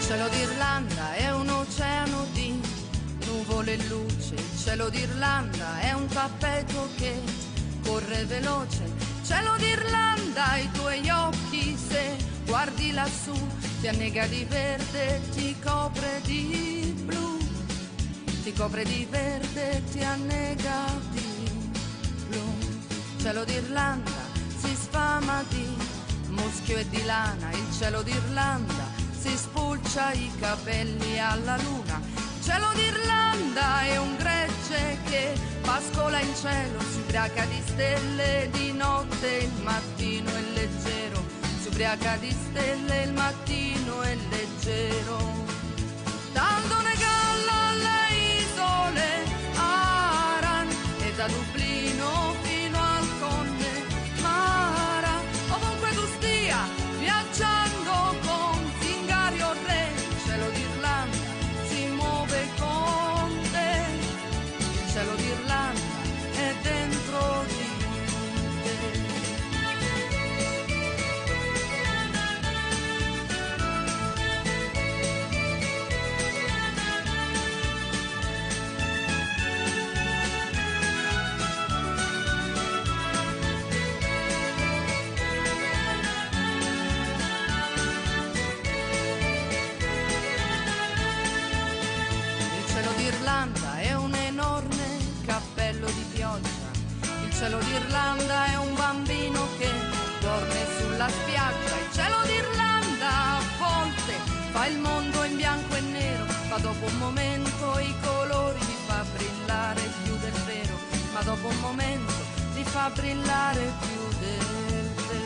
cielo d'Irlanda è un oceano di nuvole e luce, il cielo d'Irlanda è un tappeto che corre veloce, cielo d'Irlanda i tuoi occhi se guardi lassù ti annega di verde, ti copre di blu, ti copre di verde, ti annega di blu, cielo d'Irlanda si sfama di muschio e di lana, il cielo d'Irlanda si spulcia i capelli alla luna, cielo d'Irlanda è un gregge che pascola in cielo, si ubriaca di stelle di notte, il mattino è leggero, si ubriaca di stelle, il mattino è leggero. Tanto ne galla alle isole Aran e da Dublino fino al Connemara, ovunque tu stia viaggiando con Zingario Re, il cielo d'Irlanda si muove con te, il cielo d'Irlanda è dentro di te. L'Irlanda è un enorme cappello di pioggia, il cielo d'Irlanda è un bambino che dorme sulla spiaggia, il cielo d'Irlanda a volte fa il mondo in bianco e nero, ma dopo un momento i colori li fa brillare più del vero, ma dopo un momento li fa brillare più del vero.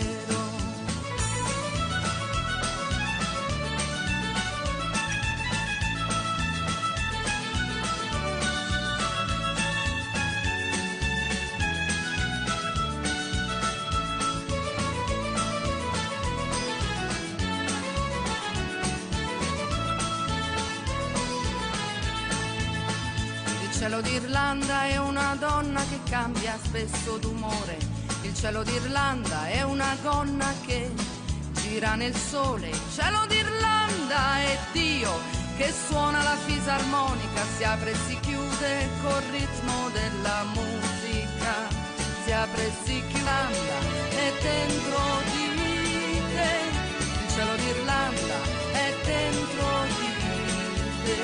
Il cielo d'Irlanda è una donna che cambia spesso d'umore, il cielo d'Irlanda è una gonna che gira nel sole, il cielo d'Irlanda è Dio che suona la fisarmonica, si apre e si chiude col ritmo della musica, si apre e si chiude, è dentro di te, il cielo d'Irlanda è dentro di te,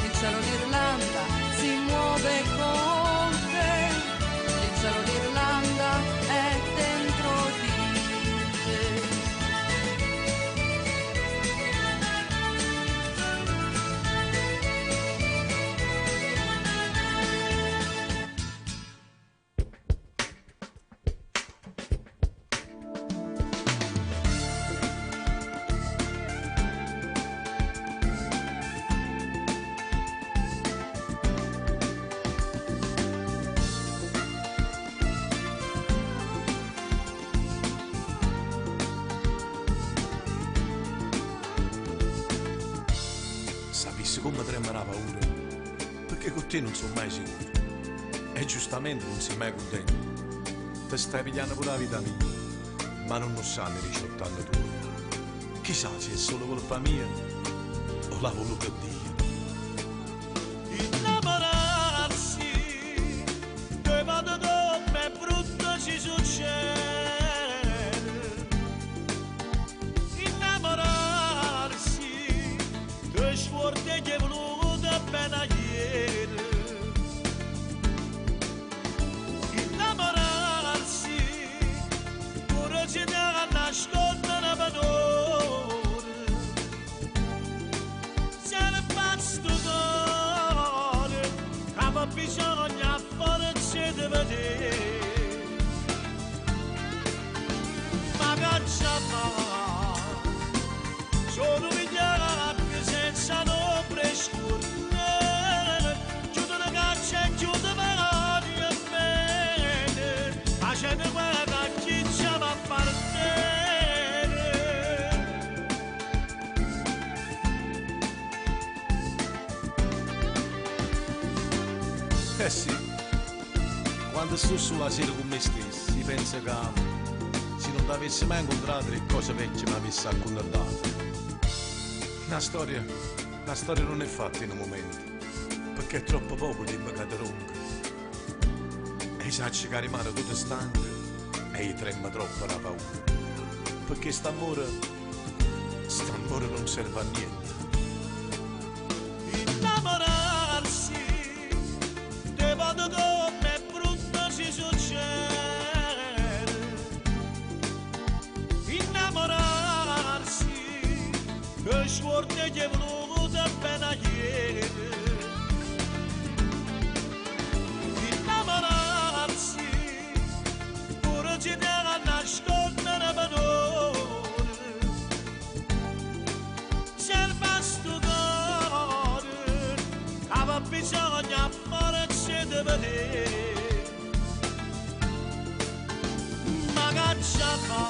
il cielo d'Irlanda si muove con te, il cielo d'Irlanda è dentro di te. Come trema la paura, perché con te non sono mai sicuro e giustamente non sei mai contento, ti stai pigliando pure la vita mia, ma non lo sanno i 18 anni tuoi, chissà se è solo colpa mia o l'ha voluto Dio. Innamorarsi che vado come brutto ci succede, innamorarsi che sforte che è voluto appena ieri, innamorarsi pure ci dà nascosto una padrone, se ne basta cuore che bisogna forse di vedere, ma caccia fa sono migliaia senza no prescurre, chiudo la caccia e chiudo magari e bene, facendo guerra chi ci va a partire. Eh sì, quando sto sulla sera con me stesso, si pensa che se non ti avessi mai incontrato le cose vecchie mi avessi accontentato. La storia non è fatta in un momento, perché è troppo poco tempo che ti ronca. E sa che rimane tutto stanco e gli trema troppo la paura. Perché st'amore non serve a niente. Innamorarsi, te vado come brutto si succede. Innamorarsi, che sforte che è voluto appena ieri. Innamorarsi, pure ci deve nascondere padrone. Serve sto cuore, aveva bisogno amore ci deve vedere. Ma che ci fa?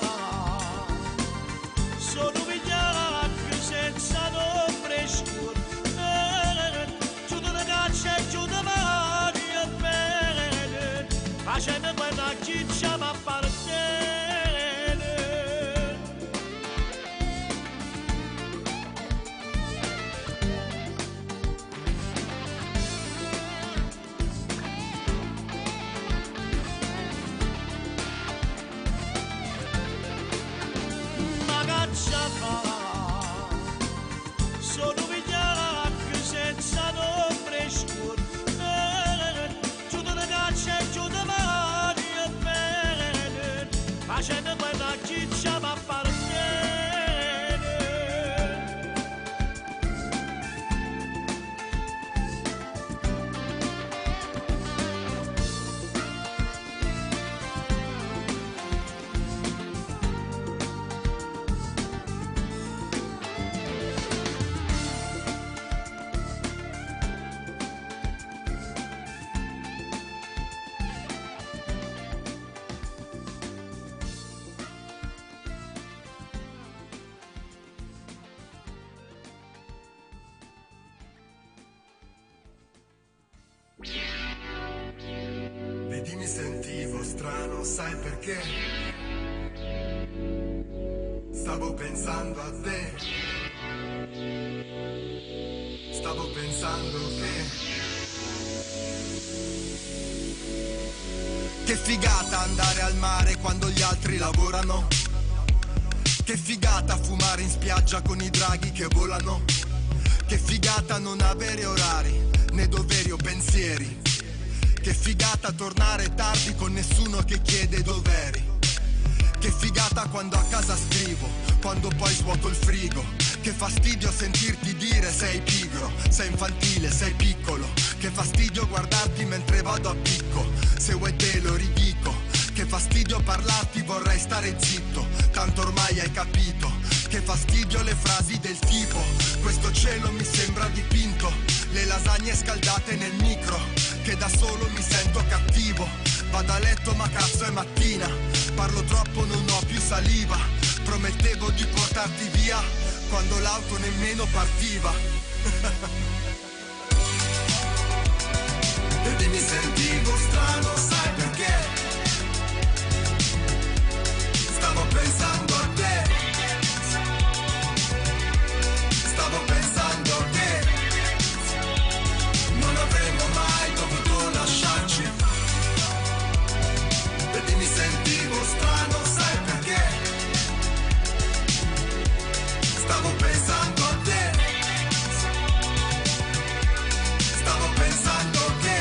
Sono vigliacchi senza nombre scuro. Giù da caccia e giù da mani e bene, facendo quella ciccia ma appartiene. Ma caccia fa? Sono vigliacchi senza nombre scuro. Giù da caccia e giù da mani e bene, facendo quella ciccia ma appartiene. Vedi, mi sentivo strano, sai perché? Stavo pensando a te. Stavo pensando che figata andare al mare quando gli altri lavorano. Che figata fumare in spiaggia con i draghi che volano. Che figata non avere orari, né doveri o pensieri. Che figata tornare tardi con nessuno che chiede dov'eri. Che figata quando a casa scrivo, quando poi svuoto il frigo. Che fastidio sentirti dire sei pigro, sei infantile, sei piccolo. Che fastidio guardarti mentre vado a picco, se vuoi te lo ridico. Che fastidio parlarti, vorrei stare zitto, tanto ormai hai capito. Che fastidio le frasi del tipo, questo cielo mi sembra dipinto. Le lasagne scaldate nel micro, che da solo mi sento cattivo. Vado a letto ma cazzo è mattina, parlo troppo non ho più saliva. Promettevo di portarti via, quando l'auto nemmeno partiva. E mi sentivo strano, sai perché? Stavo pensando a te. Stavo pensando che non avremmo mai dovuto lasciarci. E mi sentivo strano, sai perché? Stavo pensando a te. Stavo pensando che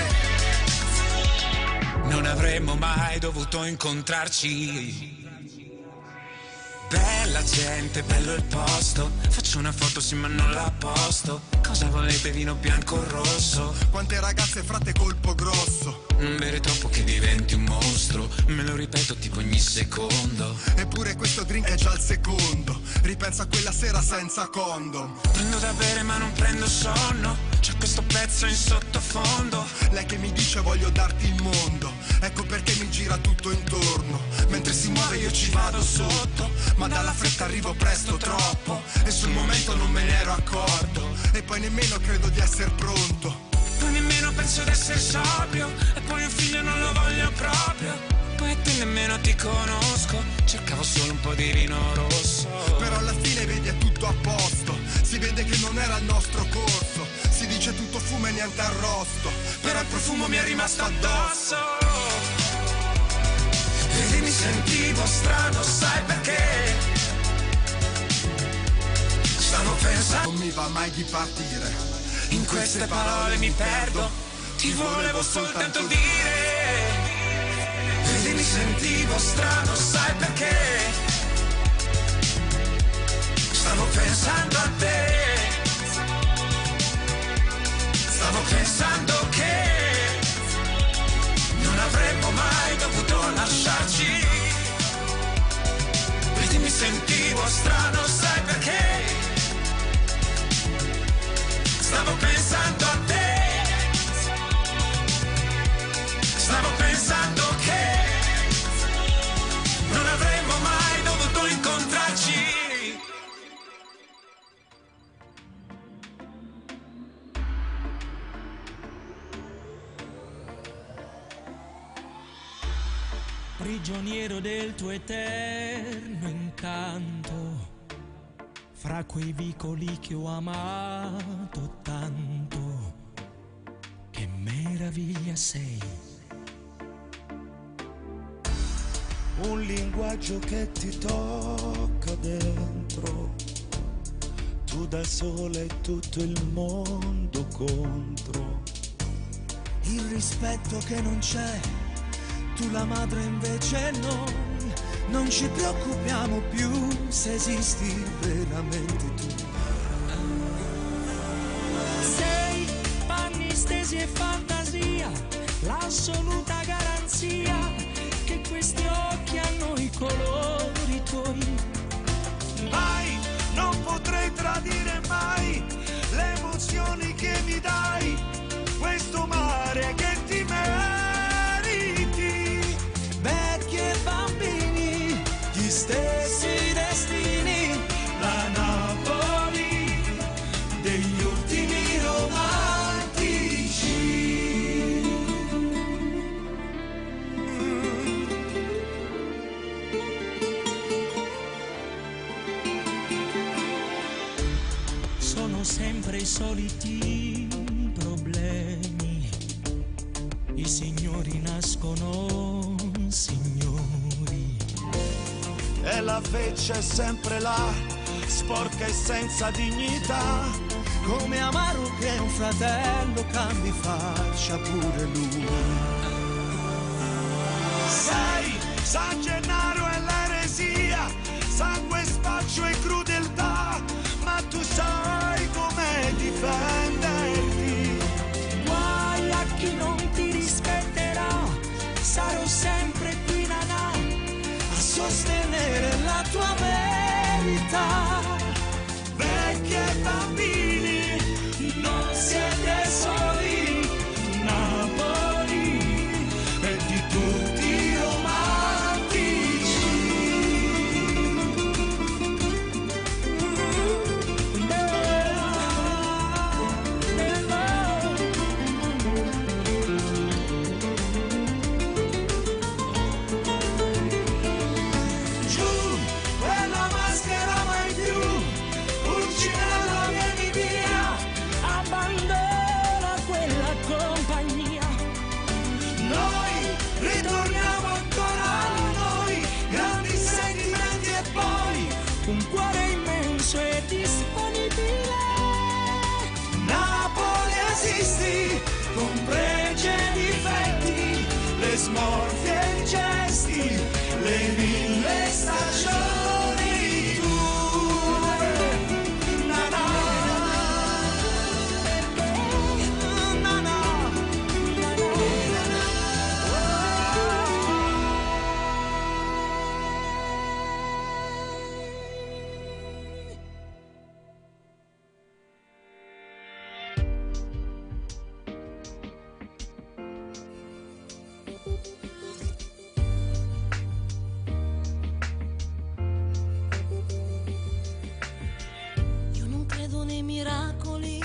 non avremmo mai dovuto incontrarci. Bella gente, bello il posto. Faccio una foto sì ma non la posto. Cosa volete, vino bianco o rosso? quante ragazze frate colpo grosso. Non bere troppo che diventi un mostro. Me lo ripeto tipo ogni secondo. Eppure questo drink è già il secondo. Ripenso a quella sera senza condom. Prendo da bere ma non prendo sonno. C'è questo pezzo in sottofondo. Lei che mi dice voglio darti il mondo. Ecco perché mi gira tutto intorno. Mentre si muove io ci vado sotto. Ma dalla fretta arrivo presto troppo. E sul momento non me ne ero accorto. E poi nemmeno credo di essere pronto. Poi nemmeno penso d'essere sobrio. E poi un figlio non lo voglio proprio. Poi a te nemmeno ti conosco. Cercavo solo un po' di vino rosso. Però alla fine vedi è tutto a posto. Si vede che al nostro corso. Si dice tutto fumo e niente arrosto, però il profumo mi è rimasto addosso. E mi sentivo strano, sai perché? Stavo pensando, Non mi va mai di partire, in queste parole mi perdo, ti volevo soltanto dire. E mi sentivo strano, sai perché? Stavo pensando a te. Stavo pensando che non avremmo mai dovuto lasciarci. Vedi, mi sentivo strano, sai perché? Stavo pensando a te. Stavo pensando che non avremmo mai dovuto incontrarci. Prigioniero del tuo eterno incanto, fra quei vicoli che ho amato tanto, che meraviglia sei. Un linguaggio che ti tocca dentro, tu da sola e tutto il mondo contro. Il rispetto che non c'è, tu la madre invece noi, non ci preoccupiamo più se esisti veramente tu. Sei panni stesi e fantasia, l'assoluta garanzia che questi occhi hanno i colori tuoi. Mai, non potrei tradire mai le emozioni che mi dai, questo mare che ti meriti. Vecchi e bambini, gli stessi destini, La Napoli degli ultimi romantici. Sono sempre i soliti problemi, i signori nascono signori. E la feccia è sempre là, sporca e senza dignità. Come amaro che un fratello cambi faccia pure lui. Sai, San Gennaro è l'eresia, sangue, spaccio e crudeltà, ma tu sai come difenderti. Guai a chi non ti rispetterà, sarò sempre qui nanà, A sostenere la tua verità. Vecchi e bambini, non siete soli, Napoli è di tutti i romantici. Giù, quella maschera mai più, Pulcinella vieni via, abbandona quella compagnia. noi ritorniamo ancora a noi, grandi sentimenti e poi Un cuore immenso e disponibile. Napoli esisti, con pregi e difetti, le smorfie e i gesti, le 1000 stagioni tue. Na na, na na, Io non credo nei miracoli,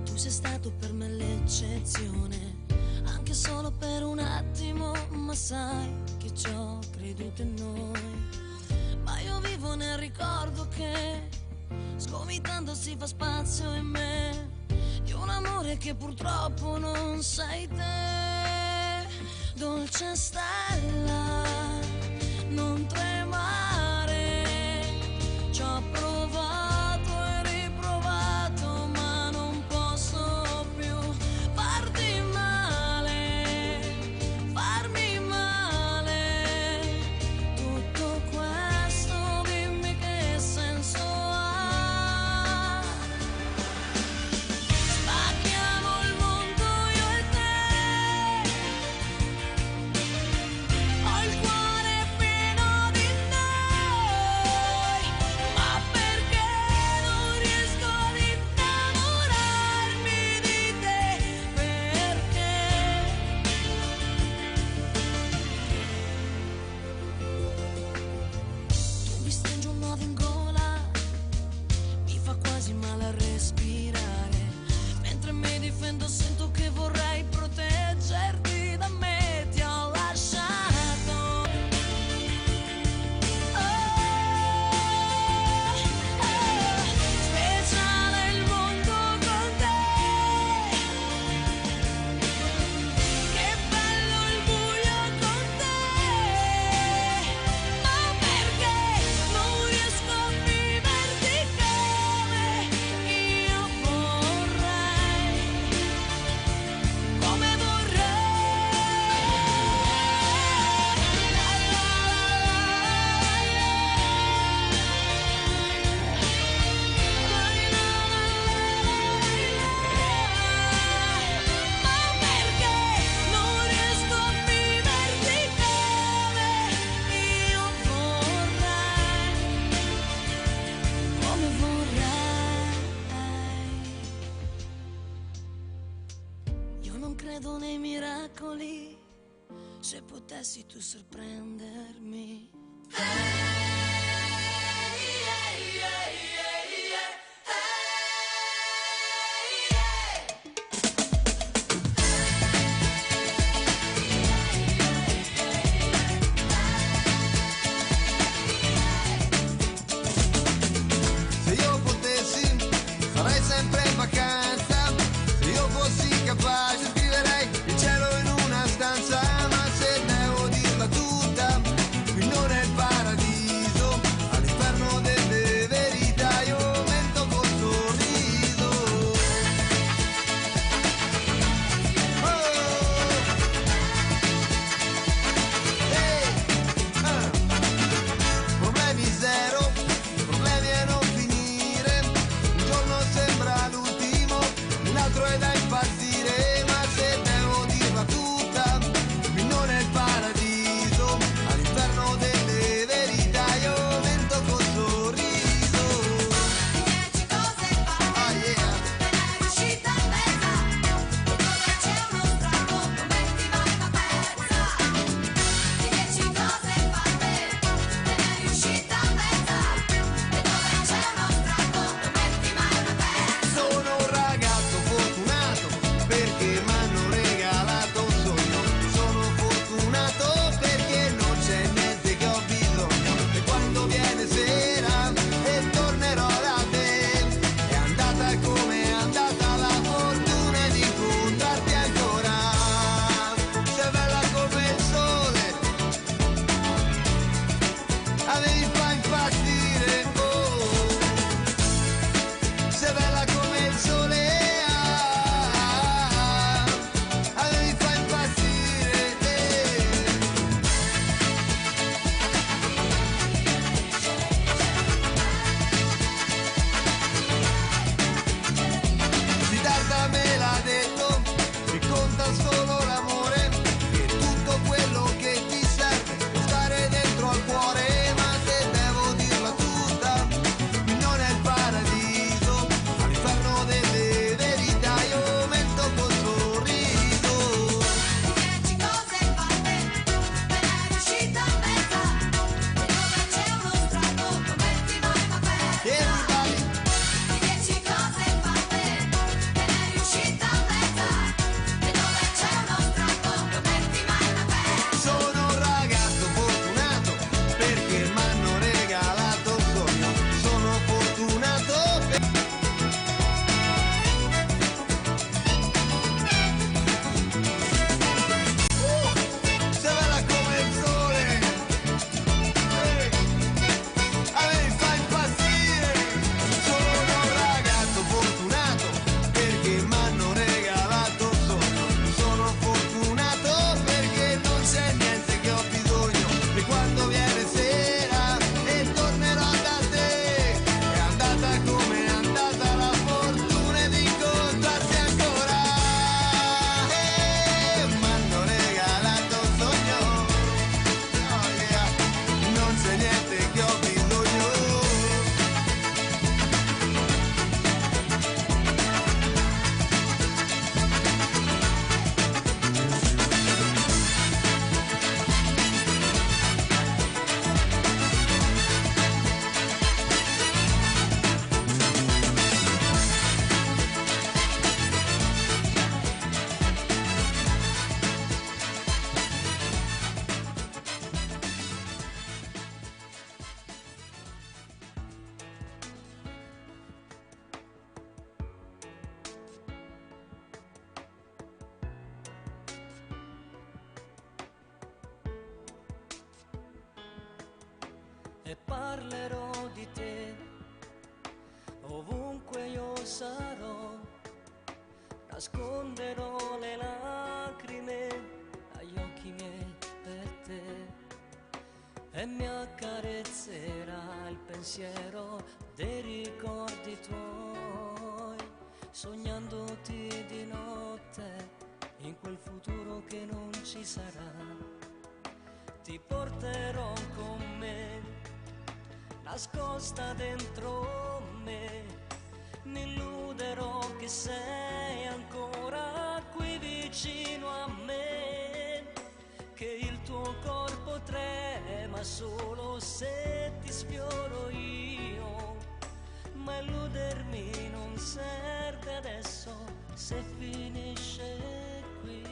tu sei stato per me l'eccezione, anche solo per un attimo, ma sai che ci ho creduto in noi. Ma io vivo nel ricordo che Sgomitando si fa spazio in me di un amore che purtroppo non sei te. Dolce stella, non tremare, ci ho provato e riprovato, ma non posso più farti male, farmi male. Tutto questo dimmi che senso ha. Spacchiamo il mondo io e te. Ho il cuore pieno di noi, ma perché non riesco ad innamorarmi di te? Perché? Tu mi stringi un nodo in gola, mi fa quasi male a respirare. Mentre mi difendo sento che vorrei proteggerti da me, ti ho lasciato. Speciale il mondo con te. Che bello il buio con te. Ma perché non riesco a viverti come io vorrei, come Ma perché non riesco a viverti come io vorrei, come vorrei. Io non credo nei miracoli, se potessi tu sorprendermi. Se io potessi farei sempre vacanza, se io fossi capace scriverei il cielo in una stanza, ma se devo dirla tutta, qui non è il paradiso. e parlerò di te ovunque io sarò, nasconderò le lacrime agli occhi miei per te e mi accarezzerà il pensiero dei ricordi tuoi, sognandoti di notte in quel futuro che non ci sarà. Ti porterò con me, nascosta dentro me, mi illuderò che sei ancora qui vicino a me, che il tuo corpo trema solo se ti sfioro io, ma illudermi non serve adesso se finisce qui.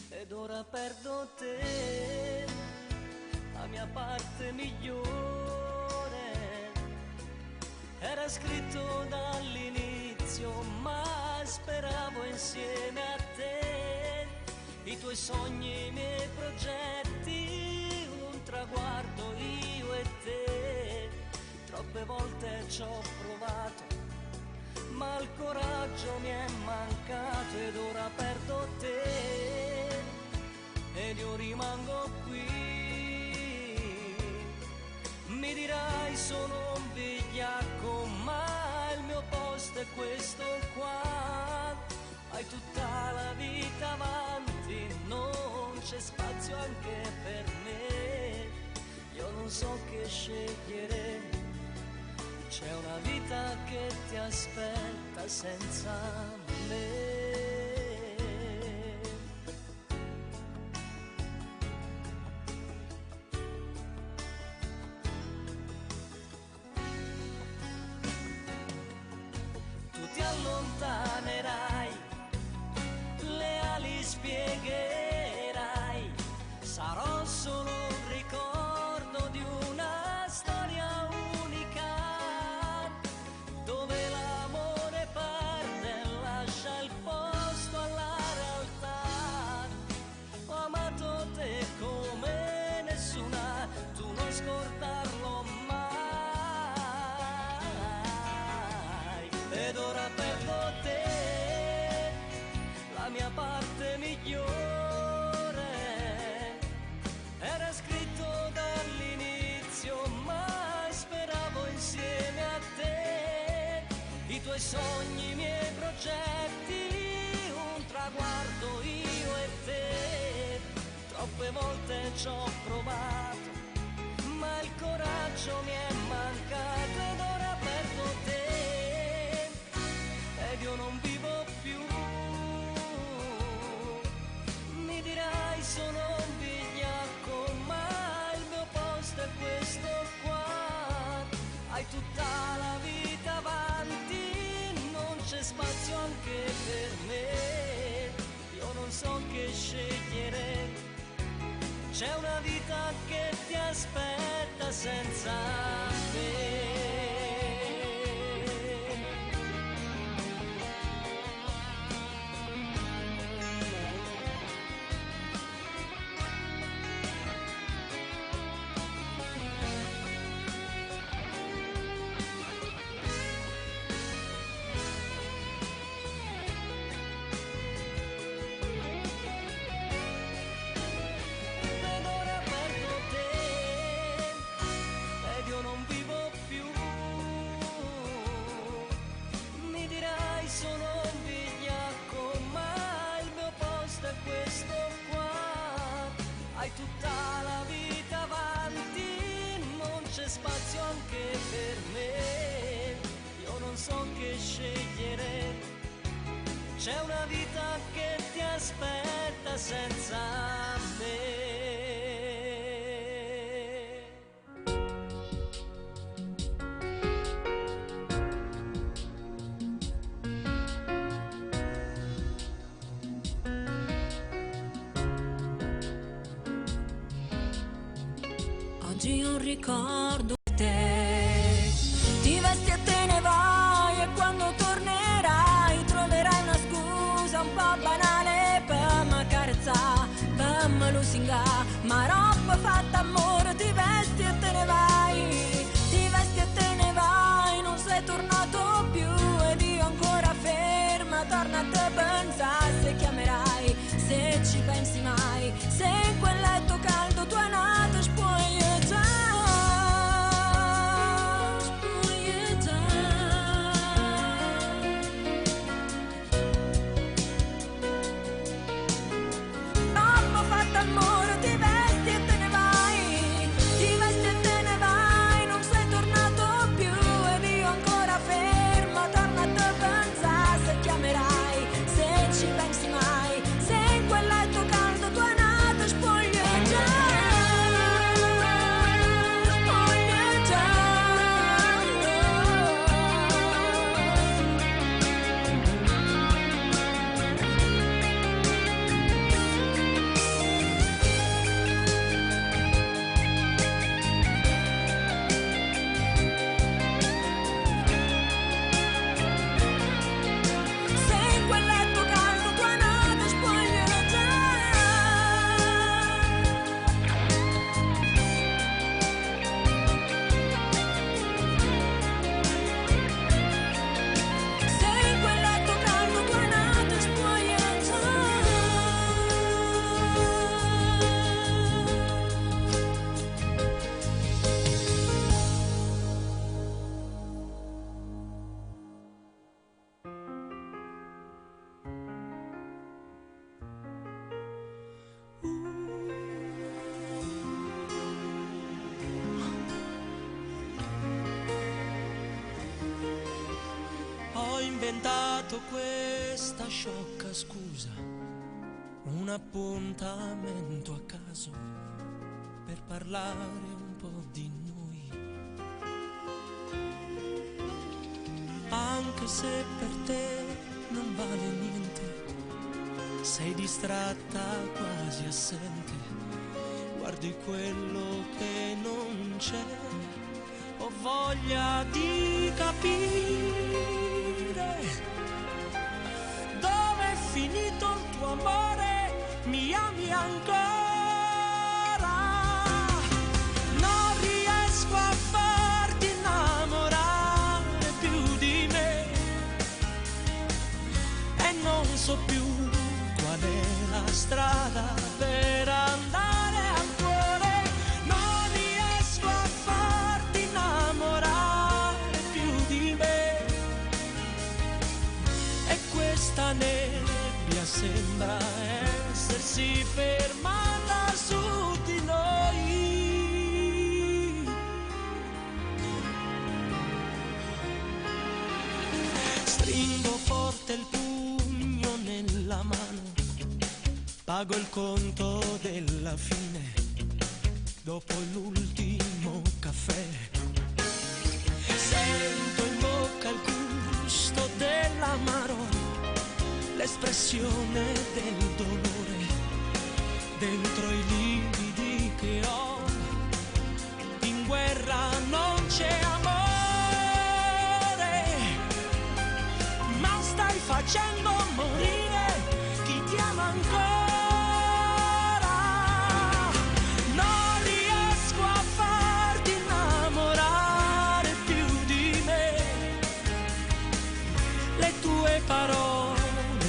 Ed ora perdo te, la mia parte migliore, era scritto dall'inizio, ma speravo insieme a te, i tuoi sogni, i miei progetti, un traguardo io e te. Troppe volte ci ho provato, ma il coraggio mi è mancato ed ora perdo te ed io rimango qui. Mi dirai sono un vigliacco, ma il mio posto è questo qua. Hai tutta la vita avanti, non c'è spazio anche per me. Io non so che scegliere, c'è una vita che ti aspetta senza me. Tu ti allontanerai, le ali spiegherai, sarò solo un ricordo di una storia unica, dove l'amore perde e lascia il posto alla realtà. Ho amato te come nessuna, tu non scordarlo mai. Ed ora perdo te, la mia parte migliore, era scritto dall'inizio, ma speravo insieme a te, i tuoi sogni, i miei progetti, un traguardo io e te. Troppe volte ci ho provato, ma il coraggio mi è mancato ed ora perdo te ed io non vivo più. Mi dirai sono un vigliacco, ma il mio posto è questo qua. Hai tutta la vita avanti, non c'è spazio anche per me. Io non so che scegliere, c'è una vita che ti aspetta senza me. Ed ora perdo te ed io non vivo più. Mi dirai sono un vigliacco, ma il mio posto è questo qua. Hai tutta la vita avanti, non c'è spazio anche per me. Io non so che scegliere, c'è una vita che ti aspetta senza me. Oggi un ricordo di te, ti vesti e te ne vai e quando tornerai troverai una scusa un po' banale per m'accarezzare, per me lusingare, ma roba fatta inventato questa sciocca scusa, un appuntamento a caso per parlare un po' di noi. Anche se per te non vale niente, sei distratta, quasi assente, guardi quello che non c'è, ho voglia di capire dove è finito il tuo amore, mi ami ancora, non riesco a farti innamorare più di me e non so più qual è la strada per andare al cuore, non riesco a farti innamorare più di me e questa nebbia sembra essersi fermata su di noi. Stringo forte il pugno nella mano, pago il conto della fine, dopo l'ultimo caffè. Sento in bocca il gusto dell'amaro, l'espressione del dolore, dentro i lividi che ho. In guerra non c'è amore, ma stai facendo morire chi ti ama ancora. Non riesco a farti innamorare più di me, le tue parole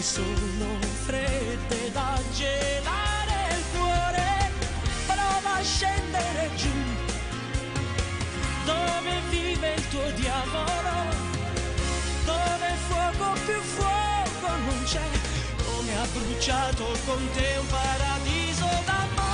sono fredde da gelare il cuore, prova a scendere giù dove vive il tuo diavolo, dove fuoco più fuoco non c'è, come ha bruciato con te un paradiso d'amore.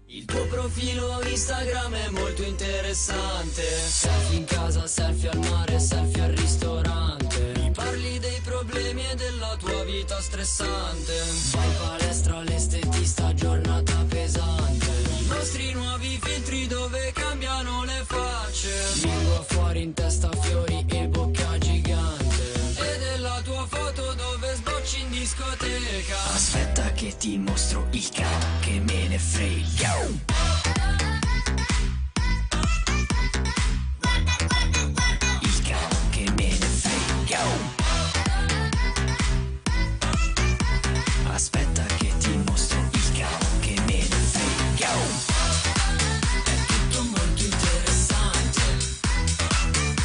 Il tuo profilo Instagram è molto interessante, selfie in casa, selfie al mare, selfie al ristorante, mi parli dei problemi e della tua vita stressante, vai in palestra all'estetista, giornata pesante, i nostri nuovi filtri dove cambiano le facce, lingua fuori in testa fiori e bocca gigante, e della tua foto dove sbocci in discoteca. Aspetta che ti mostro il capo, che me ne frega. Il capo che me ne frega. Aspetta che ti mostro il capo, che me ne frega. È tutto molto interessante,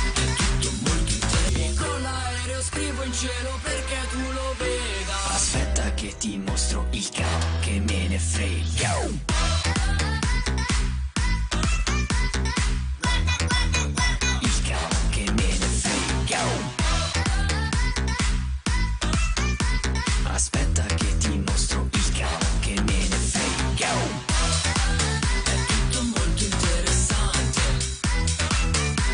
è tutto molto interessante. Con l'aereo scrivo in cielo perché tu lo veda. Aspetta che ti mostro il capo, che me ne frega. Aspetta che ti mostro il capo, che me ne frega. È tutto molto interessante,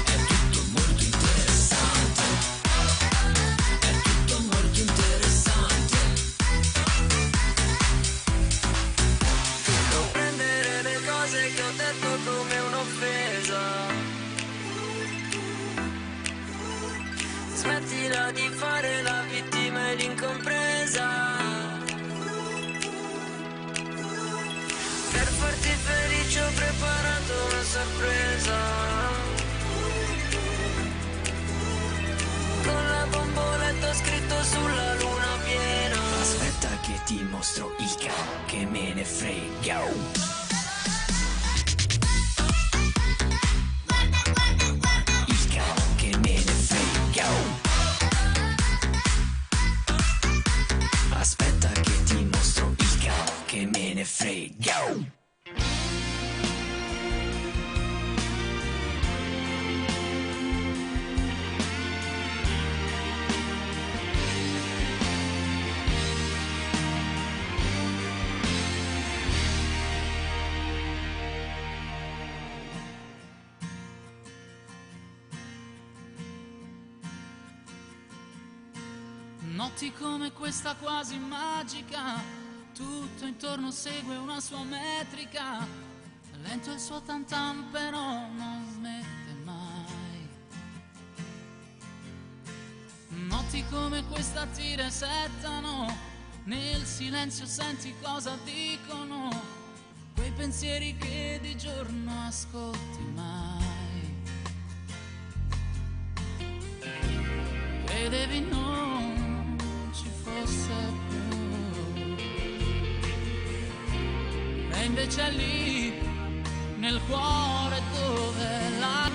è tutto molto interessante, è tutto molto interessante. Non prendere le cose che ho detto come un'offesa, smettila di fare la vittima e l'incompresa, per farti felice ho preparato una sorpresa, con la bomboletta ho scritto sulla luna piena. Aspetta che ti mostro il capo, che me ne frega. Aspetta che ti mostro il capo, che me ne frega. Notti come questa quasi magica, tutto intorno segue una sua metrica, lento il suo tam tam però non smette mai. Notti come questa ti resettano, nel silenzio senti cosa dicono, quei pensieri che di giorno ascolti mai. Credevi non ci fosse più, e invece è lì nel cuore dove la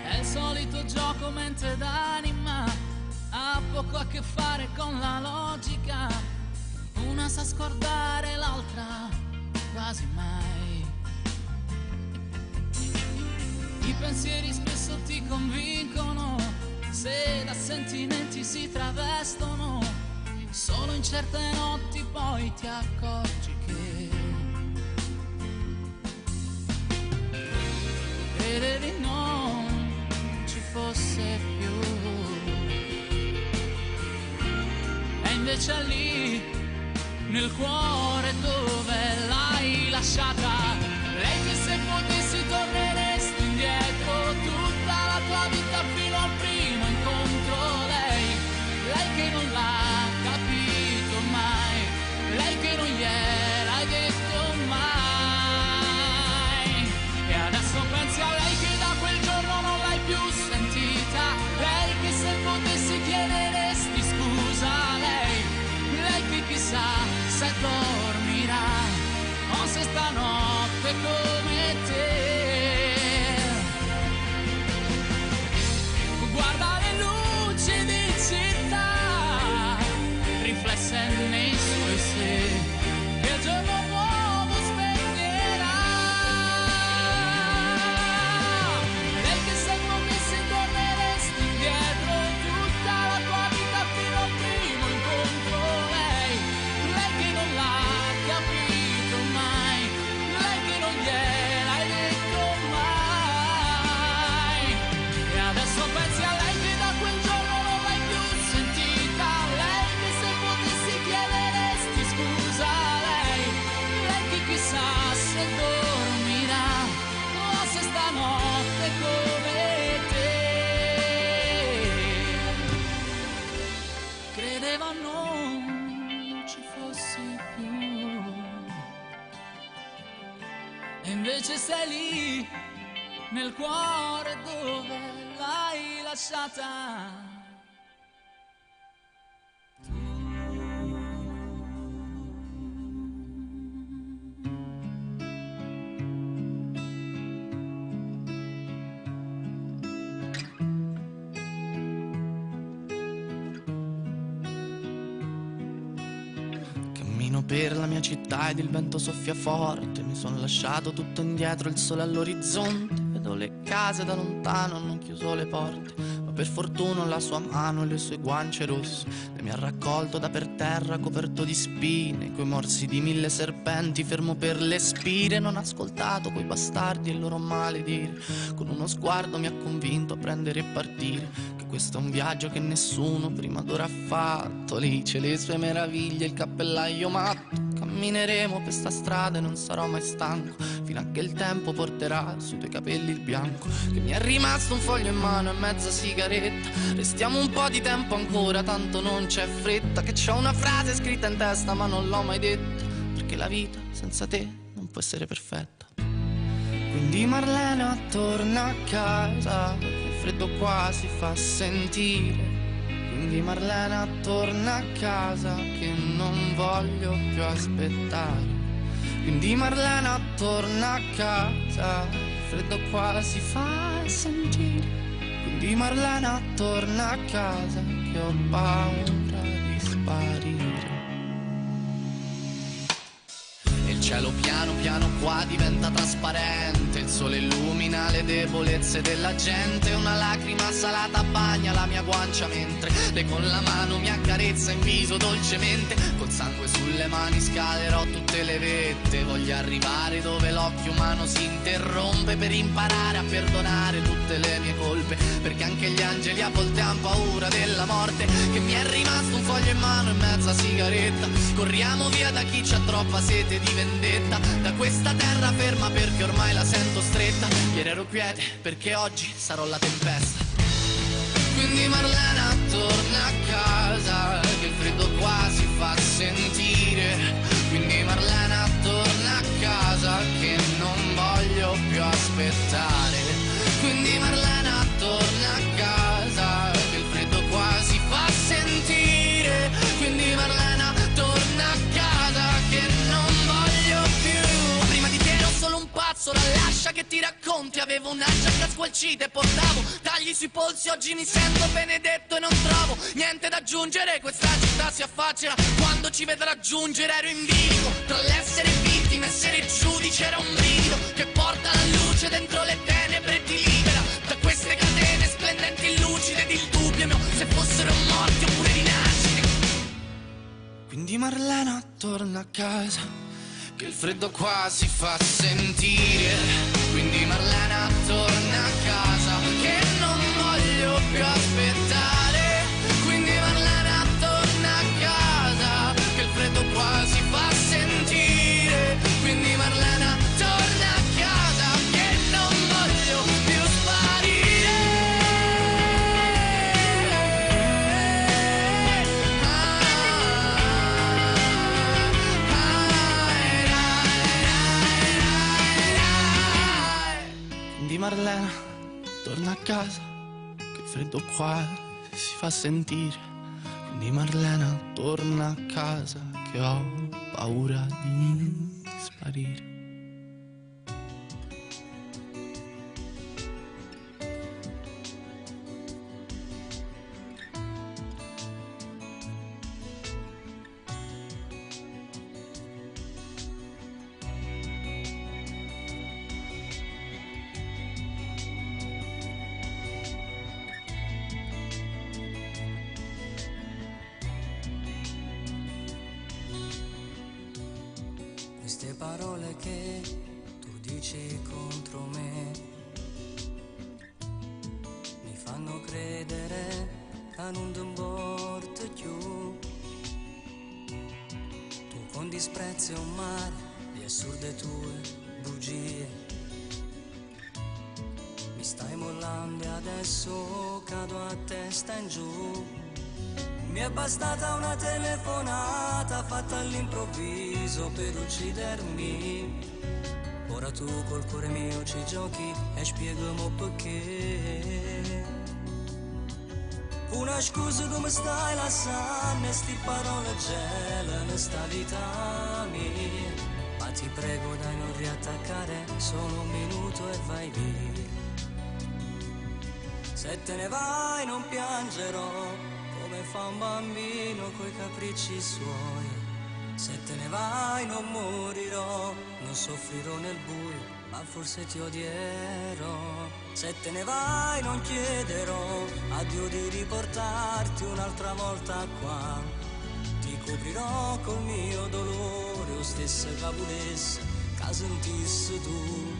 è il solito gioco mente d'anima, ha poco a che fare con la logica, una sa scordare l'altra quasi mai. I pensieri spesso ti convincono, se da sentimenti si travestono, solo in certe notti poi ti accorgi che credevi non ci fosse più, e invece è lì nel cuore dove l'hai lasciata. Lei che se potessi torneresti indietro tutta la tua vita fino al primo incontro. Lei che non l'ha capito mai, lei che non gliel'hai detto mai, e adesso pensi a lei che da quel giorno non l'hai più sentita. Lei che se potessi chiederesti scusa a lei che chissà se dormirà o se stanotte come te. Guarda le luci di città riflesse nei suoi sé, che il giorno nuovo spegnerà. Lei che se potessi torneresti indietro tutta la tua vita fino al primo incontro. Lei che non l'ha capito mai, lei che non gliel'hai detto mai, e adesso pensi a lei che da quel giorno non l'hai più sentita. Lei che se potessi chiederesti scusa a lei che chissà se dormirà o se stanotte come te. Credeva non ci fossi più, e invece sei lì nel cuore dove l'hai lasciata. Cammino per la mia città ed il vento soffia forte, mi son lasciato tutto indietro, il sole all'orizzonte, vedo le case da lontano, hanno chiuso le porte, ma per fortuna ho la sua mano e le sue guance rosse. Lei mi ha raccolto da per terra coperto di spine, coi morsi di 1000 serpenti, fermo per le spire. Non ho ascoltato quei bastardi e il loro maledire, con uno sguardo mi ha convinto a prendere e partire, che questo è un viaggio che nessuno prima d'ora ha fatto. Lì c'è le sue meraviglie, il cappellaio matto. Cammineremo per sta strada e non sarò mai stanco, fino a che il tempo porterà sui tuoi capelli il bianco. Che mi è rimasto un foglio in mano e mezza sigaretta, restiamo un po' di tempo ancora, tanto non c'è fretta. Che c'ho una frase scritta in testa ma non l'ho mai detta, perché la vita senza te non può essere perfetta. Quindi Marlena torna a casa, il freddo qua si fa sentire. Quindi Marlena torna a casa che non voglio più aspettare. Quindi Marlena torna a casa, il freddo qua si fa sentire. Quindi Marlena torna a casa che ho paura di sparire. E il cielo piano piano qua diventa trasparente, il sole illumina le debolezze della gente. Una lacrima salata bagna la mia guancia mentre lei con la mano mi accarezza in viso dolcemente. Col sangue sulle mani scalerò tutte le vette. Voglio arrivare dove l'occhio umano si interrompe per imparare a perdonare tutte le mie colpe, perché anche gli angeli a volte han paura della morte. Che mi è rimasto un foglio in mano e mezza sigaretta. Corriamo via da chi c'ha troppa sete di vendetta, da questa terra ferma perché ormai la sento stretta. Ieri ero quiete perché oggi sarò la tempesta. Quindi Marlena torna a casa, che il freddo qua si fa sentire. Quindi Marlena torna a casa, che non voglio più aspettare. Quindi Marlena torna a casa, che il freddo qua si fa sentire. Quindi Marlena torna a casa, che non voglio più. Prima di te ero solo un pazzo, la lascia che ti racconti. Avevo una giacca squalcita e portavo tagli sui polsi. Oggi mi sento benedetto e non trovo niente da aggiungere. Questa città si affaccia quando ci vedrà giungere. Ero in bilico tra l'essere vittima e essere giudice. Era un brivido che porta la luce dentro le tenebre e ti libera da queste catene splendenti e lucide. Ed il dubbio mio se fossero morti oppure rinascite. Quindi Marlena torna a casa, che il freddo qua si fa sentire. Quindi Marlena torna a casa, che non voglio più aspettare. Quindi Marlena torna a casa, che il freddo qua si fa sentire. Quindi Marlena torna a casa, che non voglio più sparire. Quindi Marlena torna a casa, che il freddo qua si fa sentire. Quindi Marlena torna a casa, che ho paura di sparire. Queste parole che tu dici contro me mi fanno credere che non ti importa più. Tu con disprezzo e un mare di assurde tue bugie mi stai mollando e adesso cado a testa in giù. Mi è bastata una telefonata fatta all'improvviso per uccidermi. Ora tu col cuore mio ci giochi e spiegami perché. Una scusa come stai lasciando, sti parole gelano sta vita mia. Ma ti prego dai non riattaccare, solo un minuto e vai via. Se te ne vai non piangerò, come fa un bambino coi capricci suoi. Se te ne vai non morirò, non soffrirò nel buio, ma forse ti odierò. Se te ne vai non chiederò a Dio di riportarti un'altra volta qua. Ti coprirò col mio dolore, o stessa che volesse, che sentisse tu.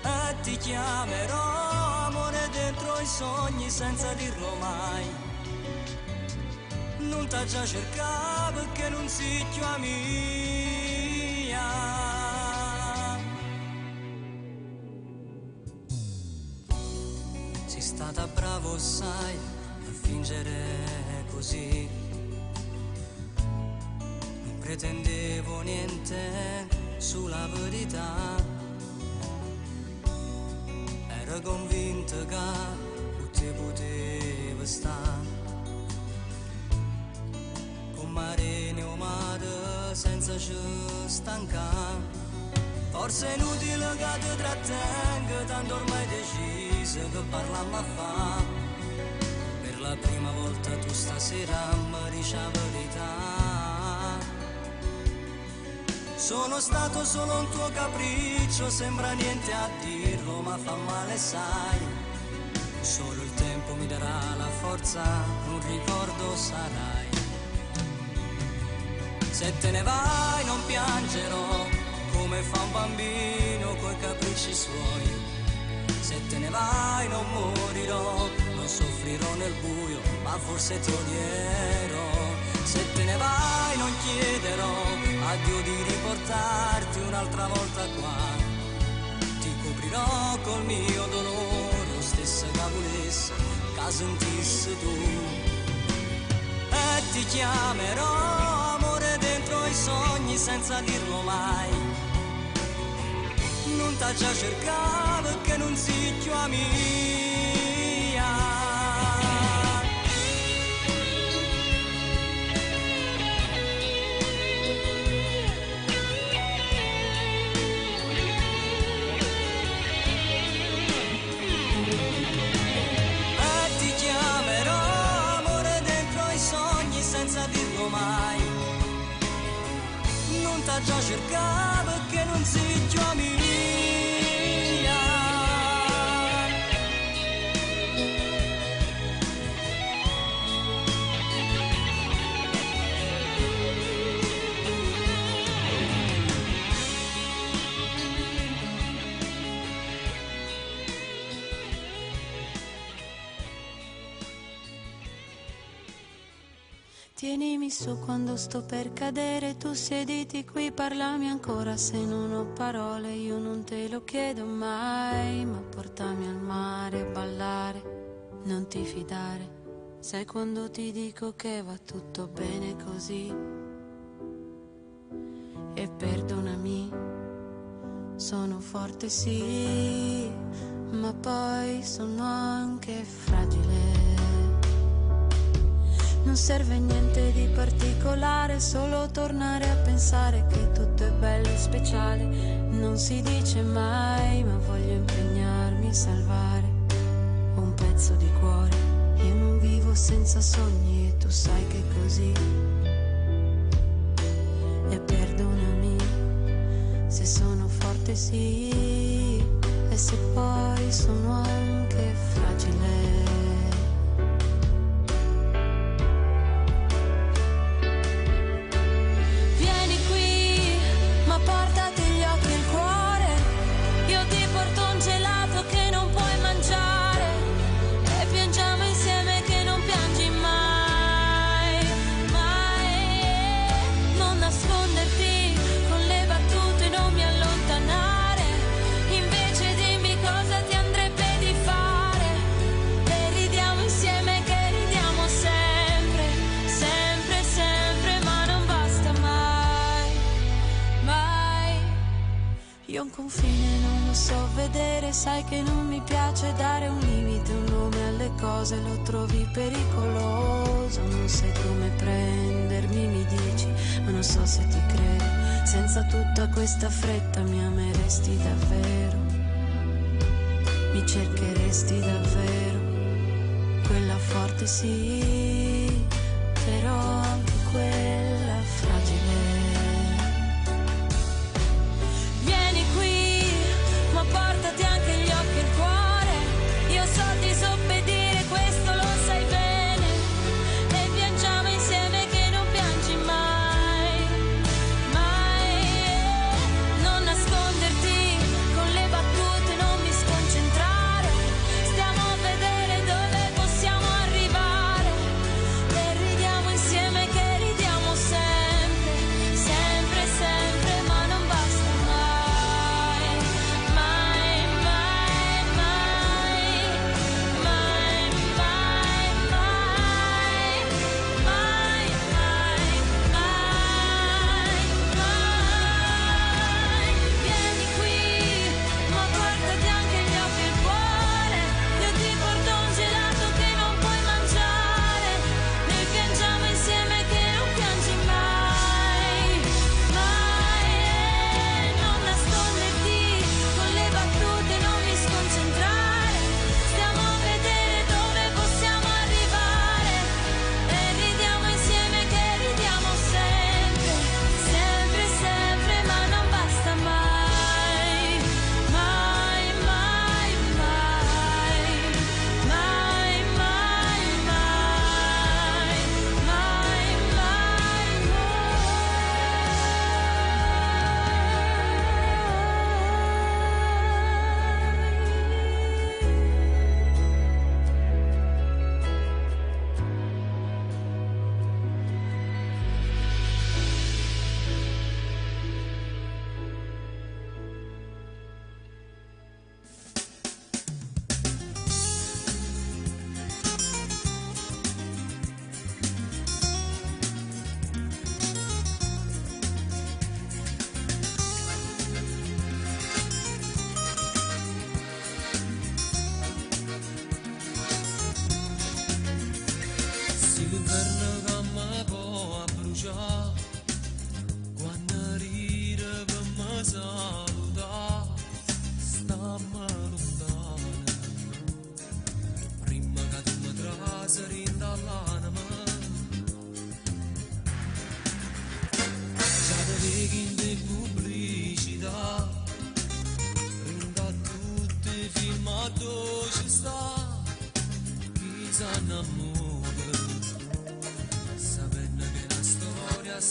E ti chiamerò amore dentro i sogni senza dirlo mai. Non t'ha già cercato perché non si chiama mia. Sei stata bravo, sai, a fingere così. Non pretendevo niente sulla verità. Ero convinto che non ti potevo stare. Mare o mare senza ci stancare. Forse è inutile che ti trattenga, tanto ormai deciso che parlammo a fa. Per la prima volta tu stasera mi dici la verità. Sono stato solo un tuo capriccio, sembra niente a dirlo, ma fa male, sai. Solo il tempo mi darà la forza, un ricordo sarai. Se te ne vai non piangerò, come fa un bambino coi capricci suoi. Se te ne vai non morirò, non soffrirò nel buio, ma forse ti odierò. Se te ne vai non chiederò addio di riportarti un'altra volta qua. Ti coprirò col mio dolore, stessa che volessi, che sentisse tu. E ti chiamerò amore dentro i sogni senza dirlo mai. Non t'ha già cercato che non si chiami. Già cercavo che non si chiami. Tienimi su quando sto per cadere, tu siediti qui, parlami ancora se non ho parole, io non te lo chiedo mai, ma portami al mare a ballare, non ti fidare, sai quando ti dico che va tutto bene così, e perdonami, sono forte sì, ma poi sono anche fragile. Non serve niente di particolare, solo tornare a pensare che tutto è bello e speciale. Non si dice mai, ma voglio impegnarmi a salvare un pezzo di cuore. Io non vivo senza sogni e tu sai che è così. E perdonami se sono forte sì, e se poi sono anche fragile. Portati gli occhi e il cuore, io ti porto un gelato che non puoi mangiare, e piangiamo insieme che non piangi mai, mai. Non nasconderti con le battute, non mi allontanare, invece dimmi cosa ti andrebbe di fare, e ridiamo insieme che ridiamo sempre, sempre, sempre, ma non basta mai, mai. Io un confine non lo so vedere, sai che non mi piace dare un limite, un nome alle cose, lo trovi pericoloso, non sai come prendermi, mi dici, ma non so se ti credo, senza tutta questa fretta mi ameresti davvero, mi cercheresti davvero, quella forte sì, però anche quella fragile. Portati anche gli occhi e il cuore, io so disobbedire, questo lo sai bene, e piangiamo insieme che non piangi mai, mai. Non nasconderti con le battute, non mi sconcentrare, stiamo a vedere dove possiamo arrivare, e ridiamo insieme che ridiamo sempre,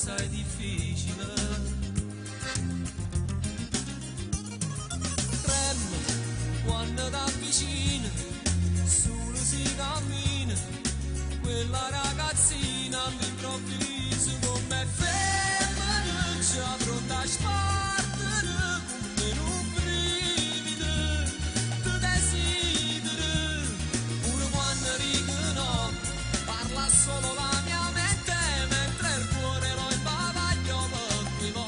assai difficile. Tremmo quando t'avvicini, solo si cammina, quella ragazzina all'improvviso come femminuccia pronta a spartere come un brivido, ti desideri, pure quando dico no, parla solo la mia mente, mentre il cuore lo imbavaglio per primo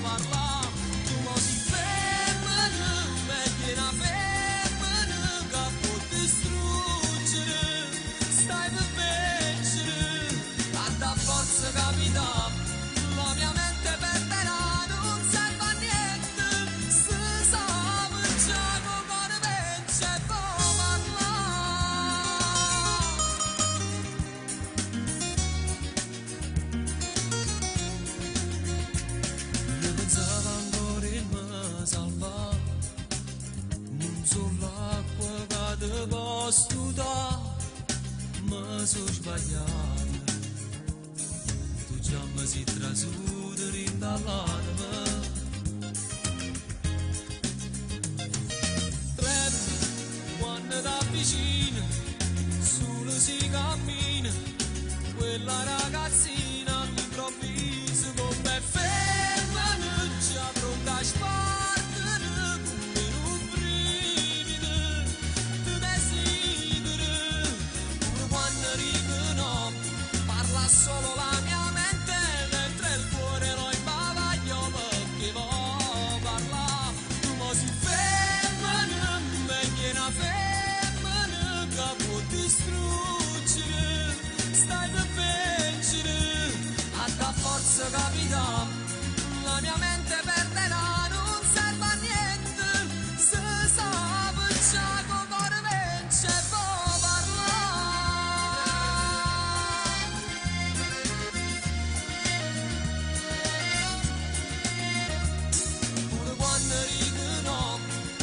parla, tu mo si femmina, me piena femmina, che può distruggere, stai per vincere, tanta forza capita, la mia mente perderà, non serve a niente, se sa già come vence e può parlare. Io pensavo ancora in me salva, non so l'acqua che ti posso dare, ma sono sbagliato, tu già mi sei trasuto rindall'anima. Tremmi quando t'avvicini, solo si cammina, quella ragazzina all'improvviso come femminuccia pronta a spartere come un brivido, ti desideri, pure quando dico no, parla solo la mia mente, mentre il cuore lo imbavaglio perché può parlare, tu mo si femmina, me piena femmina, che può distruggere, stai per vincere, a da forza capita, la mia mente perderà, non serve a niente, se sa già come vence e può parlare. Pure quando dico no,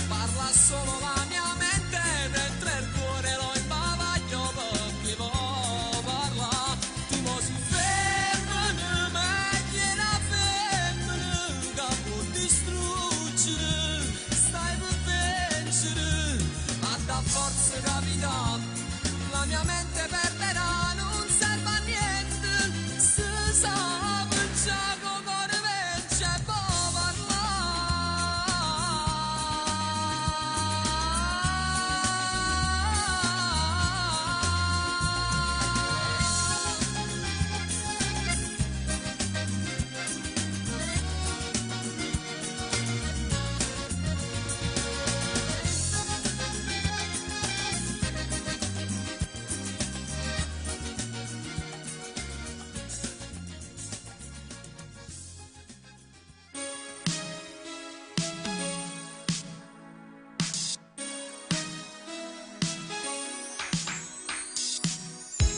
parla solo la mia mente, mentre il cuore lo imbavaglio perché può parlare, tu mo si femmina, meglio una femmina, che può distruggere, stai per vincere, a da forza capita, la mia mente perderà, non serve a niente, se sa già come vence e può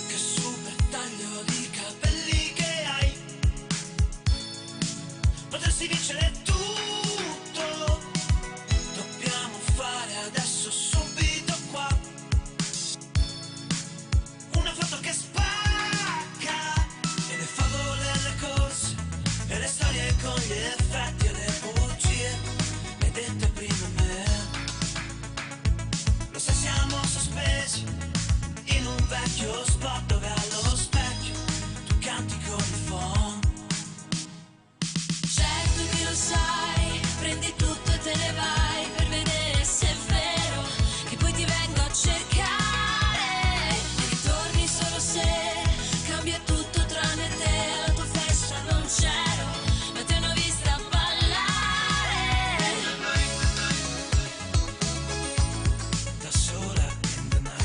Che super taglio di capelli che hai, potresti vincere tutto, dobbiamo fare adesso subito qua una foto che spacca, e le favole e le corse e le storie con gli effetti e le bugie, le dette prima me, lo sai siamo sospesi in un vecchio spot dove allo specchio tu canti con il phon. Certo che lo sai, prendi tutto e te ne vai per vedere se è vero che poi ti vengo a cercare e ritorni solo se cambia tutto tranne te, alla tua festa non c'ero, ma ti hanno vista ballare. Da sola in the night,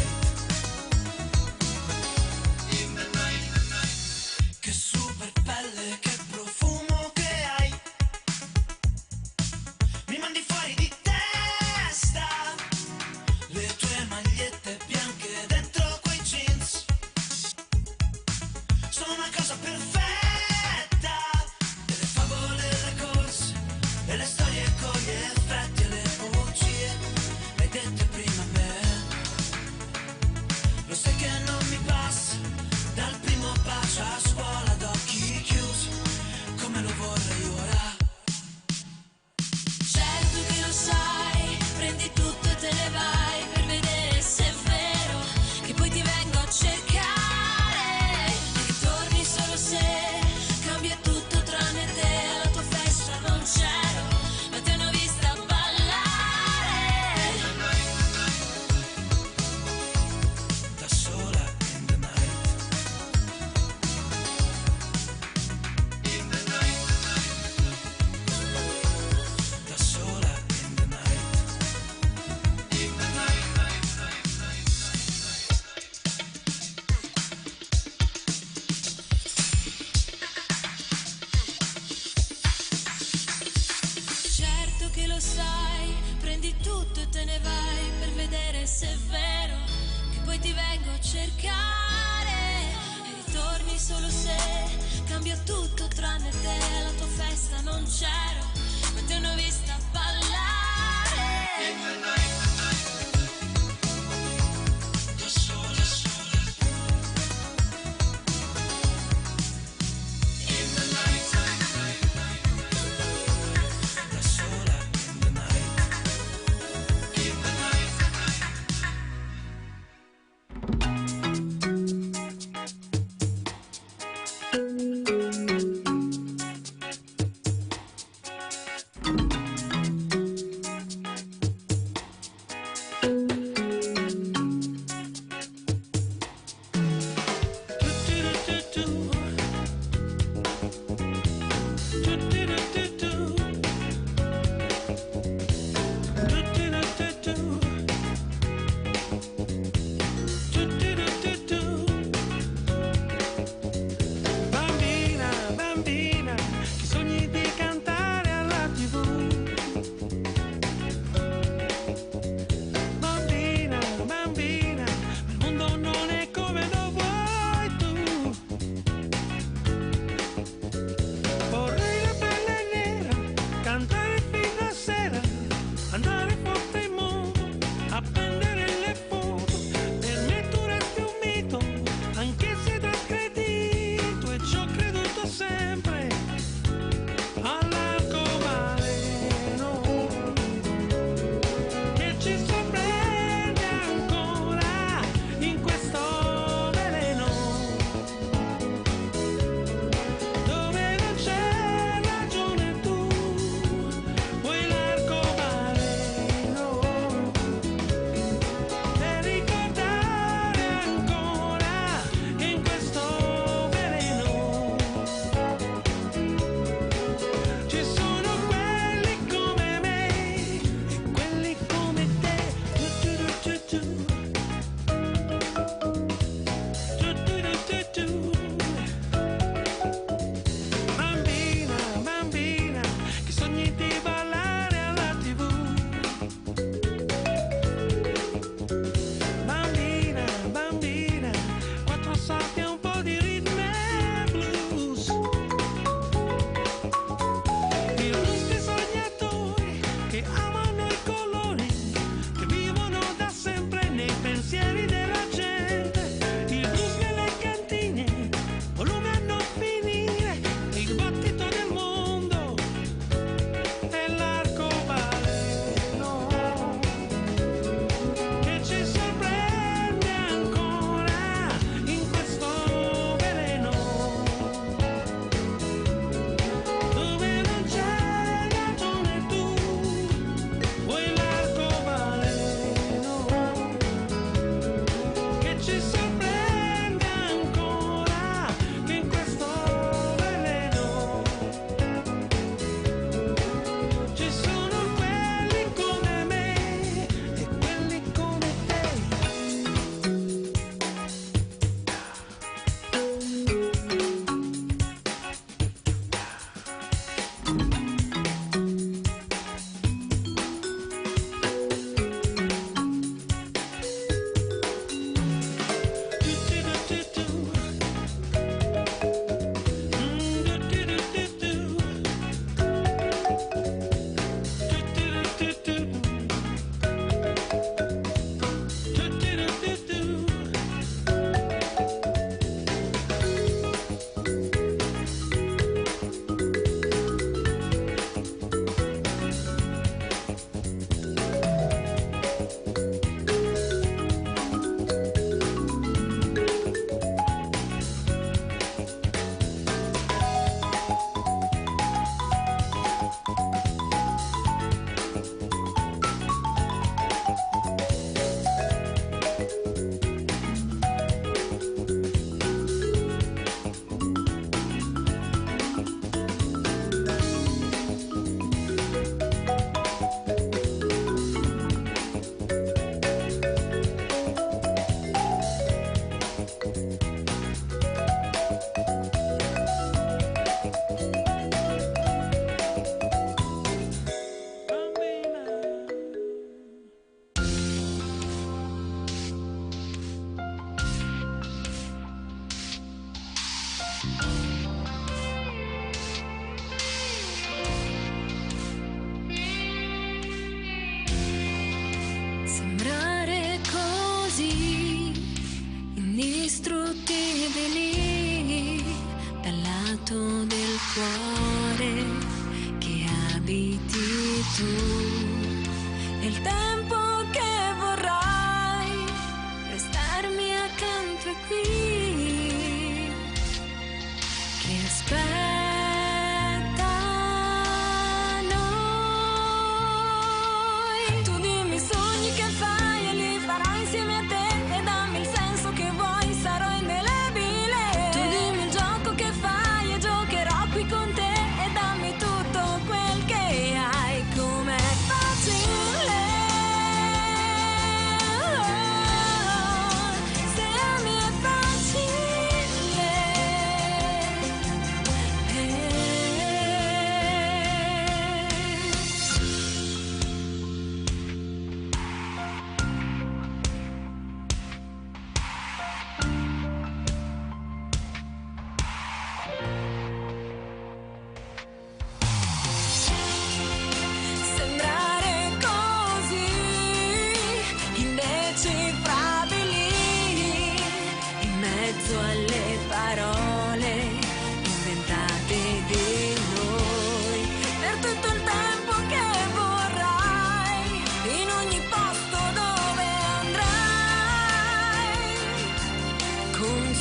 cercare e ritorni solo se cambia tutto tranne te. Alla tua festa non c'ero, ma ti hanno vista ballare.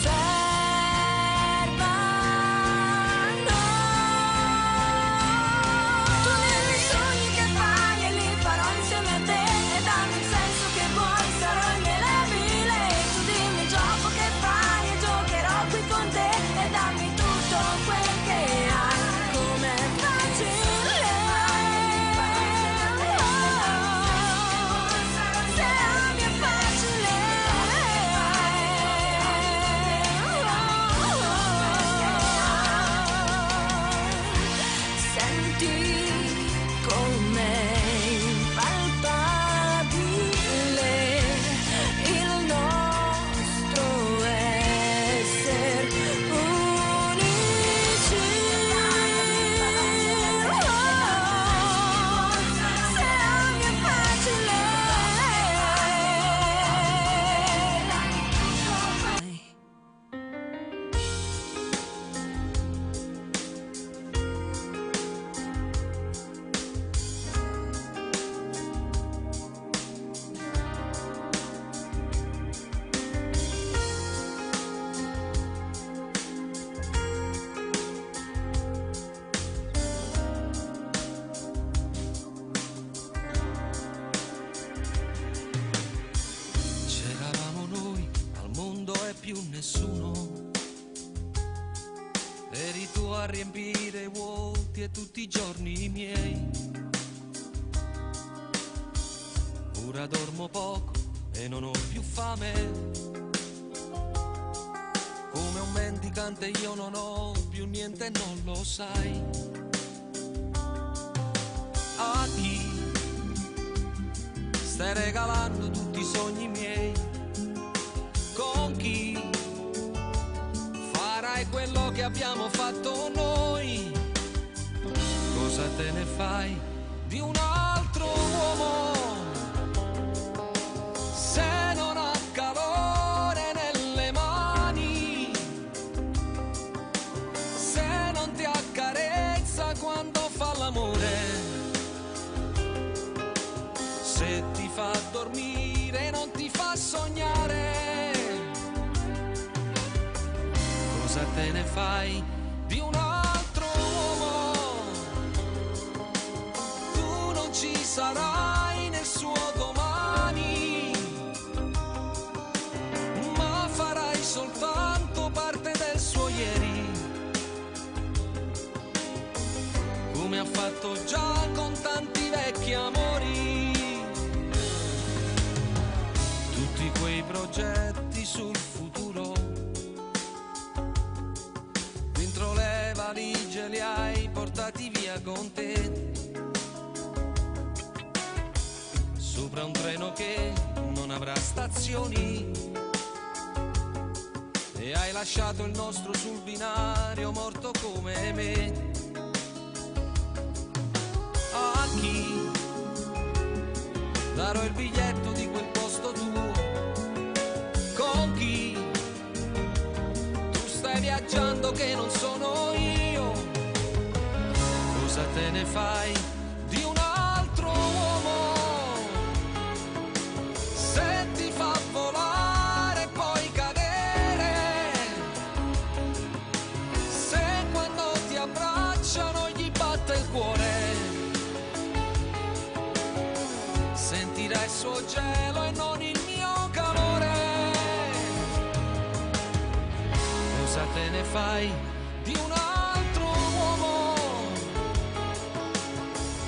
serva. No, tu nei sogni che fai e li farò insieme a te, e dammi il senso che vuoi, sarò indelebile. Tu dimmi il gioco che fai e giocherò qui con te, e dammi tutto quel che hai, com'è facile. Se ami è facile. Senti com'è impalpabile il nostro essere unici. Se ami è facile. C'eravamo noi, al mondo e più nessuno. Eri tu a riempire i vuoti e tutti i giorni miei. Ora dormo poco e non ho più fame. Come un mendicante io non ho più niente e non lo sai. A chi stai regalando tutti i sogni miei? Con chi farai quello che abbiamo fatto noi? Cosa te ne fai di un altro uomo se non ha calore nelle mani, se non ti accarezza quando fa l'amore, se ti fa dormire non ti fa sognare? Cosa te ne fai di un altro uomo? Tu non ci sarai nel suo domani, ma farai soltanto parte del suo ieri, come ha fatto già con tanti vecchi amori. Tutti quei progetti sul futuro, dentro le valigie li hai portati via con te, sopra un treno che non avrà stazioni, e hai lasciato il nostro sul binario morto come me. A chi darò il biglietto di quel posto tuo? Con chi tu stai viaggiando che non sono io? Cosa te ne fai di un altro uomo se ti fa volare e poi cadere, se quando ti abbracciano gli batte il cuore, sentirai il suo gelo e non il mio calore? Cosa te ne fai di un altro uomo?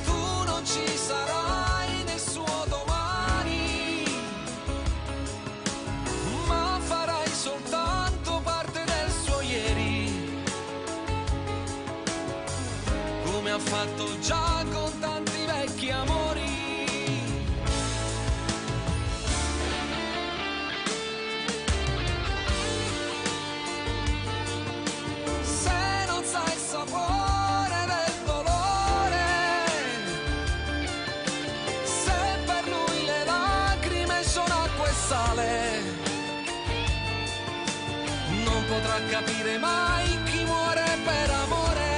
Tu non ci sarai nel suo domani, ma farai soltanto parte del suo ieri, come ha fatto già con tanti vecchi amori. Se non sai il sapore del dolore, se per lui le lacrime sono acqua e sale, non potrà capire mai chi muore per amore.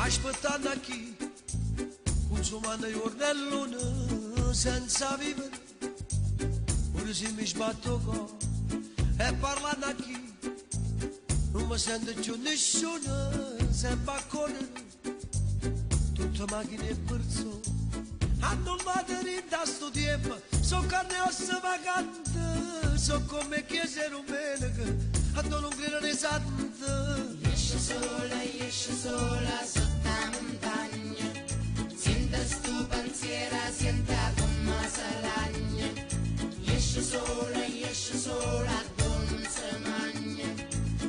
aspettando a chi consumando giornellone senza vivere ora se mi sbatto cuore e parlando a chi non mi sento più nessuno sempre a correre tutte macchine e persone hanno batteria in sto tempo sono carne e ossa vacante sono come chiese rumeniche hanno non credo esatto esce sola sotto la montagna sente sto pensiero sente come se lagna esce sola non si magna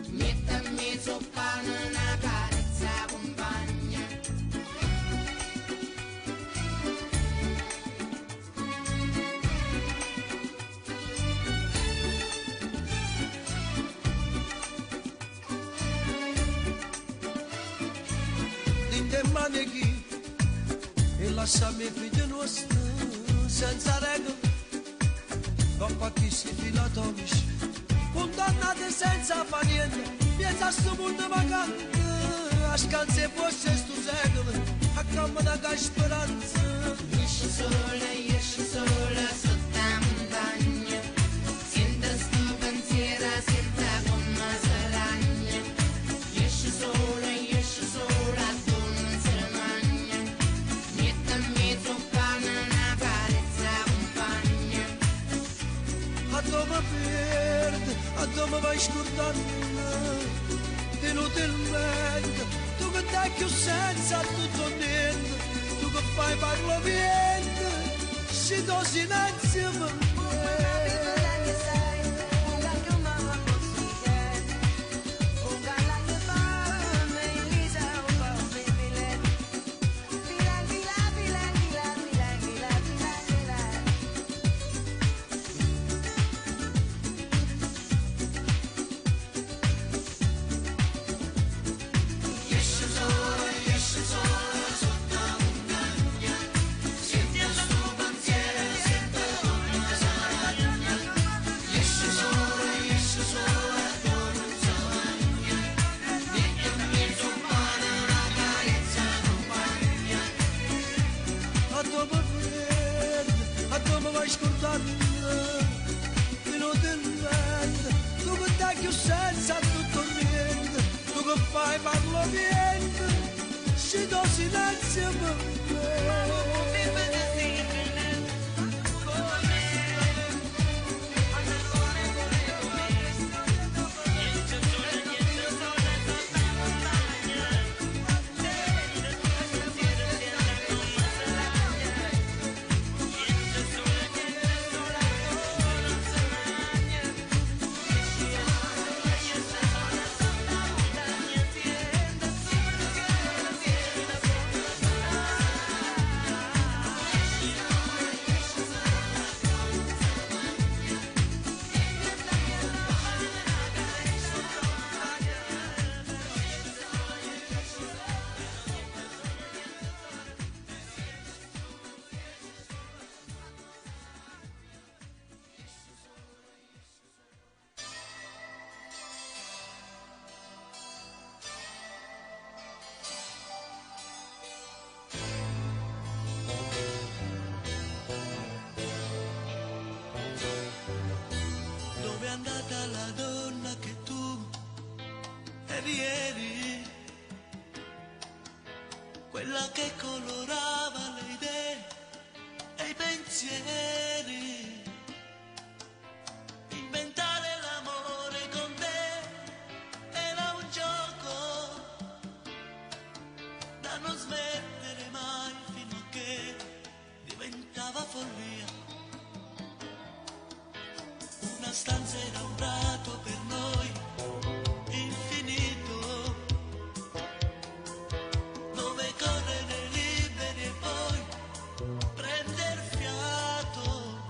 mette a mezzo pane una carezza compagna manichi e lasciami figli nostri senza regole dopo chi si fila atomici condannati senza fare niente piazza sto mondo vacante a scanse fosse sto secolo a camera da speranza esce sola sotto la montagna sente sto pensiero sente come se lagna esce sola a dove vai scordando inutilmente tu che dai più senza tutto niente tu che fai parlo niente si do silenzio per me fai parlo niente si do silenzio per me quella che colorava le idee e i pensieri. Inventare l'amore con te era un gioco da non smettere mai fino a che diventava follia. Una stanza era un prato per noi infinito, dove correre liberi e poi prender fiato.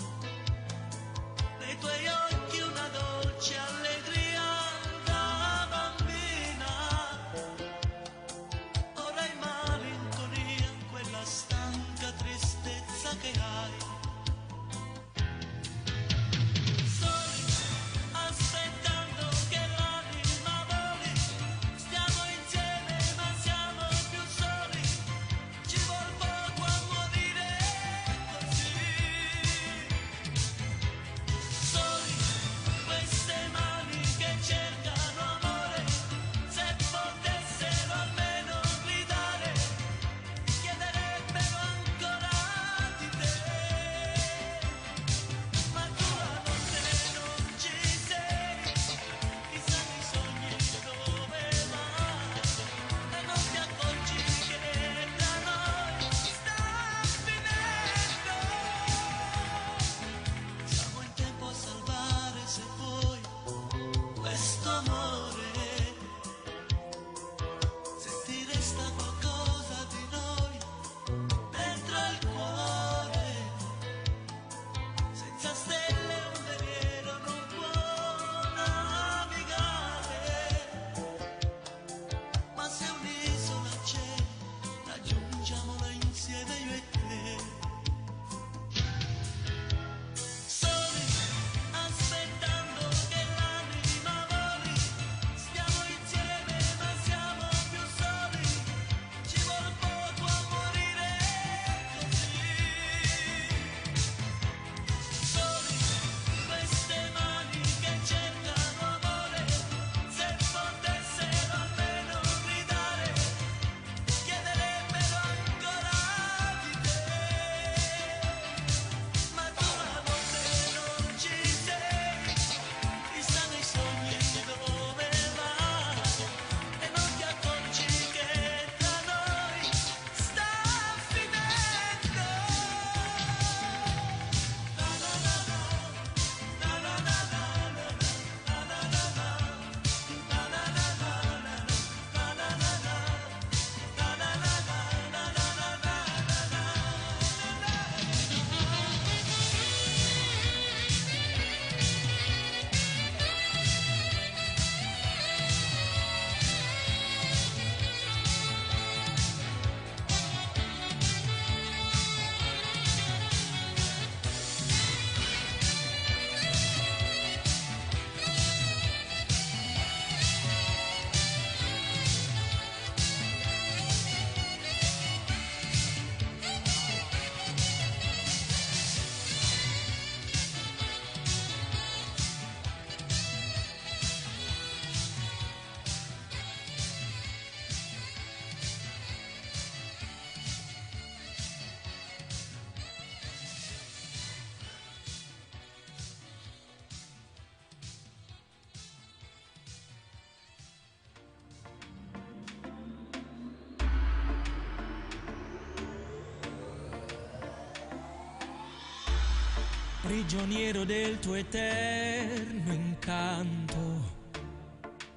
prigioniero del tuo eterno incanto,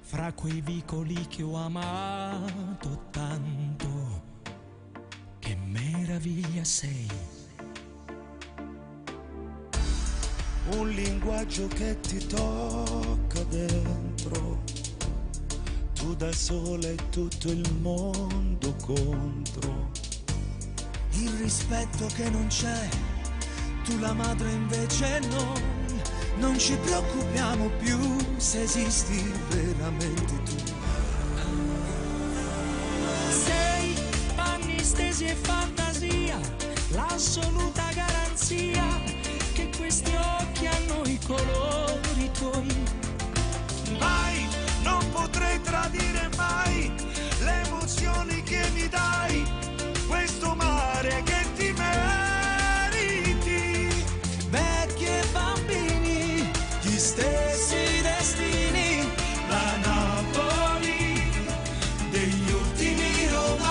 fra quei vicoli che ho amato tanto, che meraviglia sei. Un linguaggio che ti tocca dentro, tu da sola e tutto il mondo contro. Il rispetto che non c'è, tu la madre invece non ci preoccupiamo più se esisti veramente tu. Sei panni stesi e fantasia, l'assoluta garanzia che questi occhi hanno i colori tuoi. Mai, non potrei tradire mai le emozioni che mi dai, questo mare che ti meriti. Vecchi e bambini, gli stessi destini, la Napoli degli ultimi romantici.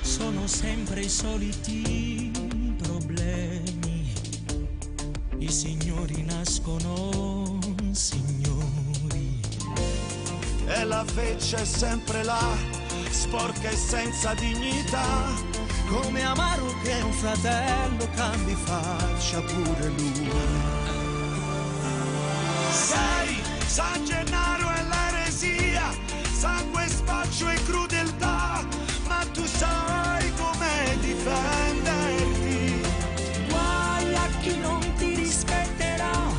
Sono sempre i soliti problemi, i signori nascono signori. E la feccia è sempre là, sporca e senza dignità, come amaro che un fratello cambi faccia pure lui. Sai, San Gennaro è l'eresia, sangue, spaccio e crudeltà, ma tu sai come difenderti. Guai a chi non ti rispetterà,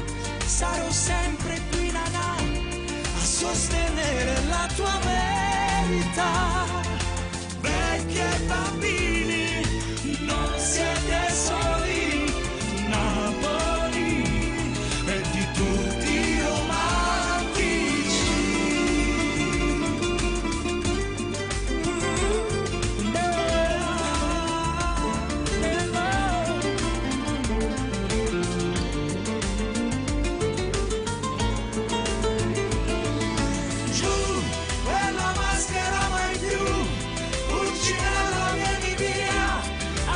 sarò sempre qui nanà A sostenere la tua verità. Vecchi e bambini, non siete soli, Napoli è di tutti i romantici. Giù, quella maschera mai più, Pulcinella vieni via,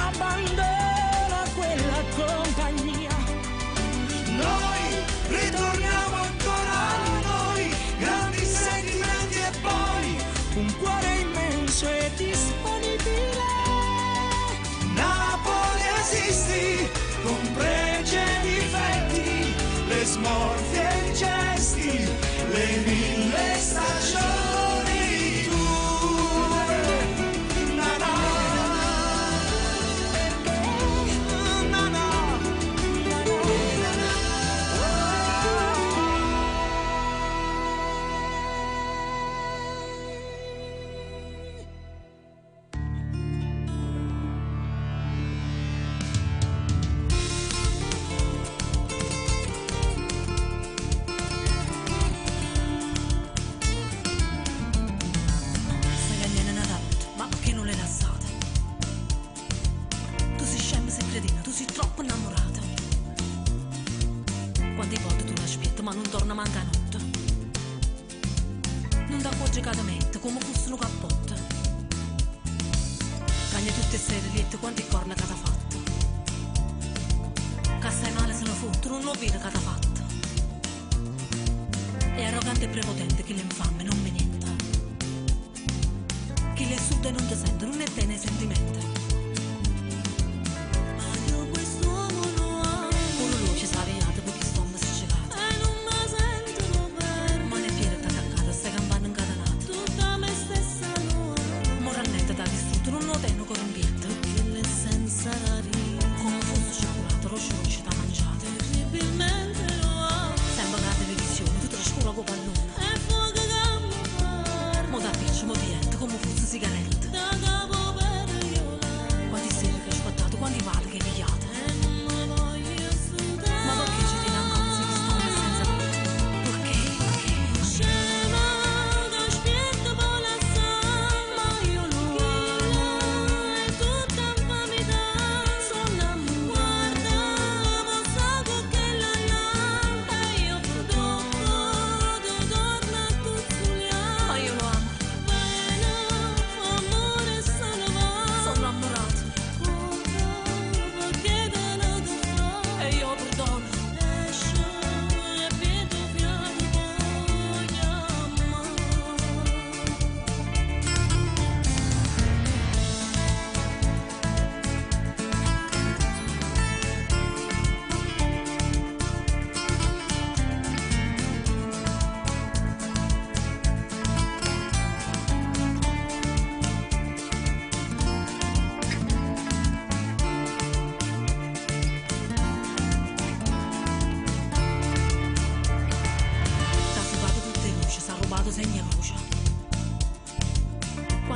abbandona quella compagnia. noi ritorniamo ancora a noi, grandi sentimenti e poi Un cuore immenso e disponibile. Napoli esisti, con pregi e difetti, le smorfie e i gesti, le 1000 stagioni tue. Na na, na na, Sai che viene una notte, ma perché non l'hai lassata? Tu sei scema, sei cretina, tu sei troppo innamorata. Quante volte tu l'aspetti, ma non torna manca notte. Non ti accorgi che ti mette come fosse un cappotto. Cagna tutte e sei liette quante corna che ti ha fatto. Che stai male se ne fotte, non lo vede che ti ha fatto. È arrogante e prepotente che l'infame non mi niente. Chi le suda e non ti sente, non è te nei sentimenti. Ma io quest'uomo lo amo. Pure lui ci sa viato perché sto masticcato. E non mi sentono bene. Ma ne piede t'attaccata, stai campando incatenata. Tutta me stessa lo amo. Moralmente t'ha distrutto, non lo tengo con un pietto. Perché l'essenza rarina, come fosse cioccolato, lo sciolci t'ha mangiato. Terribilmente lo amo. Sembra che la televisione, tu trascura con pallone. E fuoco che mi pare. Mo da piccio, mo di come fosse sigaretta.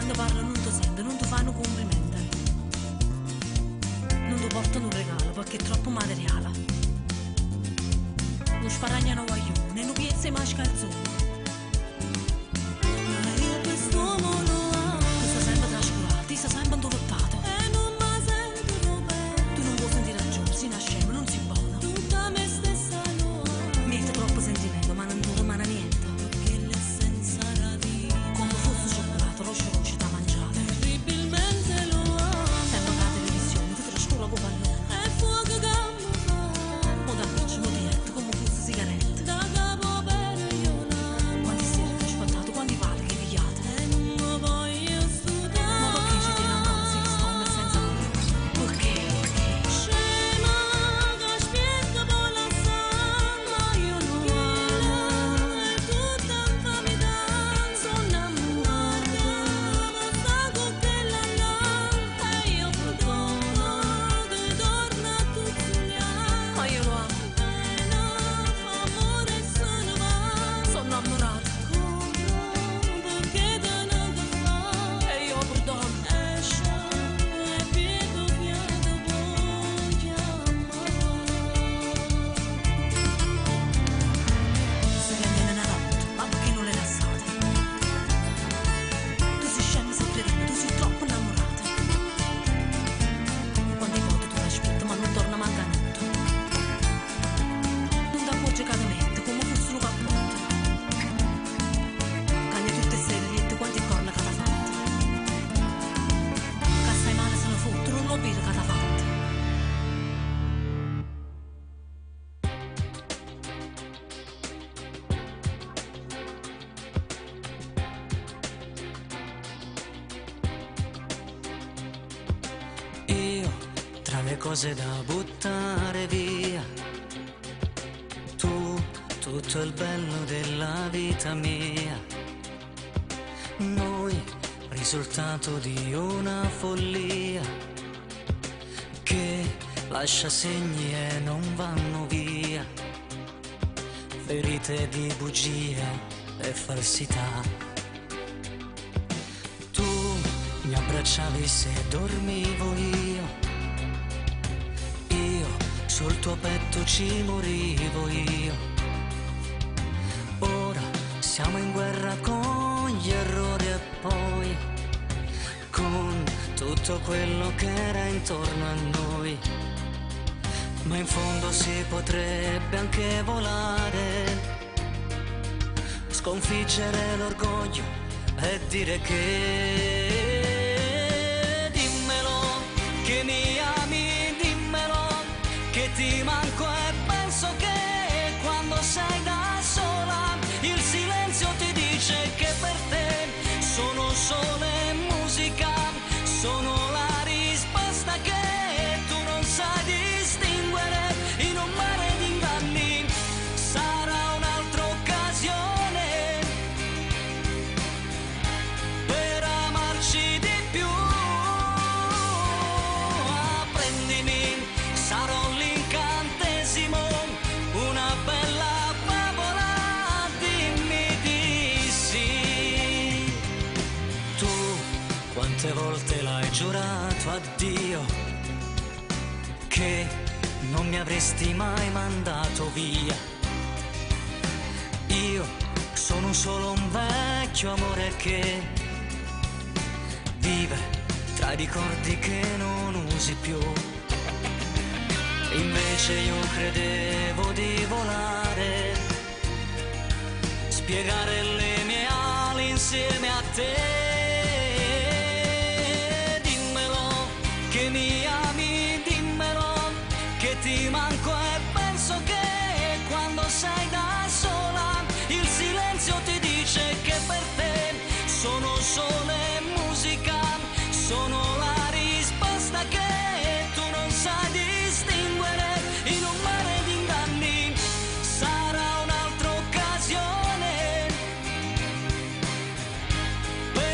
quando parlano non ti sentono, non ti fanno complimenti. Non ti portano un regalo perché è troppo materiale. Non sparagnano guaglione, non piezza mai scalzone. Ma io quest'uomo lo amo. Tu stai sempre trascurato, ti stai sempre intovattato. E non mi sento bene. Tu non puoi sentire ragione, si nasce scemo, non si buona. Tutta me stessa lo amo. Mette troppo sentimento, ma non ti rimane niente. Perché l'essenza radica. Come fosse cioccolato, roce da mangiare. Terribilmente lo amo. Sempre la televisione, ti trascura con pallone. E fuoco che mi fa. Mo da amici, mo diretto, come fosse sigarette. Da capo per io l'amo. Quanti sere che ho aspettato, quanti pali che pigliate. E non mi voglio studare. Ma perché ci tiene ancora si risponde senza nulla? Perché? Scema che aspetta poi la sa. Ma io lo amo. E tutta infamità. Sono innamorata. Ma sta cocktail là. E io perdono. Che torna a tuzzoliare. Ma io lo amo. Fa amore e se ne va. Sono innamorata. Perché te ne fa. E io perdono. Esce e piego fiato voglio amare. Se che me ne rotto, ma perché non le lasciate? Tu sei scemo, sei credibile, tu sei troppo innamorata. Quante volte tu l'aspetti, ma non torna manca niente. Non ti accorgi cadamente, come fosse un cappotto. Cagna tutte sere, niente quanti corna che t'ha fatto. Che stai male se ne fotte, non lo vedo che t'ha fatto. Io, tra le cose da buttare via, tu, tutto il bello della vita mia. Noi, risultato di una follia che lascia segni e non vanno via. Ferite di bugie e falsità. Tu mi abbracciavi se dormivo io sul tuo petto ci morivo io. Ora siamo in guerra con gli errori e poi con tutto quello che era intorno a noi. Ma in fondo si potrebbe anche volare, sconfiggere l'orgoglio e dire che dimmelo che mi ami, dimmelo che ti manco e penso che quando sei da sola il silenzio ti dice che per te sono solo musica, sono la risposta che tu non sai distinguere in un mare di inganni. Sarà un'altra occasione per amarci di più. Prendimi, sarò l'incantesimo, una bella favola, dimmi di sì. Tu quante volte l'hai giurato a Dio che non mi avresti mai mandato via. Io sono solo un vecchio amore che vive tra i ricordi che non usi più. Invece io credevo di volare, spiegare le mie ali insieme a te. Dimmelo che mi ami, dimmelo che ti manco e penso che quando sei da sola il silenzio ti dice che per te sono solo musica, sono la risposta che tu non sai distinguere in un mare di inganni. Sarà un'altra occasione per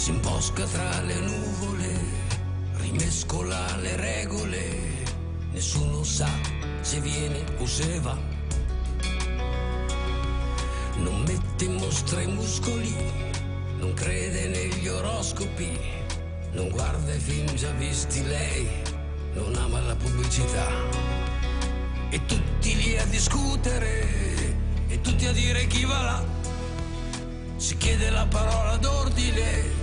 si imbosca tra le nuvole, rimescola le regole, nessuno sa se viene o se va. Non mette in mostra i muscoli, non crede negli oroscopi, non guarda i film già visti lei, non ama la pubblicità. E tutti lì a discutere, e tutti a dire chi va là. Si chiede la parola d'ordine,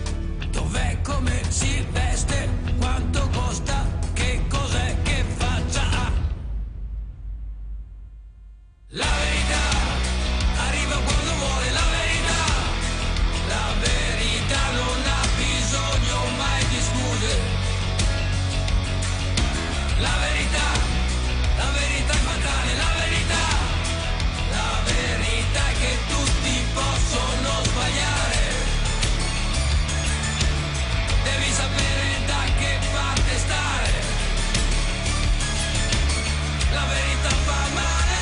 dov'è, come si veste, quanto costa, che cos'è, che faccia ha. La verità arriva quando vuole, la verità non ha bisogno mai di scuse. La verità è fatale, la verità è che tutti possono sbagliare. Devi sapere da che parte stare. La verità fa male.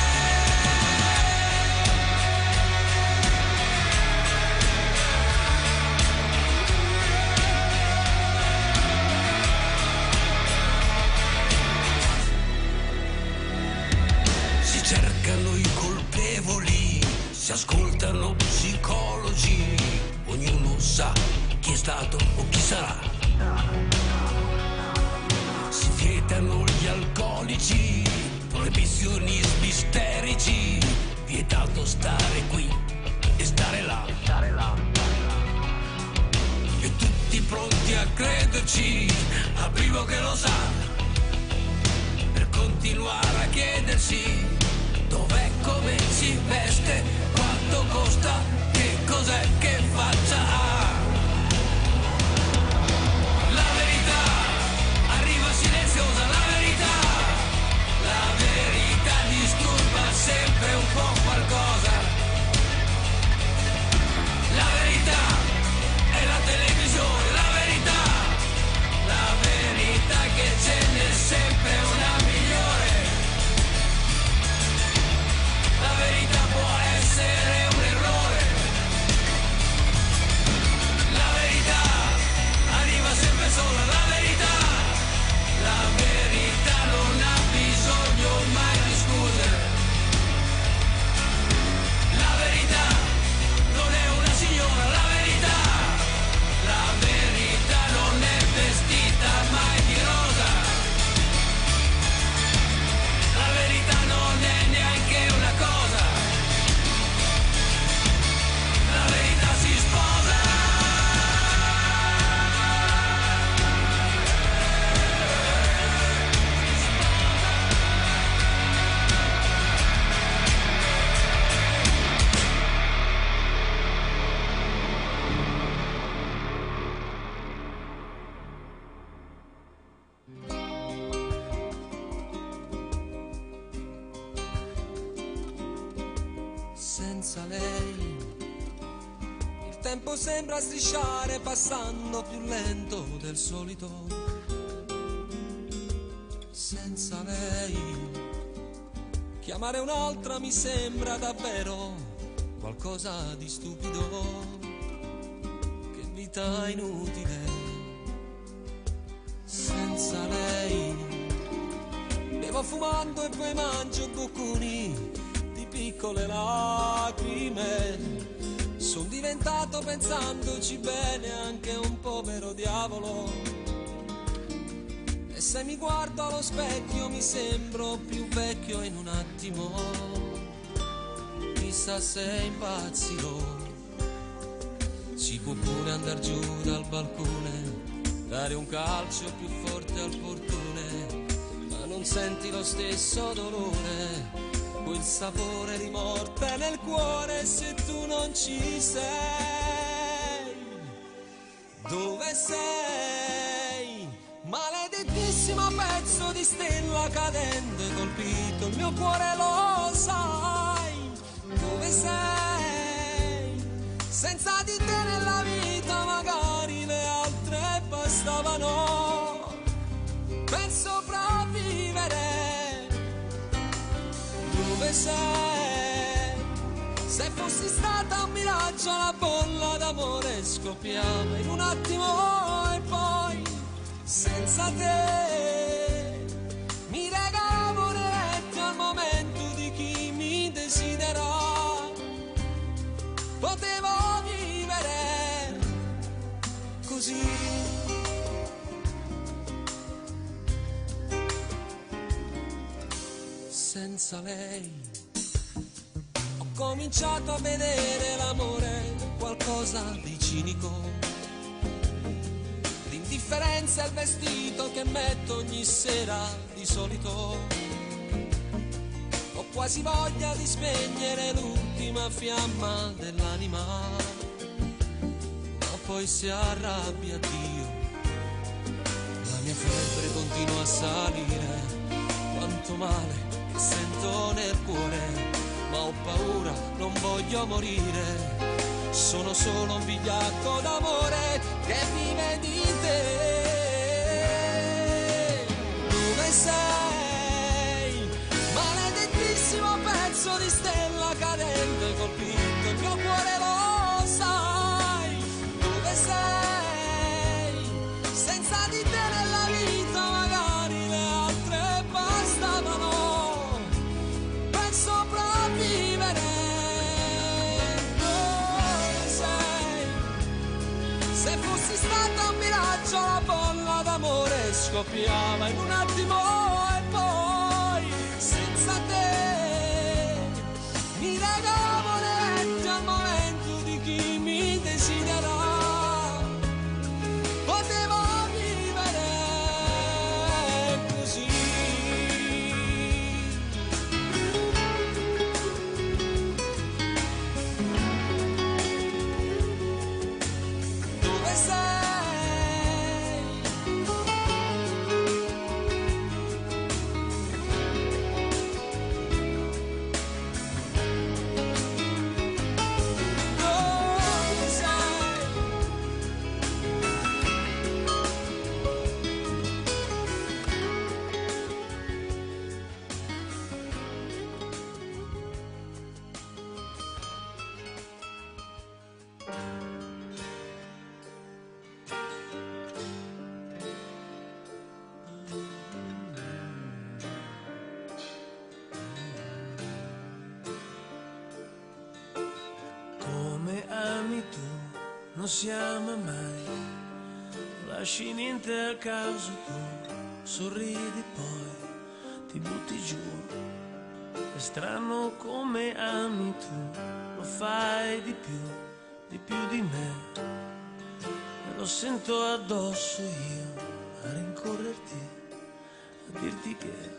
Si cercano i colpevoli, si ascoltano psicologi, ognuno sa chi è stato o chi sarà. Si vietano gli alcolici, proibizionismi isterici, vietato stare qui e stare là. E tutti pronti a crederci, al primo che lo sa, per continuare a chiedersi dov'è, come si veste, quanto costa, che cos'è, che faccia ha. La verità arriva silenziosa, la verità disturba sempre un po' qualcosa. La verità è la televisione, la verità che ce n'è sempre una migliore. La verità può essere un errore. La verità arriva sempre sola, la verità non ha bisogno mai di scuse. La verità non è una signora, la verità non è vestita mai di rosa. La verità non è neanche una cosa. La verità si sposa. Senza lei il tempo sembra strisciare, passando più lento del solito. Senza lei chiamare un'altra mi sembra davvero qualcosa di stupido. Che vita inutile. Senza lei bevo fumando e poi mangio bocconi di piccole lacrime. Sono diventato, pensandoci bene, anche un povero diavolo. E se mi guardo allo specchio mi sembro più vecchio in un attimo. Chissà se impazzirò. Si può pure andar giù dal balcone, dare un calcio più forte al portone, ma non senti lo stesso dolore, quel sapore di morte nel cuore se tu non ci sei. Dove sei? Maledettissimo pezzo di stella cadente, colpito il mio cuore, lo sai. Dove sei? Senza di te nella vita magari le altre bastavano per sopravvivere. Dove sei? Se fossi stata un miraggio la bolla d'amore scoppiava in un attimo e poi senza te mi regavo le letti al momento di chi mi desidera. Potevo vivere così. Senza lei ho cominciato a vedere l'amore qualcosa di cinico. L'indifferenza è il vestito che metto ogni sera di solito. Ho quasi voglia di spegnere l'ultima fiamma dell'anima, ma poi si arrabbia Dio. La mia febbre continua a salire, quanto male che sento nel cuore, ma ho paura, non voglio morire. Sono solo un vigliacco d'amore che vive di te. Dove sei? Maledettissimo pezzo di stella cadente, colpito il mio cuore, lo sai. Dove sei? Senza di te nella vita magari le altre bastavano per sopravvivere. Dove sei? Se fossi stata un miraggio la bolla d'amore scoppiava in un attimo e poi senza te mi regavo le letti al momento di chi mi desidera. Potevo vivere così. Dove sei? Dove sei? Come ami tu, non si ama mai, lasci niente al caso tu, sorridi poi ti butti giù. È strano come ami tu, lo fai di più di me, e lo sento addosso io a rincorrerti, a dirti che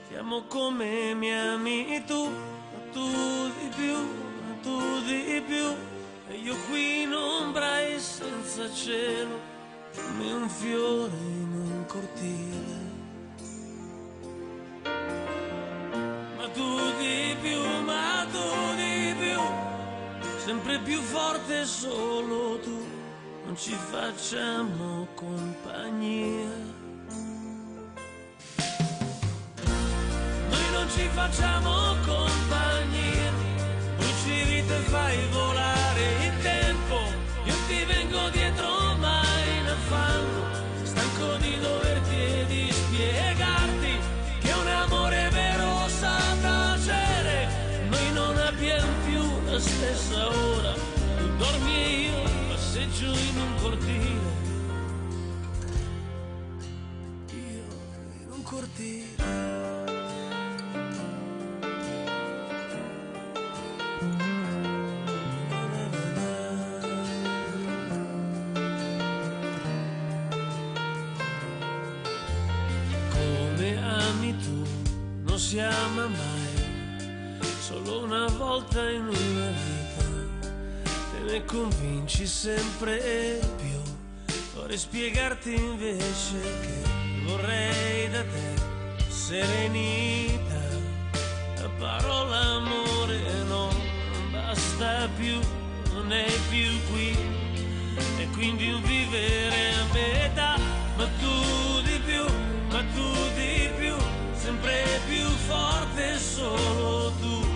ti amo come mi ami tu, ma tu di più, ma tu di più, e io qui in ombra e senza cielo, come un fiore in un cortile. Ma tu di più, ma tu di più, sempre più forte solo tu, non ci facciamo compagnia. Noi non ci facciamo compagnia, bruci vite e fai volare il tempo, io ti vengo dietro ma in affanno, stanco di doverti e di spiegarti che un amore vero sa tacere. Noi non abbiamo più la stessa ora, tu dormi e io passeggio in un cortile, io in un cortile. Si ama mai, solo una volta in una vita, te ne convinci sempre più. Vorrei spiegarti invece che vorrei da te serenità, la parola amore non basta più, non è più qui, e quindi un vivere a metà. Ma tu di più, ma tu di più, sempre più forte solo tu,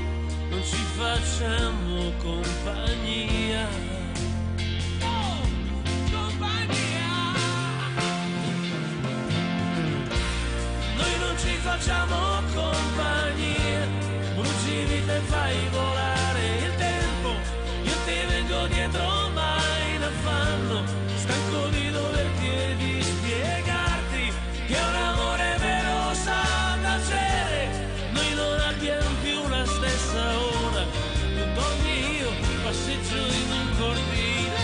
non ci fai facciamo compagnia. Noi non ci facciamo compagnia, bruci vita e fai volare il tempo. Io ti vengo dietro mai in affanno, stanco di doverti e di spiegarti che un amore vero sa tacere. Noi non abbiamo più la stessa ora, tu dormi io passeggio in un cortile.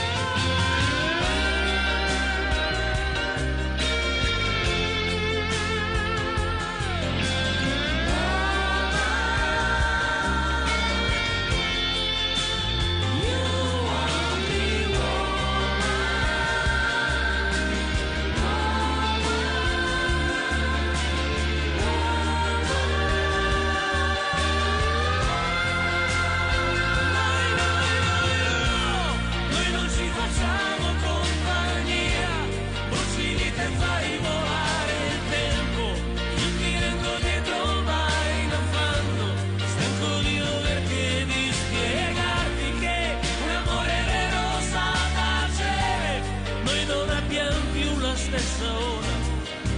Stessa ora,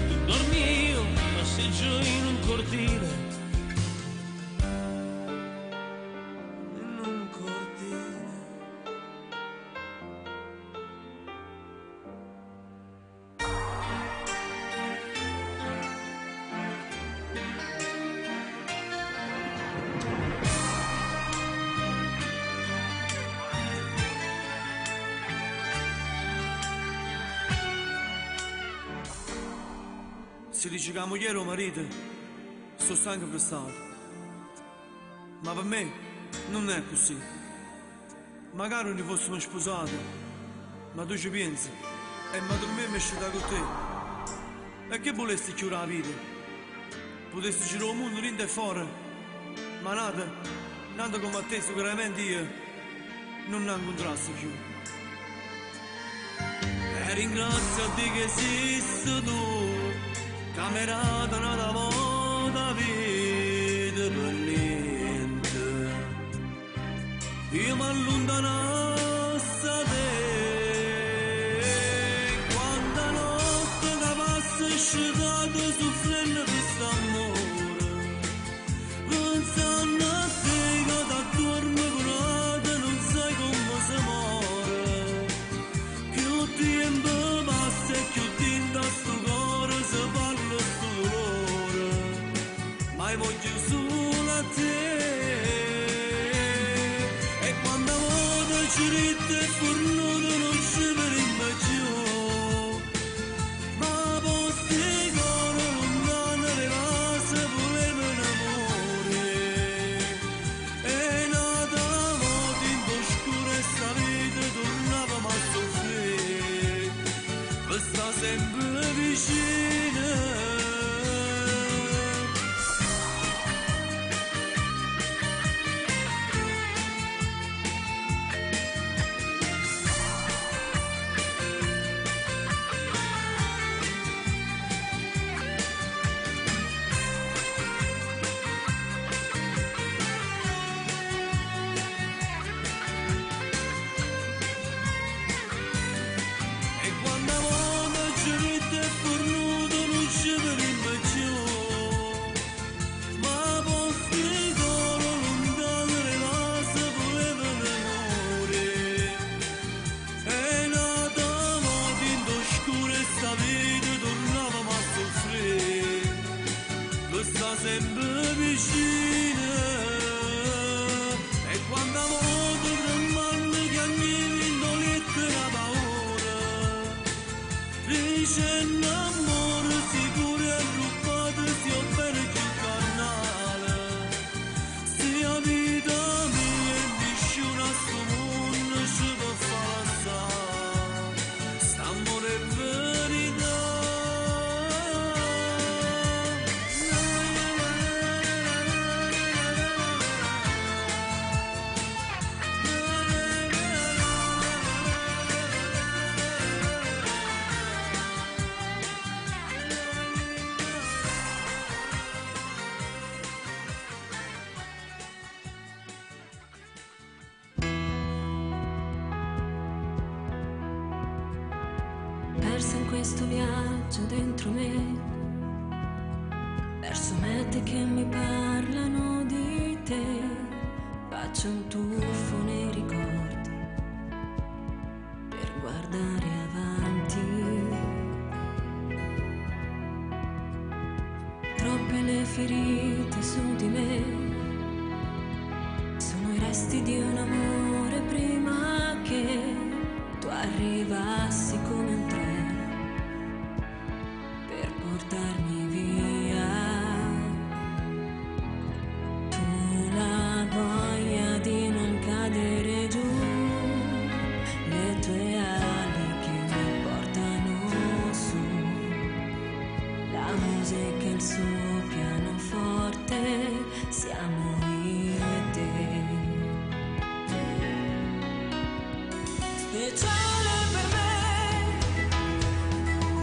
tu dormi io, passeggio in un cortile. In un cortile. Si dice che la moglie o marito sto stanco per stato, ma per me non è così. Magari non fossimo sposati, ma tu ci pensi e ma per me mi è uscita con te. E che volessi chiudere la vita? Potessi girare il mondo dentro e fuori, ma nata come a te sicuramente io non ne incontrassi più. E ringrazio a te che esisti tu, camerata nata volta vita per niente. Io mi allontanassi da te, quanta notte da passa scetato soffrendo di st'amore, pensando a te che da dorme curata non sai come si muore. Più tempo passa e più tinta sto cuore si parla sto dolore, ma voglio solo a te. E quando voglio ci persa in questo viaggio dentro me, verso mete che mi parlano di te. Faccio un tuffo nei ricordi per guardare avanti. Troppe le ferite su di me, sono i resti di un amore prima che tu arrivassi come un treno per portarmi via. Tu la voglia di non cadere giù, le tue ali che mi portano su, la musica e il suo pianoforte, siamo io e te. E cielo per me,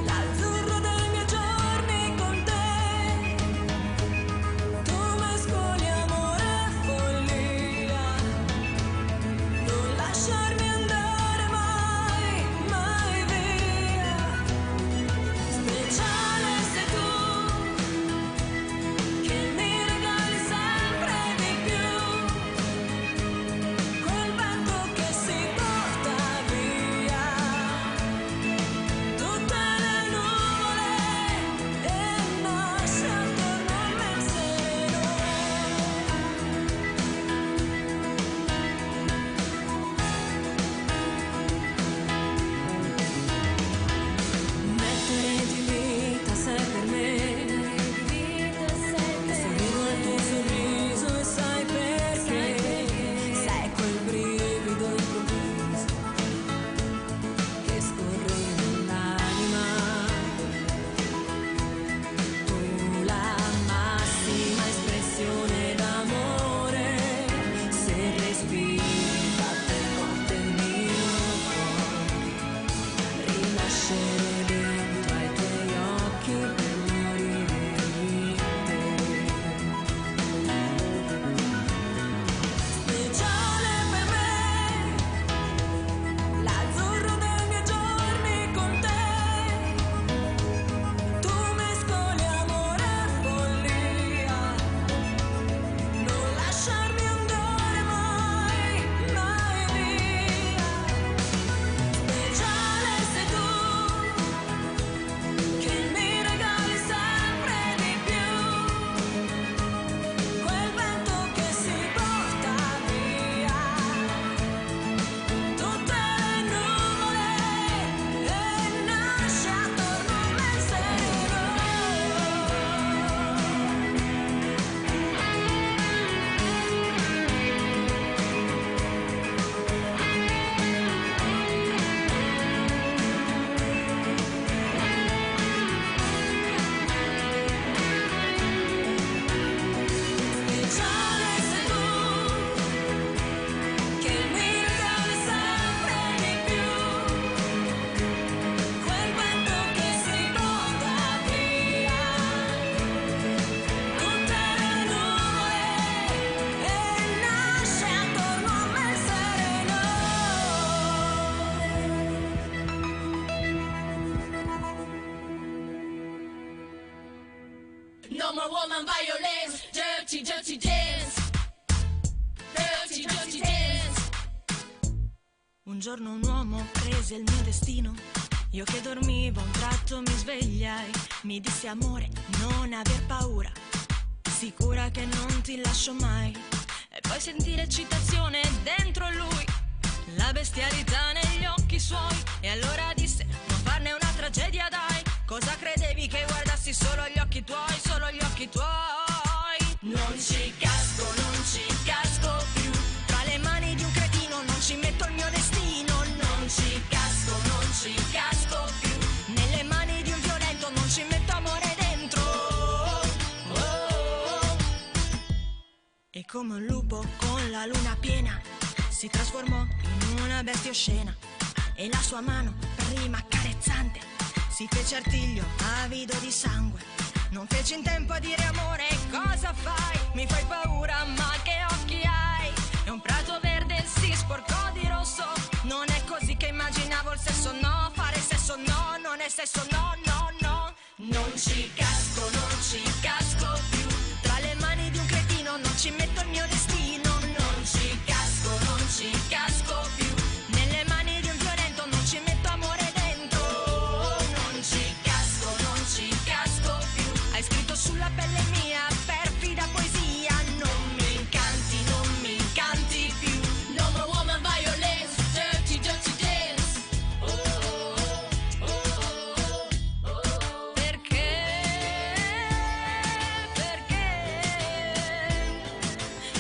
l'azzurro dei miei giorni con te. Tu mescoli amore e follia, non lasciarmi andare mai, mai via. Speciale sei tu, che mi regali sempre di più, quel vento che si porta via tutte le nuvole e nasce attorno a me il sereno. Mettere di vita sei per me, sorrido al tuo sorriso e sai perché, sei quel brivido improvviso che scorre nell'anima. Tu la massima espressione d'amore, se respiri batte forte il mio cuore, rinascere dentro ai tuoi occhi per morire in te. Speciale per me, l'azzurro dei miei giorni con te. Tu mescoli amore e follia, non lasciarmi andare mai, mai via. Speciale sei tu, che mi regali sempre di più, quel vento che si porta via tutte le nuvole e nasce attorno a me il sereno. Speciale sei tu, che mi regali sempre di più, quel vento che si porta via tutte le nuvole e nasce attorno a me il sereno. No more woman violence, dirty, dirty dance. Dirty, dirty dance. Un giorno un uomo prese il mio destino, io che dormivo a un tratto mi svegliai, mi disse amore non aver paura, sicura che non ti lascio mai. E poi sentii l'eccitazione dentro lui, la bestialità negli occhi suoi, e allora disse non farne una tragedia dai, cosa credevi che guardassi solo gli occhi tuoi, solo gli occhi tuoi. Non ci casco, non ci casco più, tra le mani di un cretino non ci metto il mio destino. Non ci casco, non ci casco più, nelle mani di un violento non ci metto amore dentro. E come un lupo con la luna piena si trasformò in una bestia oscena, e la sua mano prima accarezzante si fece artiglio avido di sangue. Non feci in tempo a dire amore cosa fai, mi fai paura ma che occhi hai. È un prato verde si sporcò di rosso, non è così che immaginavo il sesso, no, fare sesso no, non è sesso no, no, no. Non ci casco più. Tra le mani di un cretino non ci metto il mio destino. Non ci casco più. Nelle mani di un violento non ci metto amore dentro. Non ci casco più. Hai scritto sulla pelle mia perfida poesia. Non mi incanti più. No more woman violence, dirty dance. Perché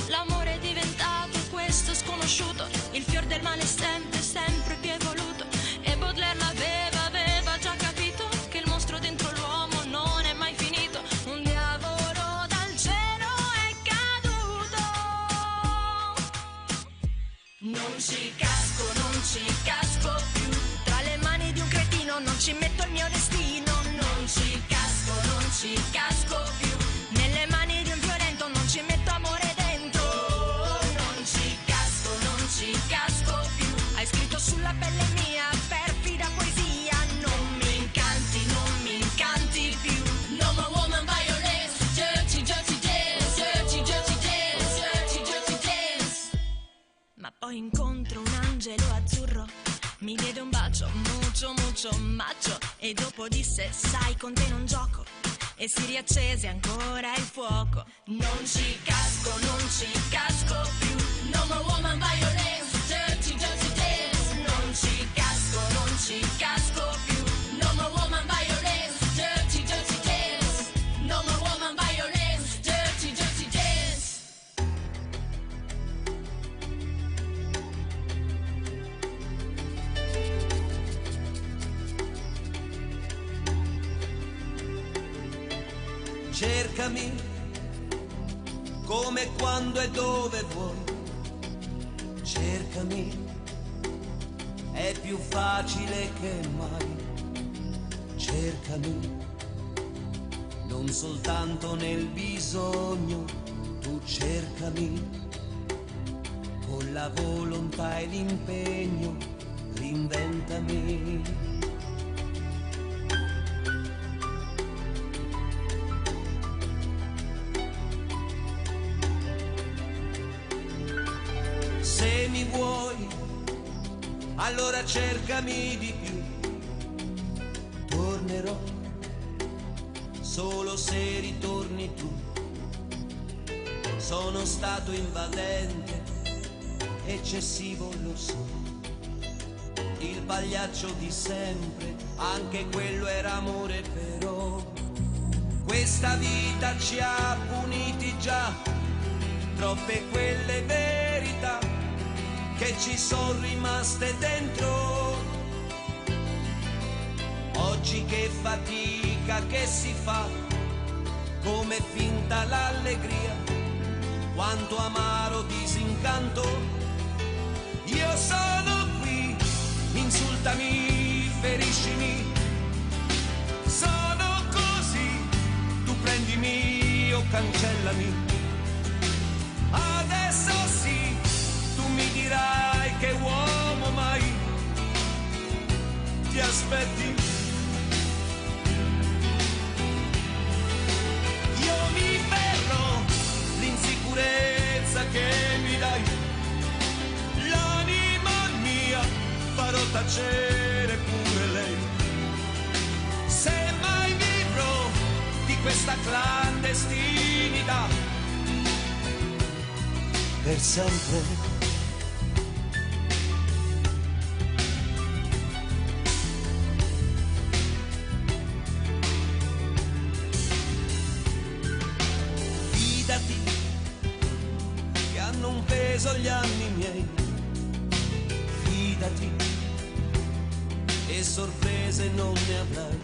l'amore è diventato questo sconosciuto. Il fior del male è sempre più evoluto. E Baudelaire aveva già capito che il mostro dentro l'uomo non è mai finito. Un diavolo dal cielo è caduto. Non ci casco più. Tra le mani di un cretino non ci metto il mio destino. Non ci casco più. Nelle mani di un violento non ci metto amore dentro. Non ci casco più. Hai scritto sulla pelle mia perfida poesia. Non mi incanti più. No more woman violence, dirty dance. Ma poi incontro un angelo azzurro, mi diede un bacio mucho macho. E dopo disse sai con te non gioco. E si riaccese ancora il fuoco. Non ci casco più. No more woman violence, dirty dance. Non ci casco più. No more woman violence, dirty dance. No more woman violence, dirty dance. Cercami come, quando e dove vuoi. Cercami, è più facile che mai. Cercami, non soltanto nel bisogno. Tu cercami, con la volontà e l'impegno. Reinventami. Se mi vuoi, allora cercami di più. Tornerò solo se ritorni tu. Sono stato invadente, eccessivo lo so. Il pagliaccio di sempre, anche quello era amore però. Questa vita ci ha puniti già, troppe quelle verità che ci sono rimaste dentro. Oggi che fatica che si fa, come finta l'allegria, quanto amaro disincanto. Io sono qui, insultami, feriscimi, sono così, tu prendimi o cancellami. Adesso sì, tu mi dirai che uomo mai ti aspetti. Io mi ferro l'insicurezza che mi dai, l'anima mia farò tacere pure lei. Se mai vivrò di questa clandestinità per sempre. Fidati che hanno un peso gli anni miei, fidati e sorprese non ne avrai.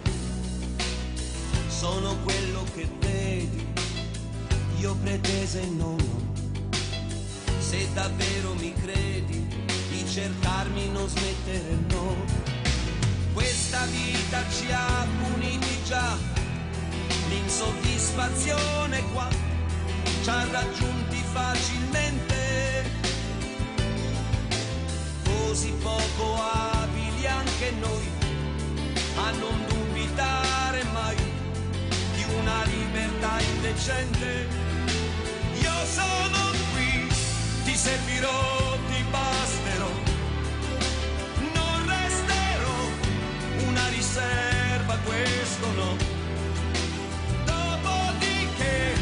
Sono quello che vedi, io pretese non ho. Se davvero mi credi, di cercarmi non smettere, no. Questa vita ci ha puniti già, l'insoddisfazione qua ci ha raggiunti facilmente. Così poco abili anche noi a non vita indecente. Io sono qui, ti servirò, ti basterò, non resterò una riserva, questo no. Dopodiché,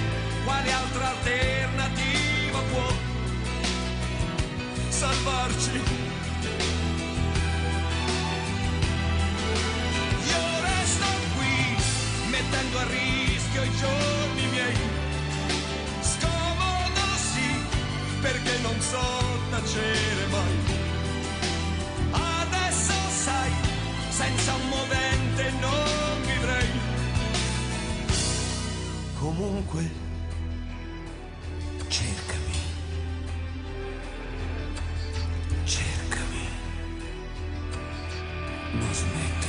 quale altra alternativa può salvarci? Io resto qui, mettendo a rischio i giorni miei. Scomodo sì, perché non so tacere mai. Adesso sai, senza un movente non vivrei. Comunque, cercami. Cercami. Non smettere.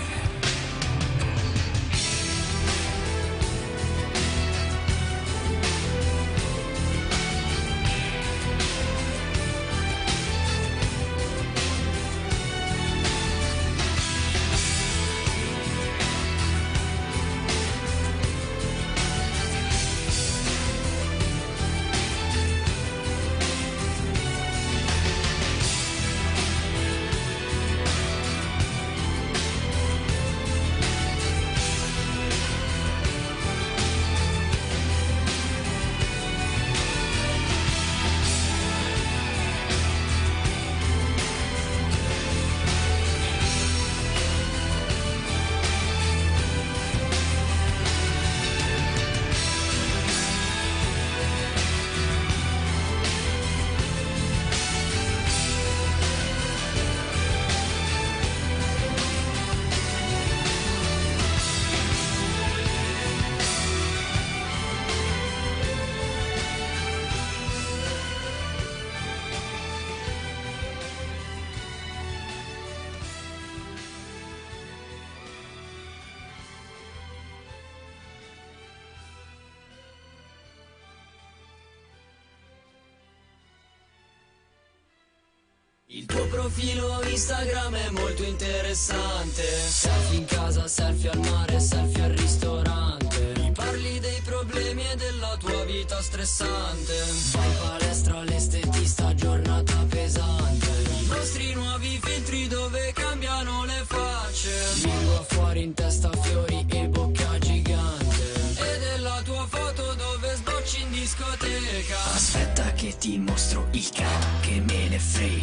Il tuo profilo Instagram è molto interessante. Selfie in casa, selfie al mare, selfie al ristorante. Mi parli dei problemi e della tua vita stressante. Vai in palestra all'estetista, giornata pesante. I nostri nuovi filtri dove cambiano le facce. Lingua fuori, in testa fiori e bocca gigante. E della tua foto dove sbocci in discoteca. Aspetta che ti mostro il cavo, che me ne frega.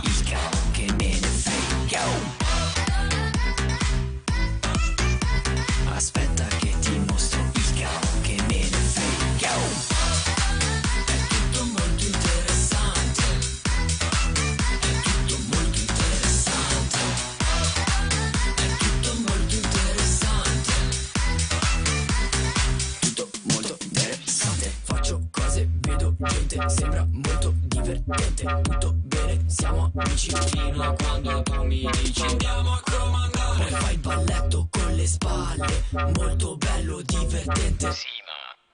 Il cavo che me ne frega. Aspetta che ti mostro il cavo, che me ne frega. È tutto molto interessante. È tutto molto interessante. È tutto molto interessante. Tutto molto interessante. Faccio cose, vedo gente, sembra molto divertente. Tutto bene, siamo amici fino a quando tu mi dici andiamo a comandare. Poi fai il balletto con le spalle, molto bello, divertente. Sì, ma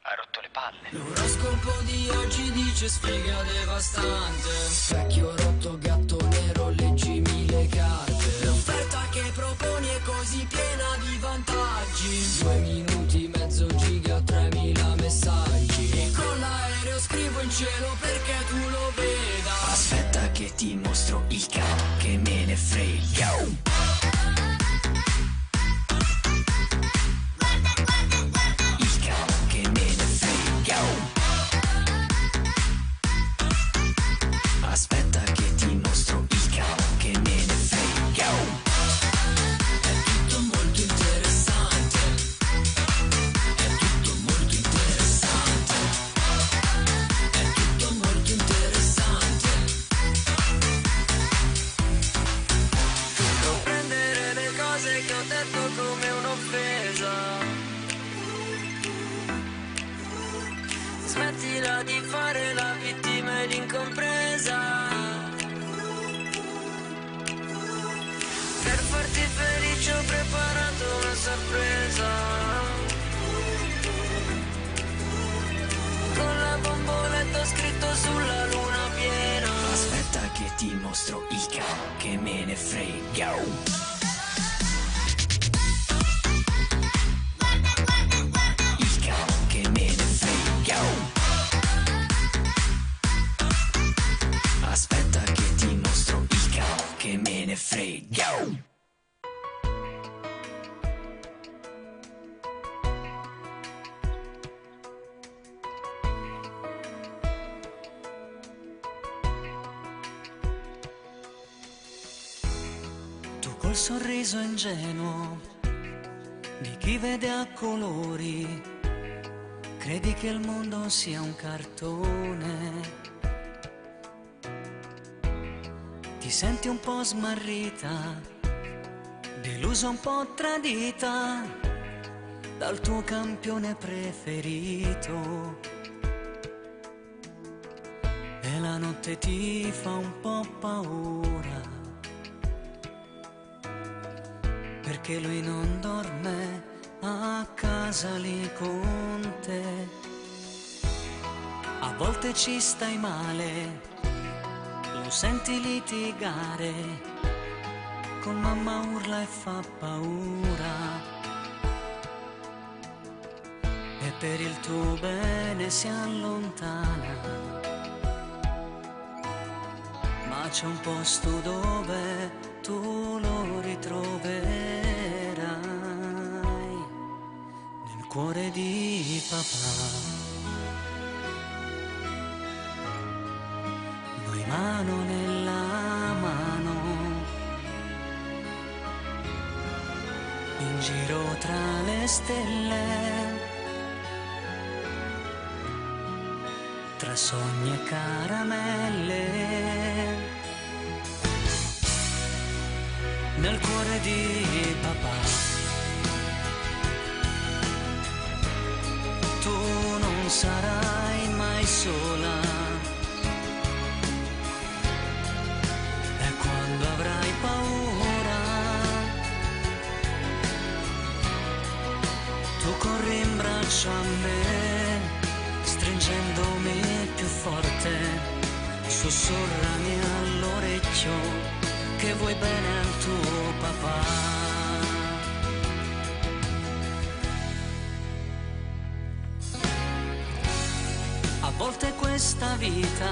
ha rotto le palle. L'oroscopo di oggi dice sfiga devastante. Specchio rotto, gatto nero, leggimi le carte. L'offerta che proponi è così piena di vantaggi. 2 minuti, mezzo giga, 3000 messaggi. E con l'aereo scrivo in cielo perché tu lo veda. Aspetta che ti mostro il cavo, che me ne frega. Il cavo che me ne frega. Aspetta che ti mostro il cavo, che me ne frega. È tutto molto interessante. È tutto molto interessante. È tutto molto interessante. Non prendere le cose che ho detto come un'offesa. Smettila di fare la vittima e l'incompresa. Per farti felice ho preparato una sorpresa. Con la bomboletta ho scritto sulla luna piena. Aspetta che ti mostro il cavo, che me ne frega. col sorriso ingenuo di chi vede a colori, credi che il mondo sia un cartone. Ti senti un po' smarrita, delusa, un po' tradita dal tuo campione preferito. E la notte ti fa un po' paura, perché lui non dorme a casa lì con te. A volte ci stai male, lo senti litigare, con mamma urla e fa paura. E per il tuo bene si allontana, ma c'è un posto dove tu lo ritroverai, nel cuore di papà. Noi mano nella mano, in giro tra le stelle, tra sogni e caramelle, nel cuore di papà. Tu non sarai mai sola, e quando avrai paura, tu corri in braccio a me, stringendomi più forte, sussurrami all'orecchio che vuoi bene al tuo papà. A volte questa vita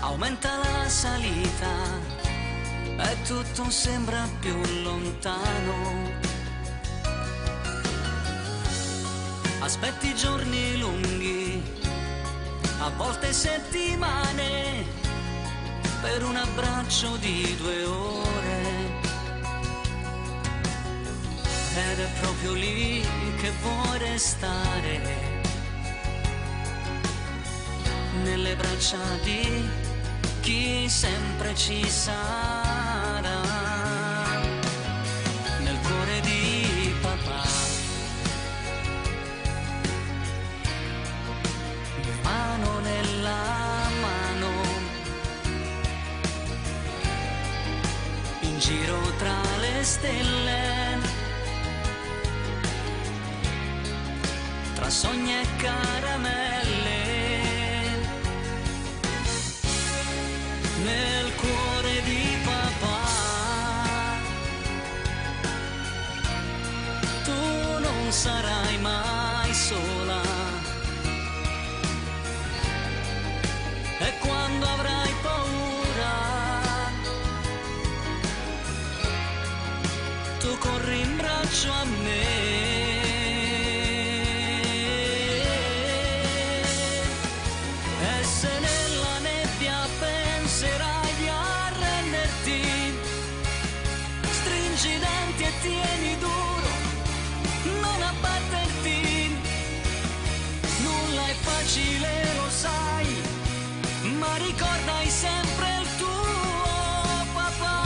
aumenta la salita e tutto sembra più lontano. Aspetti giorni lunghi, a volte settimane, per un abbraccio di 2 ore. Ed è proprio lì che vuoi restare, nelle braccia di chi sempre ci sarà, nel cuore di papà. Mano nella mano, in giro tra le stelle, tra sogni e caramelle, nel cuore di papà. Tu non sarai mai sola, e quando avrai paura, tu corri in braccio a me. E se nella nebbia penserai di arrenderti, stringi i denti e tieni duro, non abbatterti. Nulla è facile, lo sai, ma ricordai sempre il tuo papà.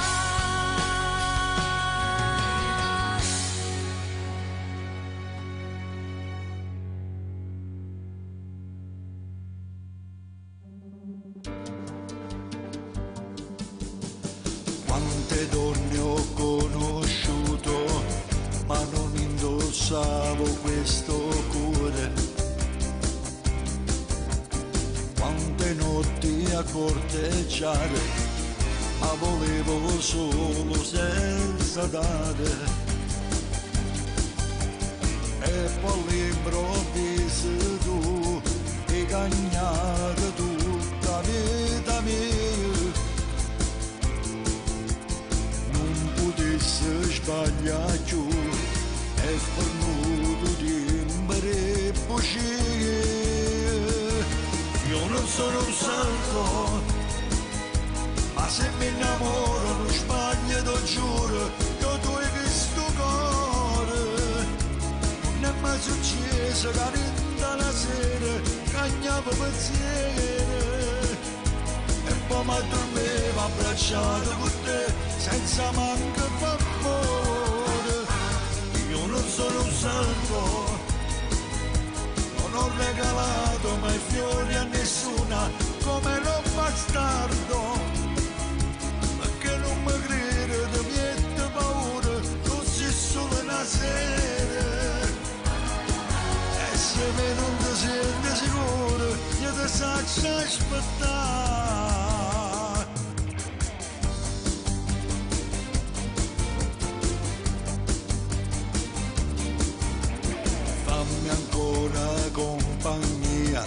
Quante donne ho conosciuto, ma non indossavo questo cuore. Quante notti a corteggiare, ma volevo solo senza dare. E poi all'improvviso tu hai cagnato tutta vita mia. Non potessi sbagliare più, e fornuto timbri e bugie. Io non sono un santo, ma se mi innamoro non sbaglio, t'ho giuro. successe che rinda la sera cagnava pensieri e poi mi dormiva abbracciato con te senza manco favore. Io non sono un santo, non ho regalato mai fiori a nessuna come lo bastardo, perché non mi crede di niente paura, non si solo una sera. E se me non ti senti sicuro, io ti saccio aspettare. Fammi ancora compagnia,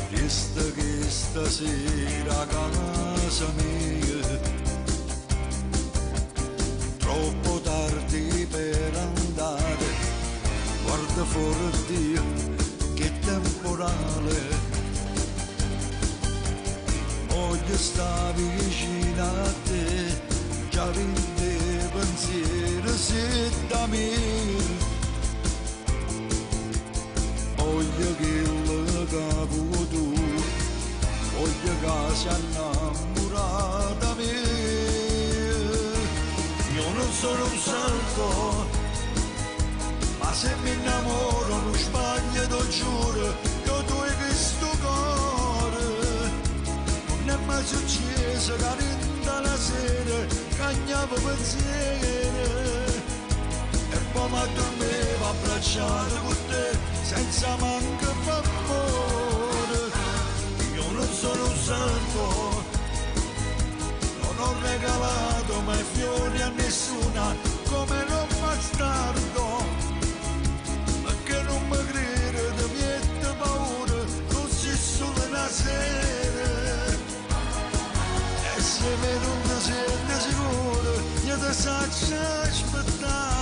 resta che stasera a casa mia. Troppo tardi per andare, guarda fuori Dio, che temporale. Voglio stare vicino a te, già rinde pensiero se da me. Voglio che il capo tu, voglio che si innamora da me. Io non sono un santo, ma se mi innamoro non sbaglio, ti giuro, io tu hai questo cuore. Non è mai successo che rinda la sera cagnavo pensieri e poi mi dormiva abbracciato con te senza manco favore. Io non sono un santo, non ho regalato mai fiori a nessuna come lo bastardo, perché non mi crede di niente paura, non si solo una sera. E se me non ti senti sicuro, io ti saccio aspettare.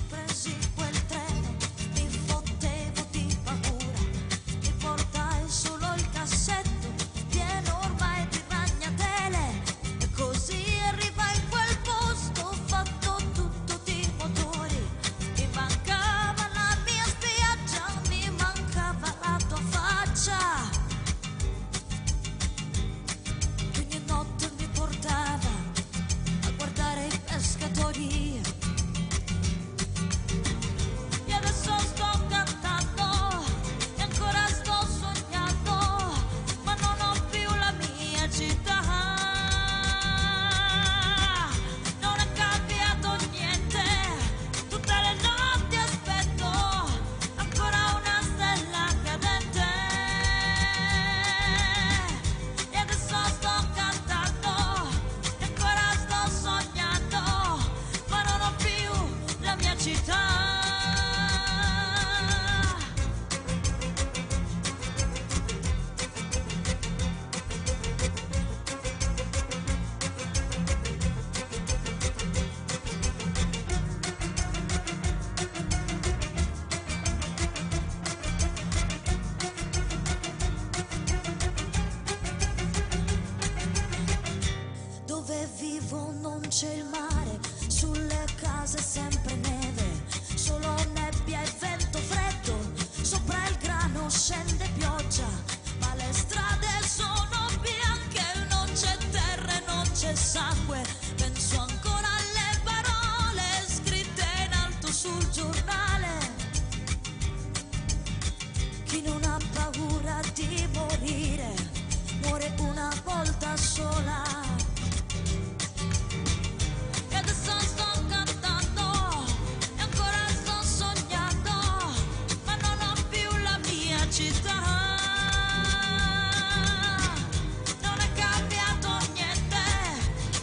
Presi quel treno, mi fottevo di paura. cuore una volta sola. E adesso sto cantando e ancora sto sognando, ma non ho più la mia città. Non è cambiato niente,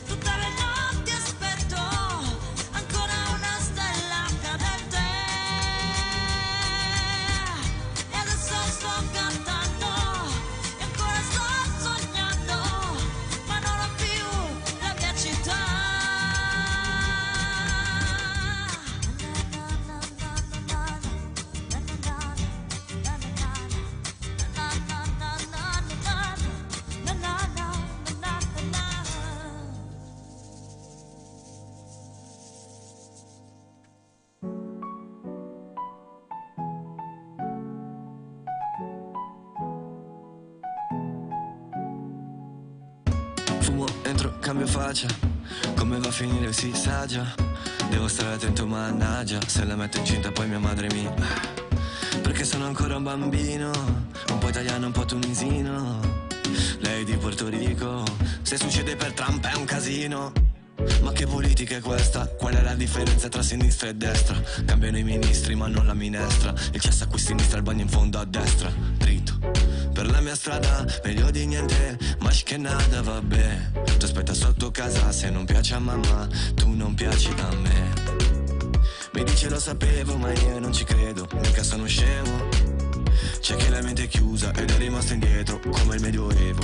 tutte le notti aspetto ancora una stella cadente. E adesso sto cantando e ancora sto sognando, ma non ho più la mia città. Fumo, entro, cambio faccia. Come va a finire si sa già. Devo stare attento, mannaggia. Se la metto incinta poi mia madre mi... Perché sono ancora un bambino, un po' italiano, un po' tunisino. Lei di Porto Rico. Se succede per Trump è un casino. Ma che politica è questa? Qual è la differenza tra sinistra e destra? Cambiano i ministri ma non la minestra. Il cesso a qui sinistra, il bagno in fondo a destra. Dritto per la mia strada, meglio di niente, ma che nada, vabbè. Tu aspetta sotto casa, se non piace a mamma, tu non piaci a me. Mi dice lo sapevo, ma io non ci credo, mica sono scemo. C'è chi la mente è chiusa ed è rimasto indietro, come il medioevo.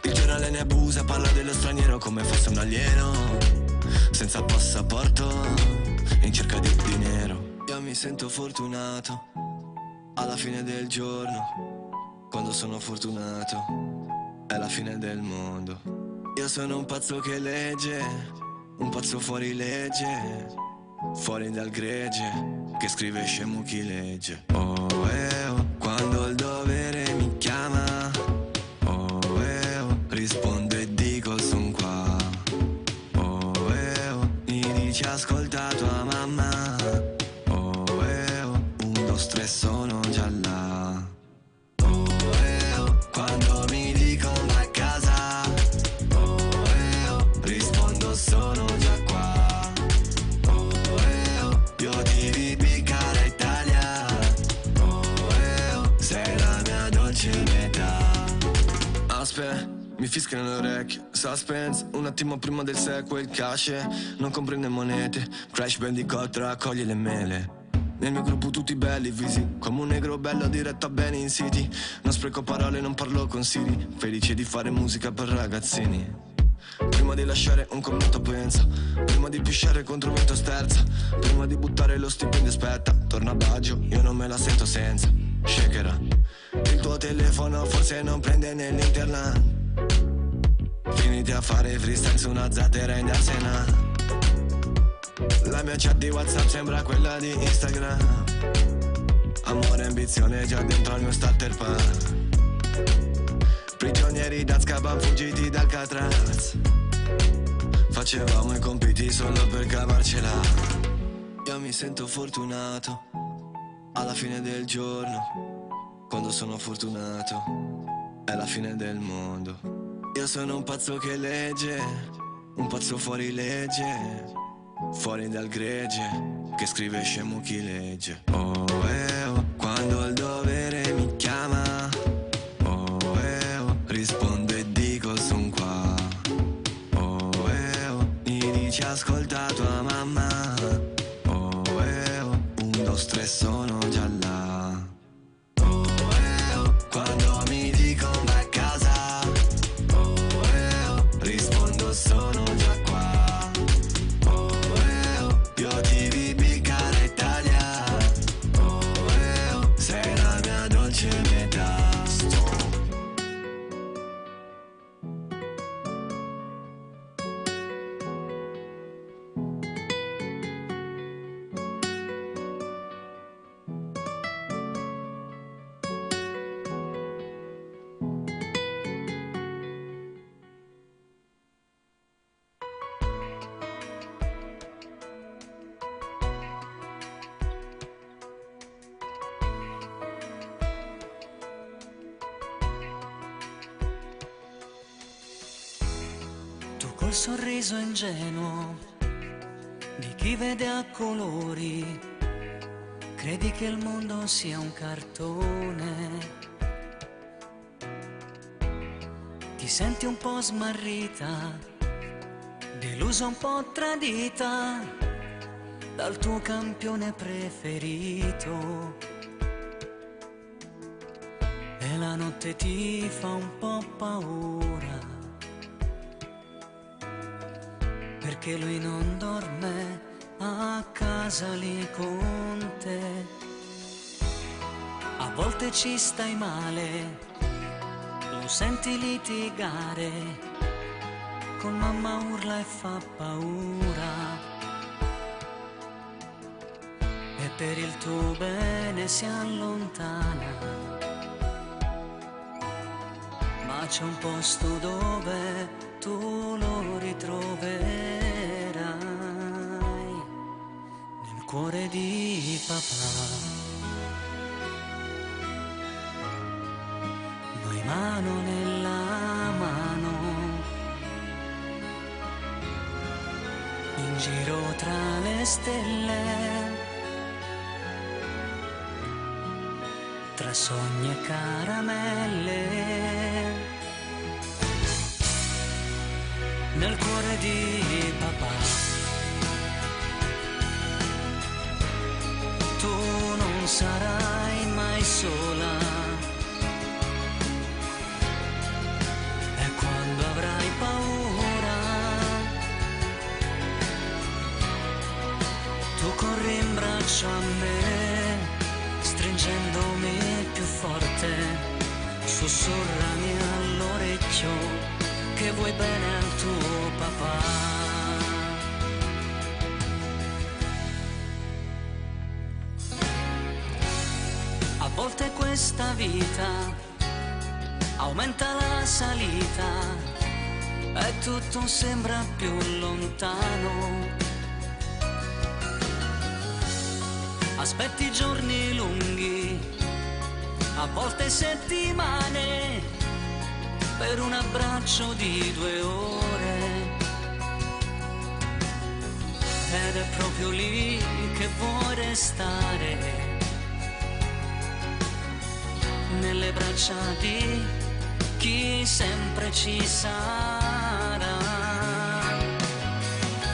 Il giornale ne abusa, parla dello straniero come fosse un alieno, senza passaporto, in cerca di dinero. Io mi sento fortunato, alla fine del giorno. Quando sono fortunato, è la fine del mondo. Io sono un pazzo che legge, un pazzo fuori legge, fuori dal gregge, che scrive scemo chi legge. Oh, oh, quando il dovere mi chiama, oh, rispondo e dico son qua. Oh, mi dice ascolta tua mamma. Oh, 1, 2, 3 sono già là. Quando mi dicono vai a casa, rispondo sono già qua. Io ti vi piccare Italia, sei la mia dolce metà. Aspetta, mi fischiano le orecchie, suspense, un attimo prima del sequel, cash, non comprende monete, Crash Bandicoot raccoglie le mele. Nel mio gruppo tutti belli, visi come un negro bello diretto a bene in city. Non spreco parole, non parlo con Siri, felice di fare musica per ragazzini. Prima di lasciare un commento pensa, prima di pisciare contro un vento sterza, prima di buttare lo stipendio aspetta, torna a Baggio, io non me la sento senza. Shakera, il tuo telefono forse non prende nell'internet. Finiti a fare freestyle su una zattera in Arsena. La mia chat di WhatsApp sembra quella di Instagram. Amore e ambizione già dentro al mio starter pack. Prigionieri d'Azkaban fuggiti dal Alcatraz. Facevamo i compiti solo per cavarcela. Io mi sento fortunato, alla fine del giorno. Quando sono fortunato, è la fine del mondo. Io sono un pazzo che legge, un pazzo fuori legge, fuori dal gregge, che scrive scemo chi legge. Oh, quando il dovere mi chiama, oh, rispondo e dico son qua. Oh, mi dice ascolta tua mamma. Oh, 1, 2, 3 sono già là. Oh, quando mi dicono vai a casa, oh, rispondo sono già qua. Io ti vi piccare Italia, sei la mia dolce metà. col sorriso ingenuo di chi vede a colori, credi che il mondo sia un cartone. Ti senti un po' smarrita, delusa, un po' tradita dal tuo campione preferito. E la notte ti fa un po' paura, perché lui non dorme a casa lì con te. A volte ci stai male, lo senti litigare, con mamma urla e fa paura. E per il tuo bene si allontana, ma c'è un posto dove tu lo ritroverai, nel cuore di papà. Noi mano nella mano, in giro tra le stelle, tra sogni e caramelle, nel cuore di papà. Tu non sarai mai sola, e quando avrai paura, tu corri in braccio a me, stringendomi più forte, sussurrami all'orecchio che vuoi bene al tuo papà. A volte questa vita aumenta la salita e tutto sembra più lontano. Aspetti giorni lunghi, a volte settimane, per un abbraccio di 2 ore. Ed è proprio lì che vuoi restare, nelle braccia di chi sempre ci sarà,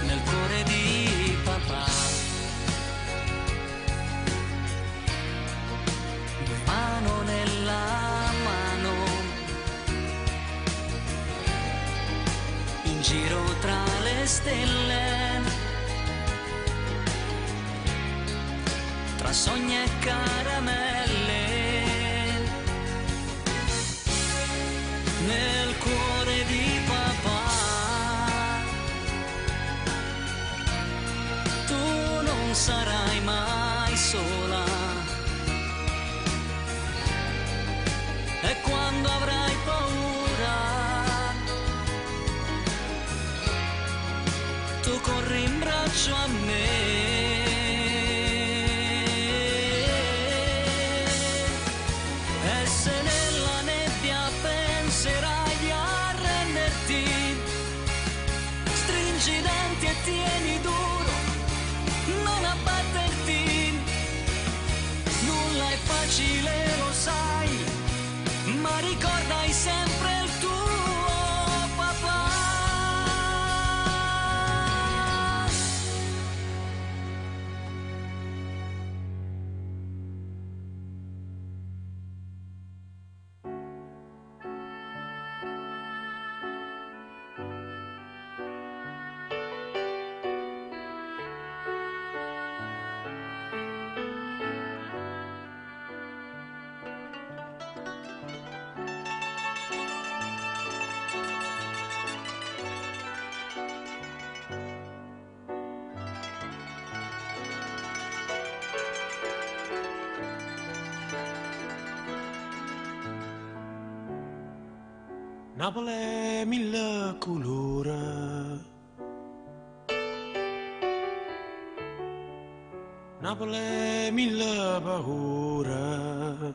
nel cuore di papà. Mano nella mano, in giro tra le stelle, tra sogni e caramelle, nel cuore di papà. Tu non sarai mai sola, e quando avrai paura, tu corri in braccio a me. E se nella nebbia penserai di arrenderti, stringi i denti e tieni duro, non abbatterti. Nulla è facile, lo sai, ma ricordai sempre il tuo papà. Napoli è 1000 colori, Napoli è 1000 paure,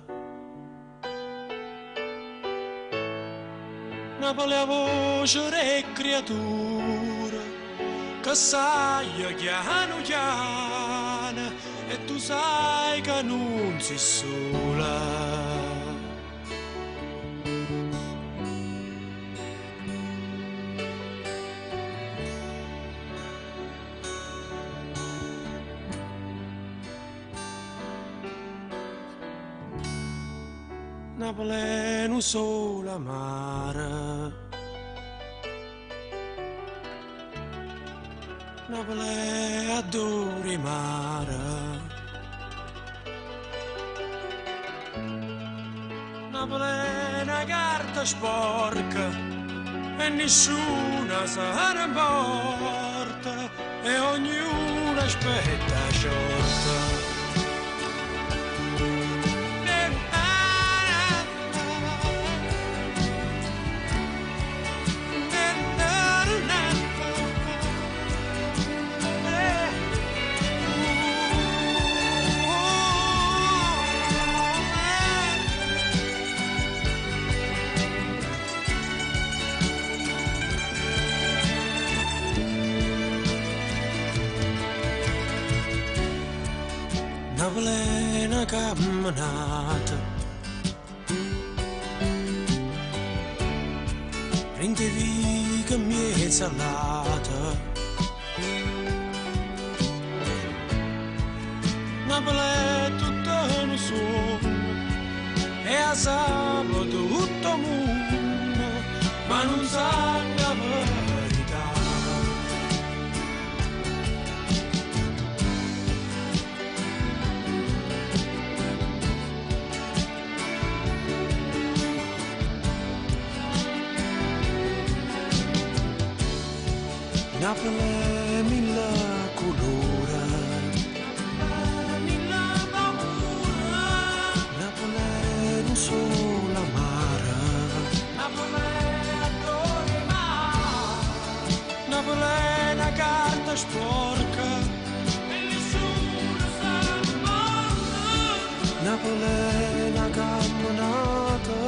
Napoli a voce re creatura che sai chiano chiano e tu sai che non sei sola. Napoli è un sole amare, Napoli è adori mare, Napoli è una carta sporca e nessuna se ne importa e ognuno aspetta sciolta. Napoli è una camminata, prendevi che mi è salata. Napoli è tutto un sogno e a sabato tutto mondo, ma non sa la verità. Napoli è mille colori, Napoli è un solo amare, Napoli è adore mare, Napoli è una carta sporca e nessuno sa ne porta. Napoli è una camminata,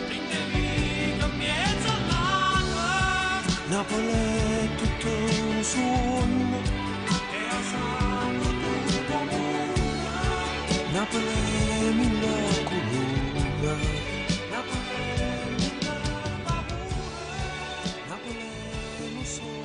prendevi che mezza all'anno, Napoli è tutto un sogno e a sangue tutto mondo. Napoli è mille colori, Napoli è mille paure, Napoli è un solo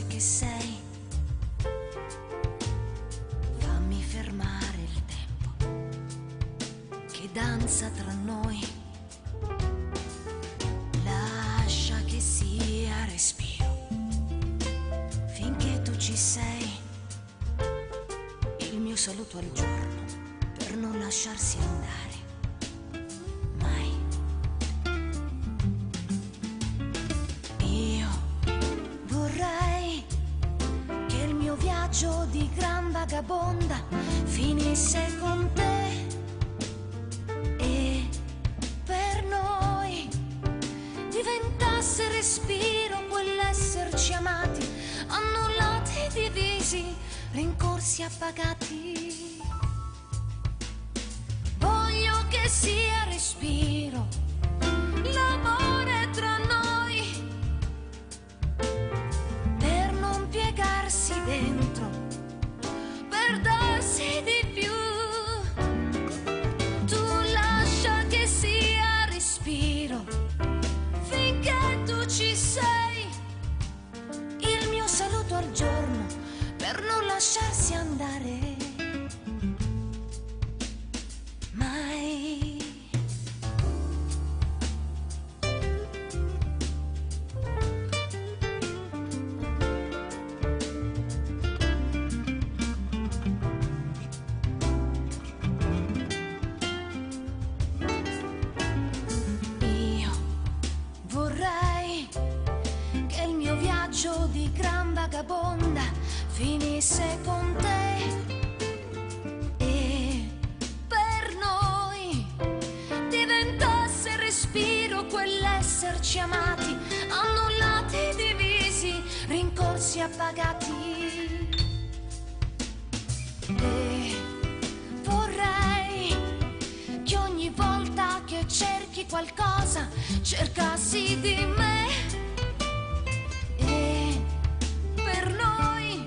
che sei, fammi fermare il tempo che danza tra noi, lascia che sia respiro finché tu ci sei, il mio saluto al giorno per non lasciarsi andare. Di gran vagabonda finisse con te e per noi diventasse respiro quell'esserci amati, annullati, divisi, rincorsi appagati. Voglio che sia respiro l'amore tra noi per non piegarsi dentro, per darsi di più. Tu lascia che sia respiro finché tu ci sei, il mio saluto al giorno per non lasciarsi andare mai. svagati. E vorrei che ogni volta che cerchi qualcosa cercassi di me. E per noi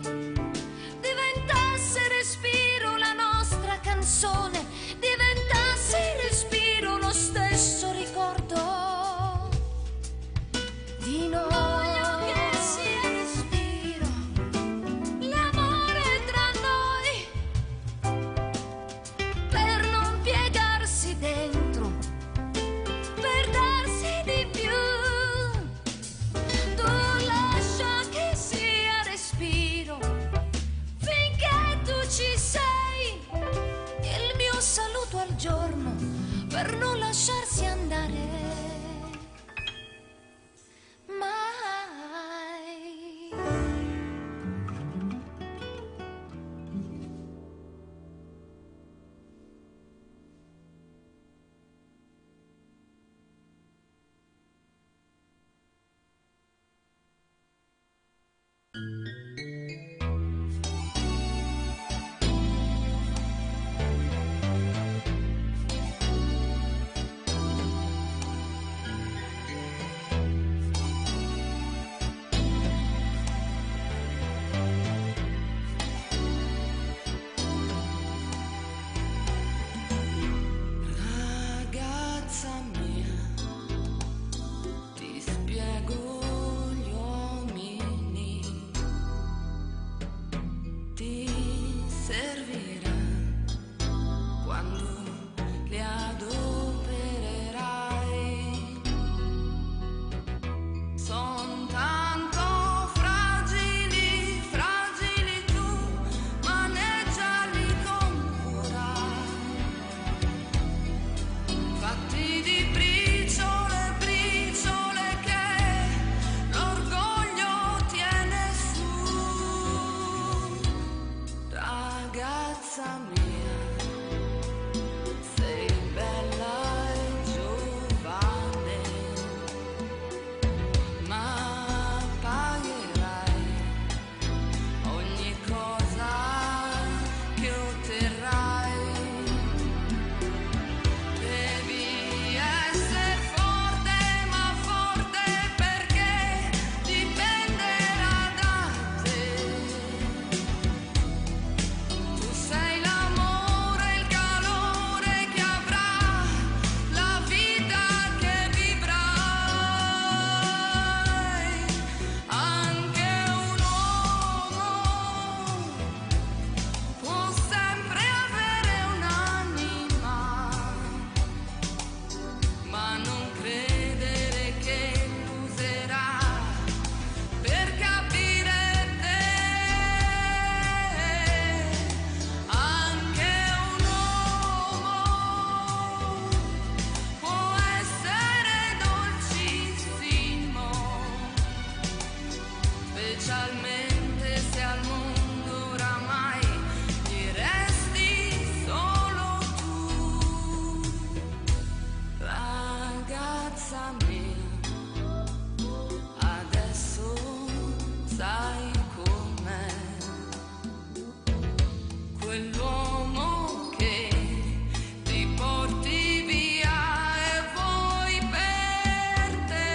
diventasse respiro la nostra canzone, diventasse respiro lo stesso ricordo di noi. Voglio che sia respiro l'amore tra noi, per non piegarsi dentro, per darsi di più. Tu lascia che sia respiro finché tu ci sei, il mio saluto al giorno per non lasciarsi andare mai. Ragazza mia, ti spiego gli uomini, ti servirà quando li adopererai. Son tanto fragili, fragili, tu maneggiali con cura, fatti di briciole, briciole che l'orgoglio tiene su. Ragazza mia, sei bella e giovane, ma pagherai ogni cosa che otterrai. Devi essere forte, ma forte perché dipenderà da te. Tu sei l'amore, il calore che avrà la vita che vivrai. Anche un uomo può sempre avere un'anima, ma non credere che l'userà per capire te. Anche un uomo può essere dolcissimo, specialmente se al mondo oramai gli resti solo tu. Ragazza mia, adesso sai com'è quell'uomo che ti porti via e vuoi per te.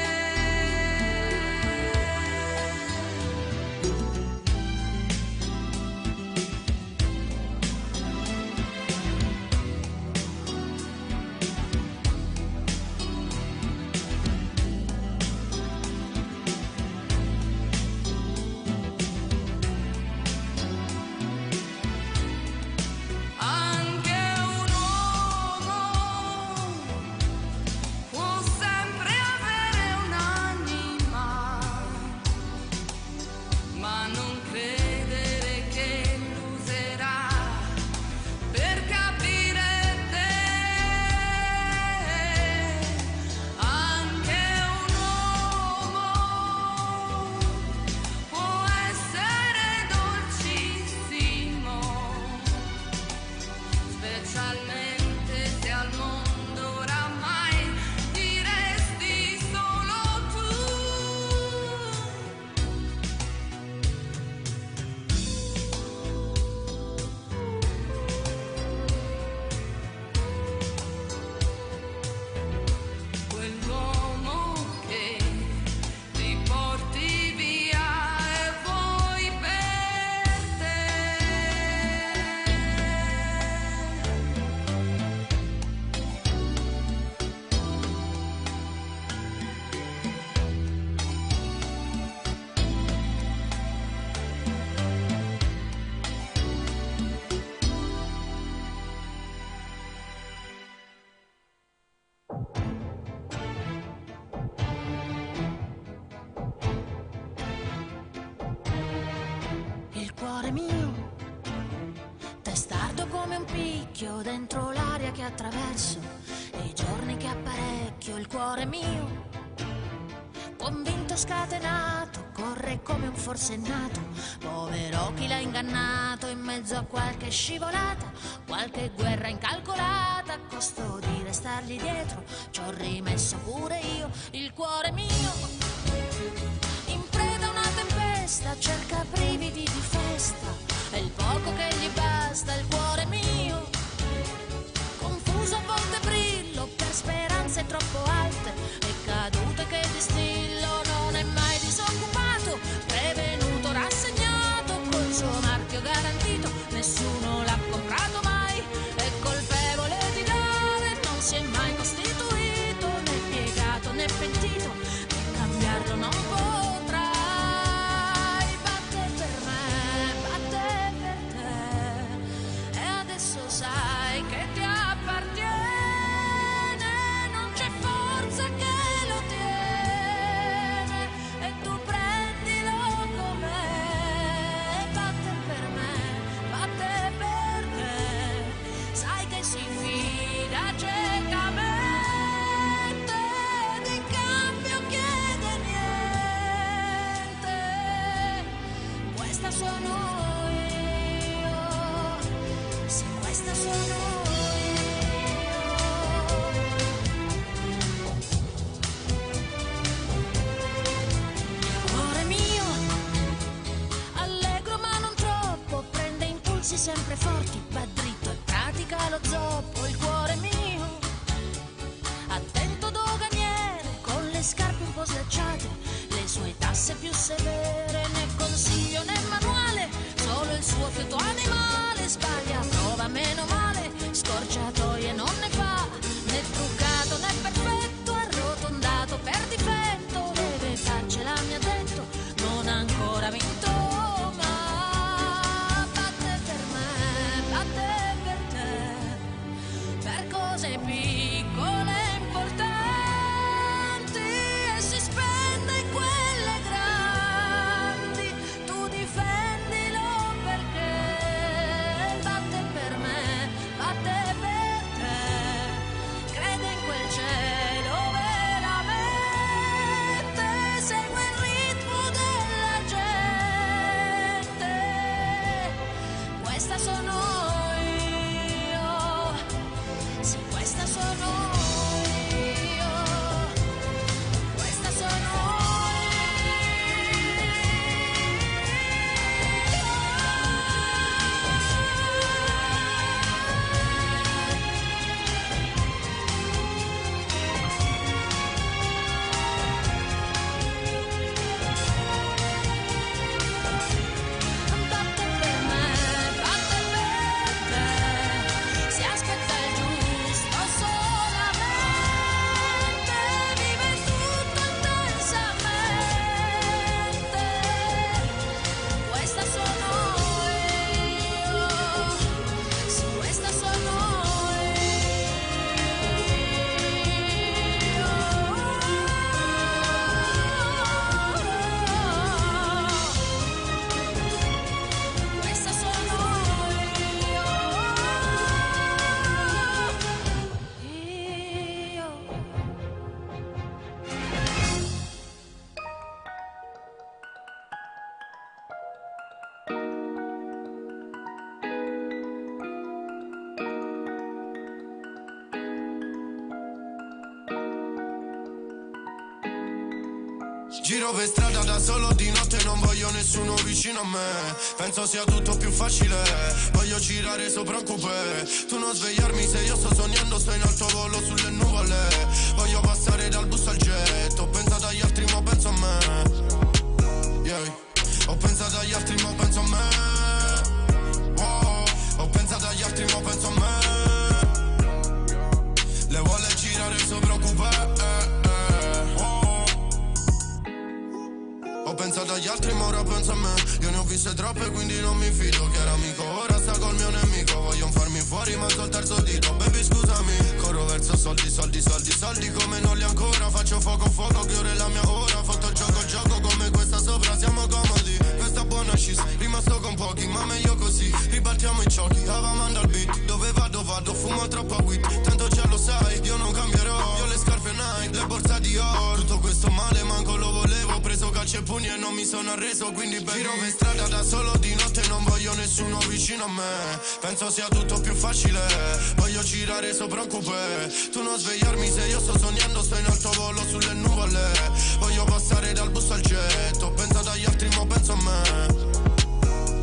specchio, dentro l'aria che attraverso, e i giorni che apparecchio, il cuore mio, convinto scatenato, corre come un forsennato, povero chi l'ha ingannato, in mezzo a qualche scivolata, qualche guerra incalcolata, a costo di restargli dietro, ci ho rimesso pure io, il cuore mio, in preda a una tempesta, cerca brividi di festa, è il poco che gli basta, il cuore mio, confuso a volte brillo, per speranze troppo alte, e cadute che distillo, non è mai disoccupato, prevenuto, rassegnato, col suo marchio garantito, nessuno l'ha comprato mai, è colpevole di dare, non si è mai costituito, né piegato né pentito, e cambiarlo non potrai, batte per me, batte per te, e adesso sai che ti appartiene, non c'è forza che lo tiene, e tu prendilo com'è, batte per me, batte per te, sai che si fida ciecamente, ed in cambio chiede niente, questa sono io, sì, questa sono io. Cuore mio, allegro ma non troppo, prende impulsi sempre forti, va dritto e pratica lo zoppo, il cuore mio, attento doganiere, con le scarpe un po' slacciate, le sue tasse più severe, né consiglio né manuale, solo il suo fiuto animale, sbaglia, prova meno male, scorciatoie non ne fa, né truccato né perfetto, arrotondato per difetto, deve farcela mi ha detto, non ha ancora vinto, ma batte per me, batte per te, per cose piccole e importanti, e si spende in quelle grandi, tu difendilo perché batte per me, batte per te, crede in quel cielo veramente, segue il ritmo della gente, questa sono io, sì, questa sono io, questa sono batte per me, batte per te, si aspetta il giusto solamente, vive tutto intensamente, questa sono io, sì, questa sono io, questa sono io. Giro per strada da solo di notte, non voglio nessuno vicino a me, penso sia tutto più facile, voglio girare sopra un coupé, tu non svegliarmi se io sto sognando, sto in alto volo sulle nuvole, voglio passare dal bus al jet, ho pensato agli altri ma penso a me, yeah. Ho pensato agli altri ma penso a me, wow. Ho pensato agli altri ma penso a me, le vuole girare sopra un coupé, ho pensato agli altri ma ora penso a me, io ne ho viste troppe quindi non mi fido, che era amico ora sta col mio nemico, voglio farmi fuori ma sto al terzo dito, baby scusami, corro verso soldi, soldi, soldi, soldi come non li ancora, faccio fuoco, fuoco che ora è la mia ora, fatto il gioco come questa sopra, siamo comodi, questa buona scis, rimasto con pochi ma meglio così, ribaltiamo i giochi, avevamo al beat, dove vado vai troppa weed, tanto già lo sai, io non cambierò. Io le scarpe Nike, le borse di oro. Tutto questo male manco lo volevo. Ho preso calci e pugni e non mi sono arreso. Quindi giro per strada da solo di notte, non voglio nessuno vicino a me. Penso sia tutto più facile, voglio girare sopra un coupé. Tu non svegliarmi se io sto sognando, sto in alto volo sulle nuvole. Voglio passare dal bus al jet. Ho pensato agli altri, mo penso a me.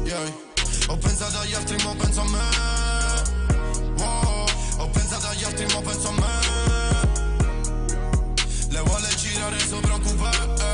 Yeah. Ho pensato agli altri, mo penso a me. Wow. Ho pensato agli altri, mo penso a me. Le vuole girare sopra un coupé.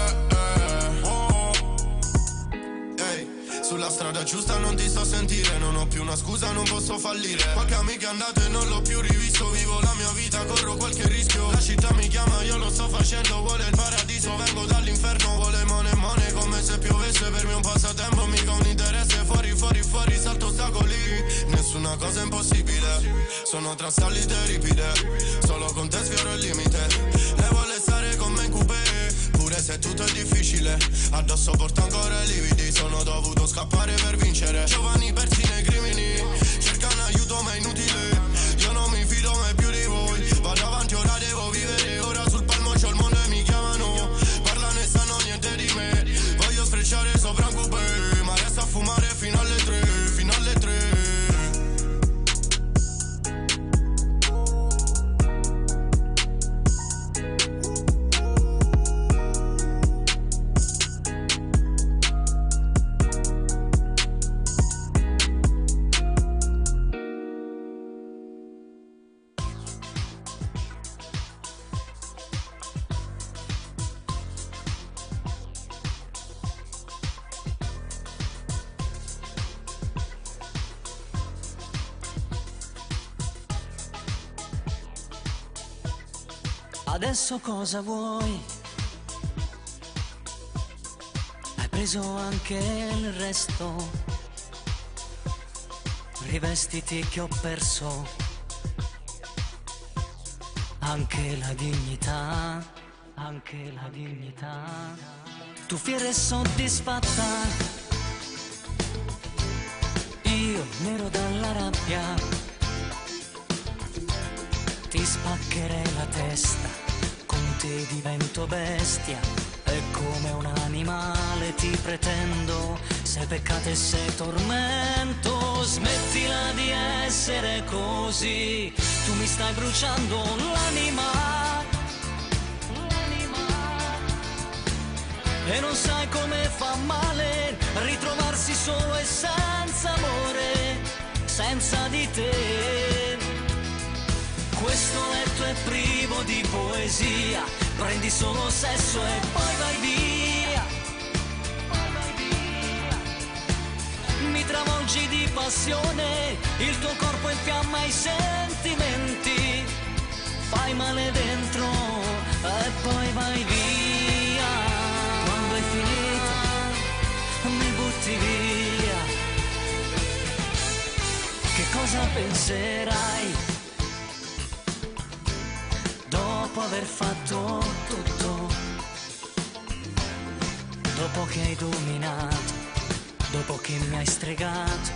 Sulla strada giusta non ti sto a sentire, non ho più una scusa, non posso fallire. Qualche amico è andato e non l'ho più rivisto. Vivo la mia vita, corro qualche rischio. La città mi chiama, io lo sto facendo. Vuole il paradiso, vengo dall'inferno. Vuole money, come se piovesse. Per me un passatempo, mica un interesse. Fuori, salto ostacoli. Nessuna cosa è impossibile. Sono tra salite e ripide. Solo con te sfioro il limite. Lei vuole stare con me in coupé, pure se tutto è difficile. Addosso porto ancora i lividi. Sono dovuto scappare per vincere. Giovani persi nei crimini, cercano aiuto ma è inutile. Io non mi fido mai più di voi. Vado avanti, ora devo vivere. Ora sul palmo c'ho il mondo e mi chiamano. Parlano e sanno niente di me. Voglio sfrecciare sopra un coupé, ma resto a fumare fino alle 3. Fino alle 3. Adesso cosa vuoi? Hai preso anche il resto. Rivestiti che ho perso anche la dignità, anche la dignità. Tu fiera e soddisfatta, io nero dalla rabbia. Ti spaccherei la testa, con te divento bestia. E come un animale ti pretendo, sei peccato e sei tormento. Smettila di essere così, tu mi stai bruciando l'anima. E non sai come fa male ritrovarsi solo e senza amore, senza di te. Questo letto è privo di poesia, prendi solo sesso e poi vai via. Mi travolgi di passione, il tuo corpo infiamma i sentimenti. Fai male dentro e poi vai via. Quando hai finito mi butti via. Che cosa penserai dopo aver fatto tutto? Dopo che hai dominato, dopo che mi hai stregato,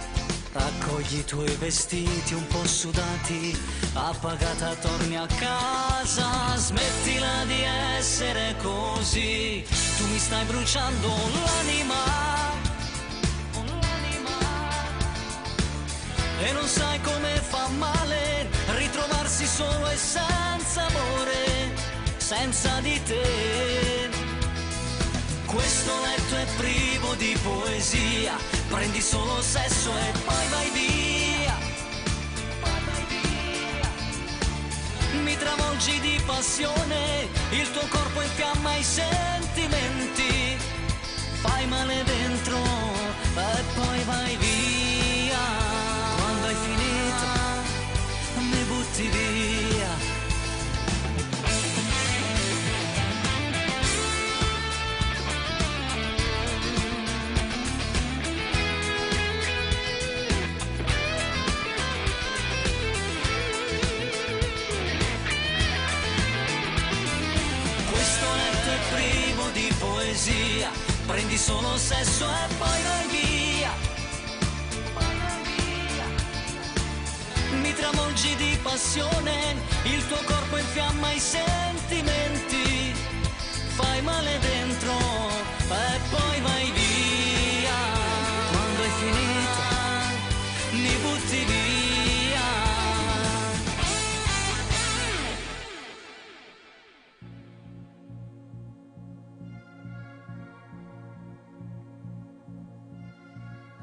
raccogli i tuoi vestiti un po' sudati, appagata torni a casa. Smettila di essere così, tu mi stai bruciando l'anima. E non sai come fa male ritrovarsi solo e senza amore, senza di te. Questo letto è privo di poesia, prendi solo sesso e poi vai via. Mi travolgi di passione, il tuo corpo infiamma i sentimenti. Fai male dentro e poi vai via. Quando hai finito mi butti via. Questo letto è privo di poesia, prendi solo sesso e poi vai via. Mi travolgi di passione, passione, il tuo corpo infiamma i sentimenti, fai male dentro e poi vai via. Quando hai finito mi butti via.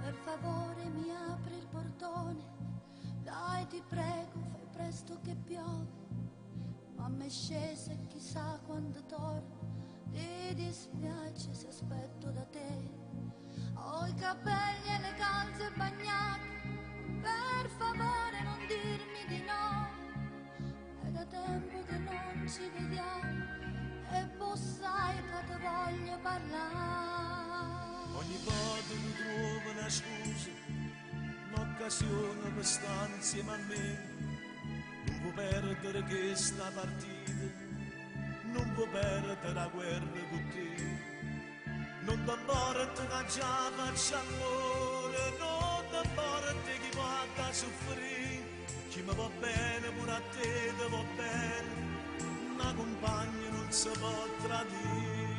Per favore mi apri il portone, dai ti prego, fai presto che piove. Mamma è scesa e chissà quando torna, ti dispiace se aspetto da te. Ho i capelli e le calze bagnate, per favore non dirmi di no. È da tempo che non ci vediamo e tu sai che ti voglio parlare. Ogni volta mi trovo una scusa, un'occasione per stare insieme a me. Non può perdere questa partita, non può perdere la guerra con te. Non ti importa che già faccio amore, non ti importa chi va a soffrire. Chi mi va bene pure a te ti va bene, una compagna non si può tradire.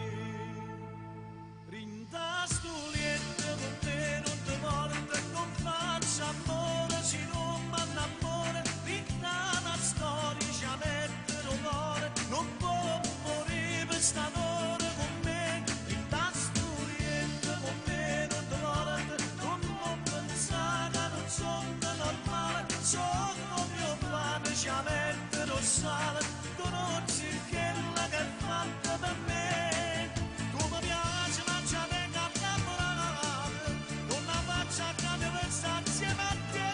Rinda sto lieto con te, non ti porta, non faccio amore, se non mi innamoro. Rinda la storia, ci mette l'onore, non può morire per st'amore con me. Rinda sto lieto con te, non ti porta, non può pensare che non sono normale. Sono mio pane, ci mette lo sale, conosci quella che è fatta per me. Tu mi piaci, ma ci vengo a innamorare, con la faccia che mi pensa insieme a te.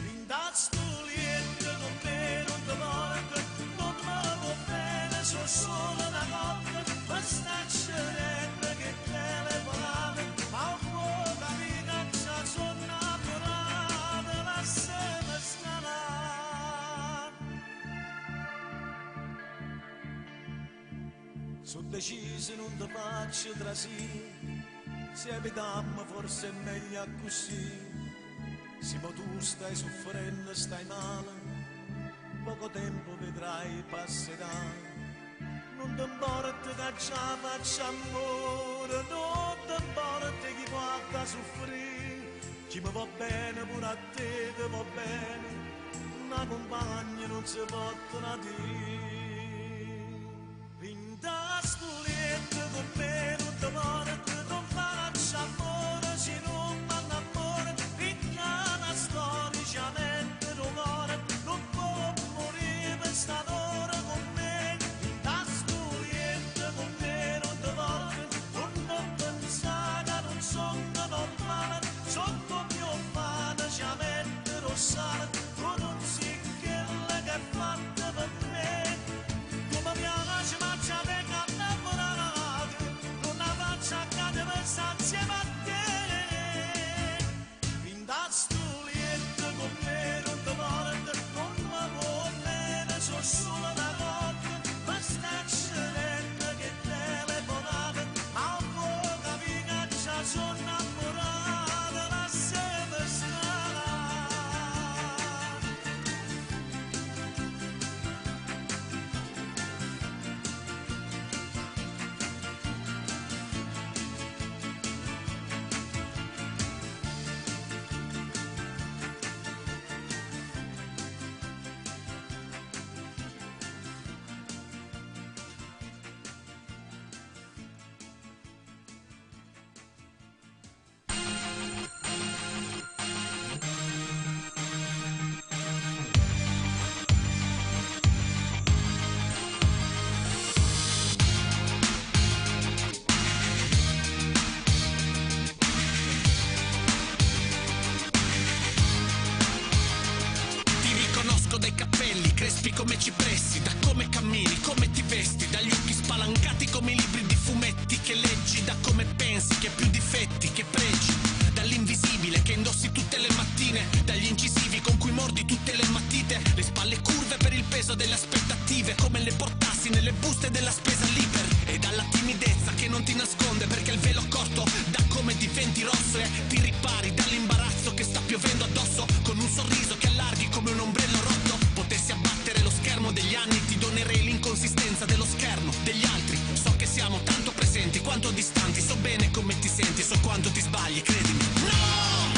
Rinda sto lieto con me, non ti porta, non mi va bene, sono solo una coppia, ma sta cerendo che telefonate, ma un po' capire che sono innamorata, lasciami stare. Sono deciso non ti faccio trasire, se evitiamo forse è meglio così. Se ma tu stai soffrendo, stai male, poco tempo vedrai passerà. Non ti importa che già faccio amore, non ti importa chi guarda a soffrire. Chi mi va bene pure a te ti va bene, una compagna non si può tradire. Rinda sto lieto con me, non ti porta, non faccio amore, se non mi innamoro. Rinda la storia, ci mette l'onore, non può morire per st'amore con me. Rinda sto lieto con me, non ti porta, non pensare che non sono normale. Sotto mio pane, ci mette lo sale, tu non sei quella che è fatta per me. Tu mi piaci, ma ci vengo a innamorare, con la faccia che ti pensa insieme a te. Rinda sto lieto con me, non ti porta, non mi va bene, sono solo una coppia, ma sta cerendo che telefonate, ma un po' capire che già sono innamorata, lasciami stare. Ti riconosco dai capelli crespi come cipressi, da come cammini, come ti vesti, dagli occhi spalancati come i libri di fumetti che leggi, da come pensi che hai più difetti che pregi, dall'invisibile che indossi tutte le mattine, dagli incisivi con cui mordi tutte le matite, le spalle curve per il peso delle aspettative, come le portassi nelle buste della spesa liber, e dalla timidezza che non ti nasconde perché il velo corto da come diventi rosso e ti ripari dall'imbarazzo che sta piovendo addosso con un un sorriso che allarghi come un ombrello rotto. Potessi abbattere lo schermo degli anni, ti donerei l'inconsistenza dello schermo degli altri. So che siamo tanto presenti quanto distanti, so bene come ti senti, so quanto ti sbagli, credimi. No!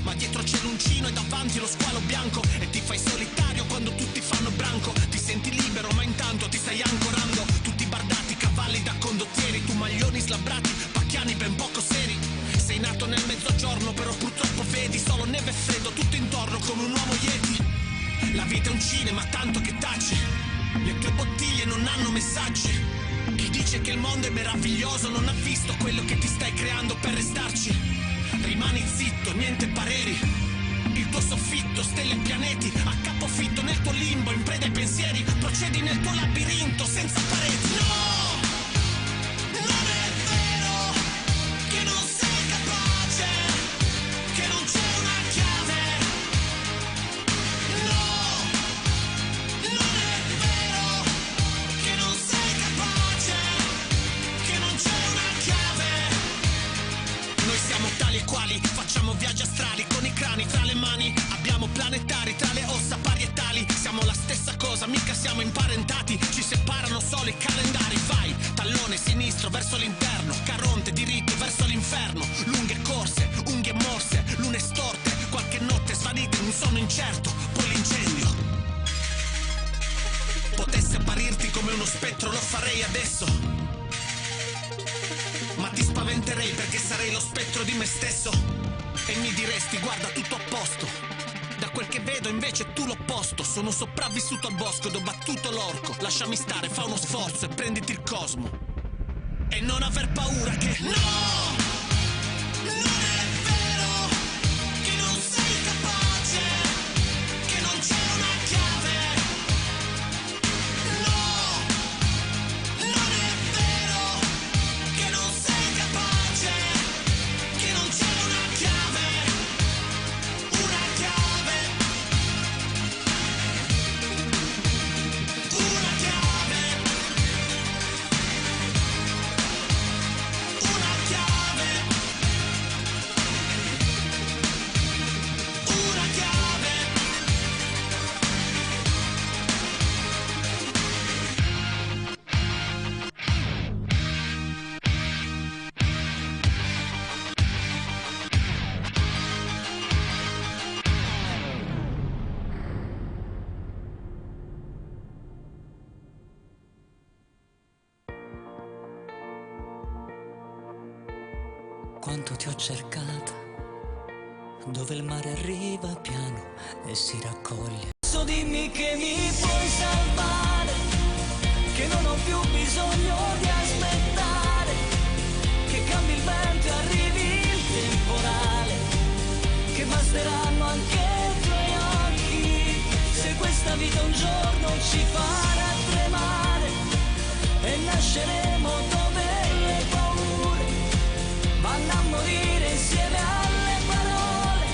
Ma dietro c'è l'uncino e davanti lo squalo bianco. E ti fai solitario quando tutti fanno branco. Ti senti libero ma intanto ti stai ancorando. Tutti bardati, cavalli da condottieri, tu maglioni slabbrati, pacchiani ben poco seri. Sei nato nel mezzogiorno però purtroppo vedi solo neve e freddo tutto intorno come un uomo Yeti. La vita è un cinema tanto che taci, le tue bottiglie non hanno messaggi. Chi dice che il mondo è meraviglioso non ha visto quello che ti stai creando per restarci. Rimani zitto, niente pareri. Il tuo soffitto, stelle e pianeti, a capofitto nel tuo limbo, in preda ai pensieri. Procedi nel tuo labirinto senza pareti. No! Non è vero che non sei capace, che non c'è una chiave. No! Non è vero che non sei capace, che non c'è una chiave. Noi siamo tali e quali, facciamo viaggi astrali con i crani tra le mani. Abbiamo planetari tra le ossa parietali. Siamo la stessa cosa, mica siamo imparentati. Ci separano solo i calendari. Vai, tallone sinistro verso l'interno, Caronte diritto verso l'inferno. Lunghe corse, unghie morse, lune storte, qualche notte svanite in un sonno incerto. Poi l'incendio. Potessi apparirti come uno spettro, lo farei adesso. Ma ti spaventerei perché sarei lo spettro di me stesso. E mi diresti guarda tutto a posto. Da quel che vedo invece è tu l'opposto. Sono sopravvissuto al bosco ed ho battuto l'orco. Lasciami stare, fa uno sforzo e prenditi il cosmo. E non aver paura che no! Non è vero che non sei capace, che non c'è una chiave. No! Non è vero che non sei capace, che non c'è una chiave. Una chiave. Una chiave. Una chiave. Una chiave. Quanto ti ho cercata, dove il mare arriva piano e si raccoglie. Adesso dimmi che mi puoi salvare, che non ho più bisogno di aspettare, che cambi il vento e arrivi il temporale, che basteranno anche i tuoi occhi, se questa vita un giorno ci farà tremare e nasceremo dove le paure vanno a morire insieme alle parole,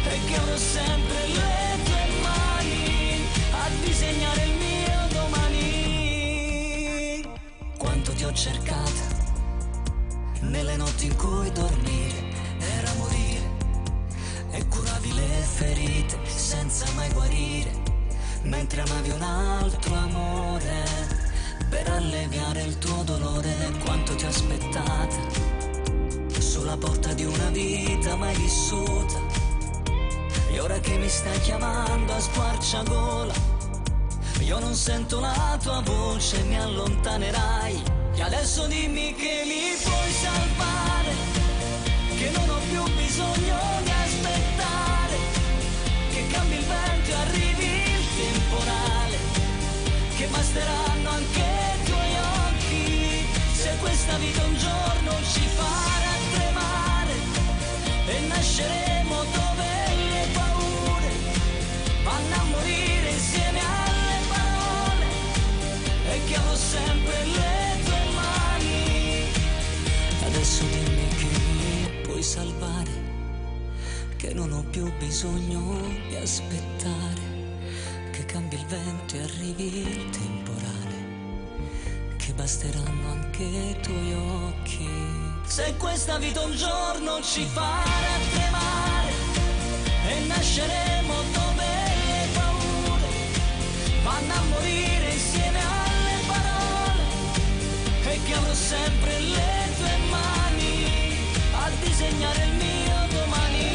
e che avrò sempre le tue mani a disegnare il mio domani. Quanto ti ho cercata nelle notti in cui dormire era morire, e curavi le ferite senza mai guarire, mentre amavi un altro amore per alleviare il tuo dolore. Quanto ti ho aspettata sulla porta di una vita mai vissuta, e ora che mi stai chiamando a squarciagola, io non sento la tua voce, mi allontanerai. E adesso dimmi che mi puoi salvare, che non ho più bisogno di aspettare, che cambi il vento e arrivi il temporale, che basteranno anche i tuoi occhi, se questa vita un giorno ci farà tremare e nasceremo dove le paure vanno a morire insieme alle parole, e che avrò sempre le tue mani salvare, che non ho più bisogno di aspettare che cambi il vento e arrivi il temporale, che basteranno anche i tuoi occhi. Se questa vita un giorno ci farà tremare e nasceremo dove le paure vanno a morire insieme alle parole, e che avrò sempre le tue mani a disegnare il mio domani.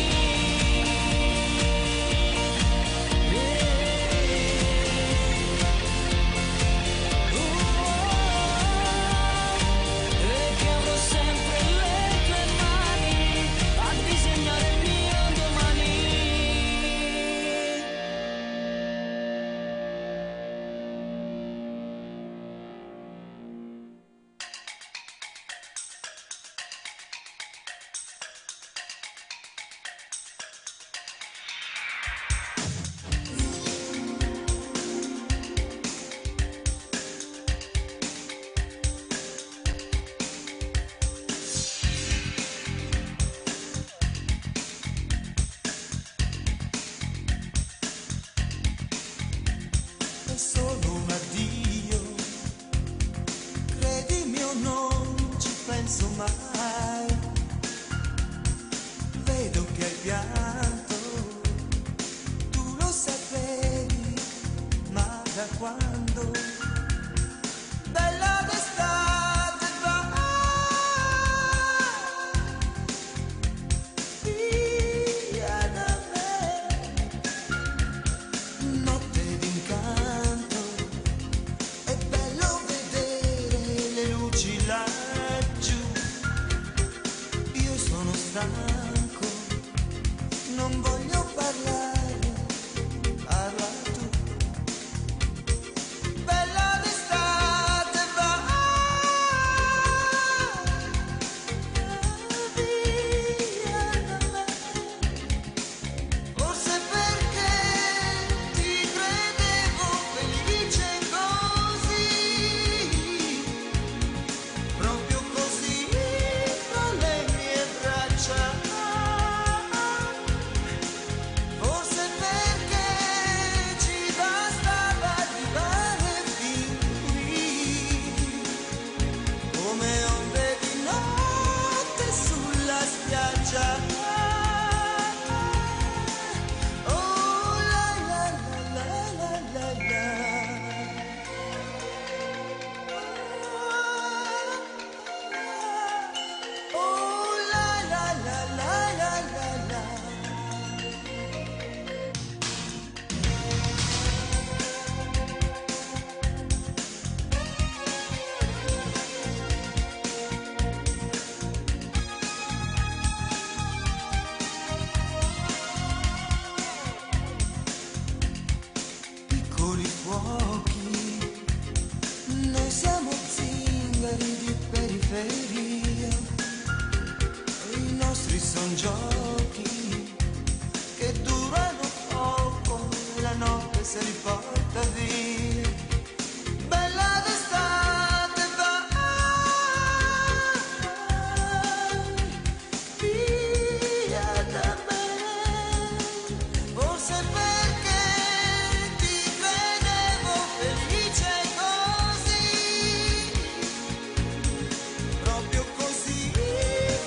Proprio così,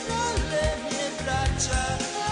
tra le mie braccia.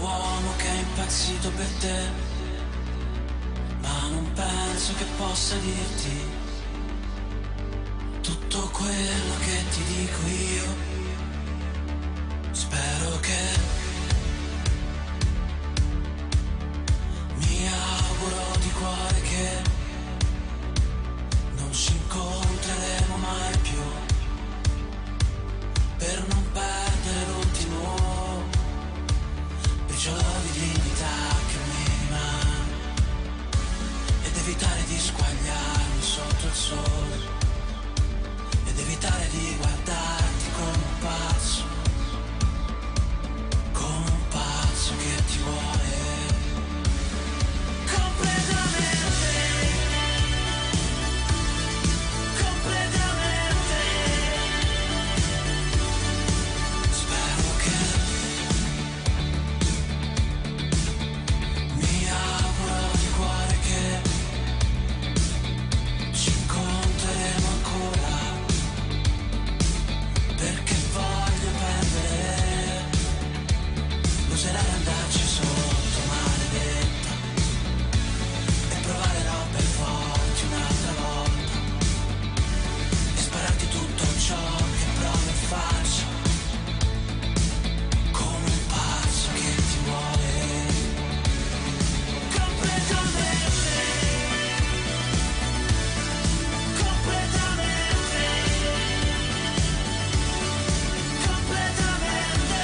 uomo che è impazzito per te, ma non penso che possa dirti tutto quello che ti dico io. Spero che mi auguro di cuore che non ci incontreremo mai più, per non perdere l'ultimo briciolo di dignità che mi rimane, ed evitare di squagliarmi sotto il sole, ed evitare di guardarti come un pazzo che ti vuole completamente, completamente. Spero che mi auguro di cuore che ci incontreremo ancora, perché voglio perdere l'userà di andarci sotto, maledetta, e provare robe forti un'altra volta, e spararti tutto ciò che provo e faccio, come un pazzo che ti vuole completamente, completamente, completamente.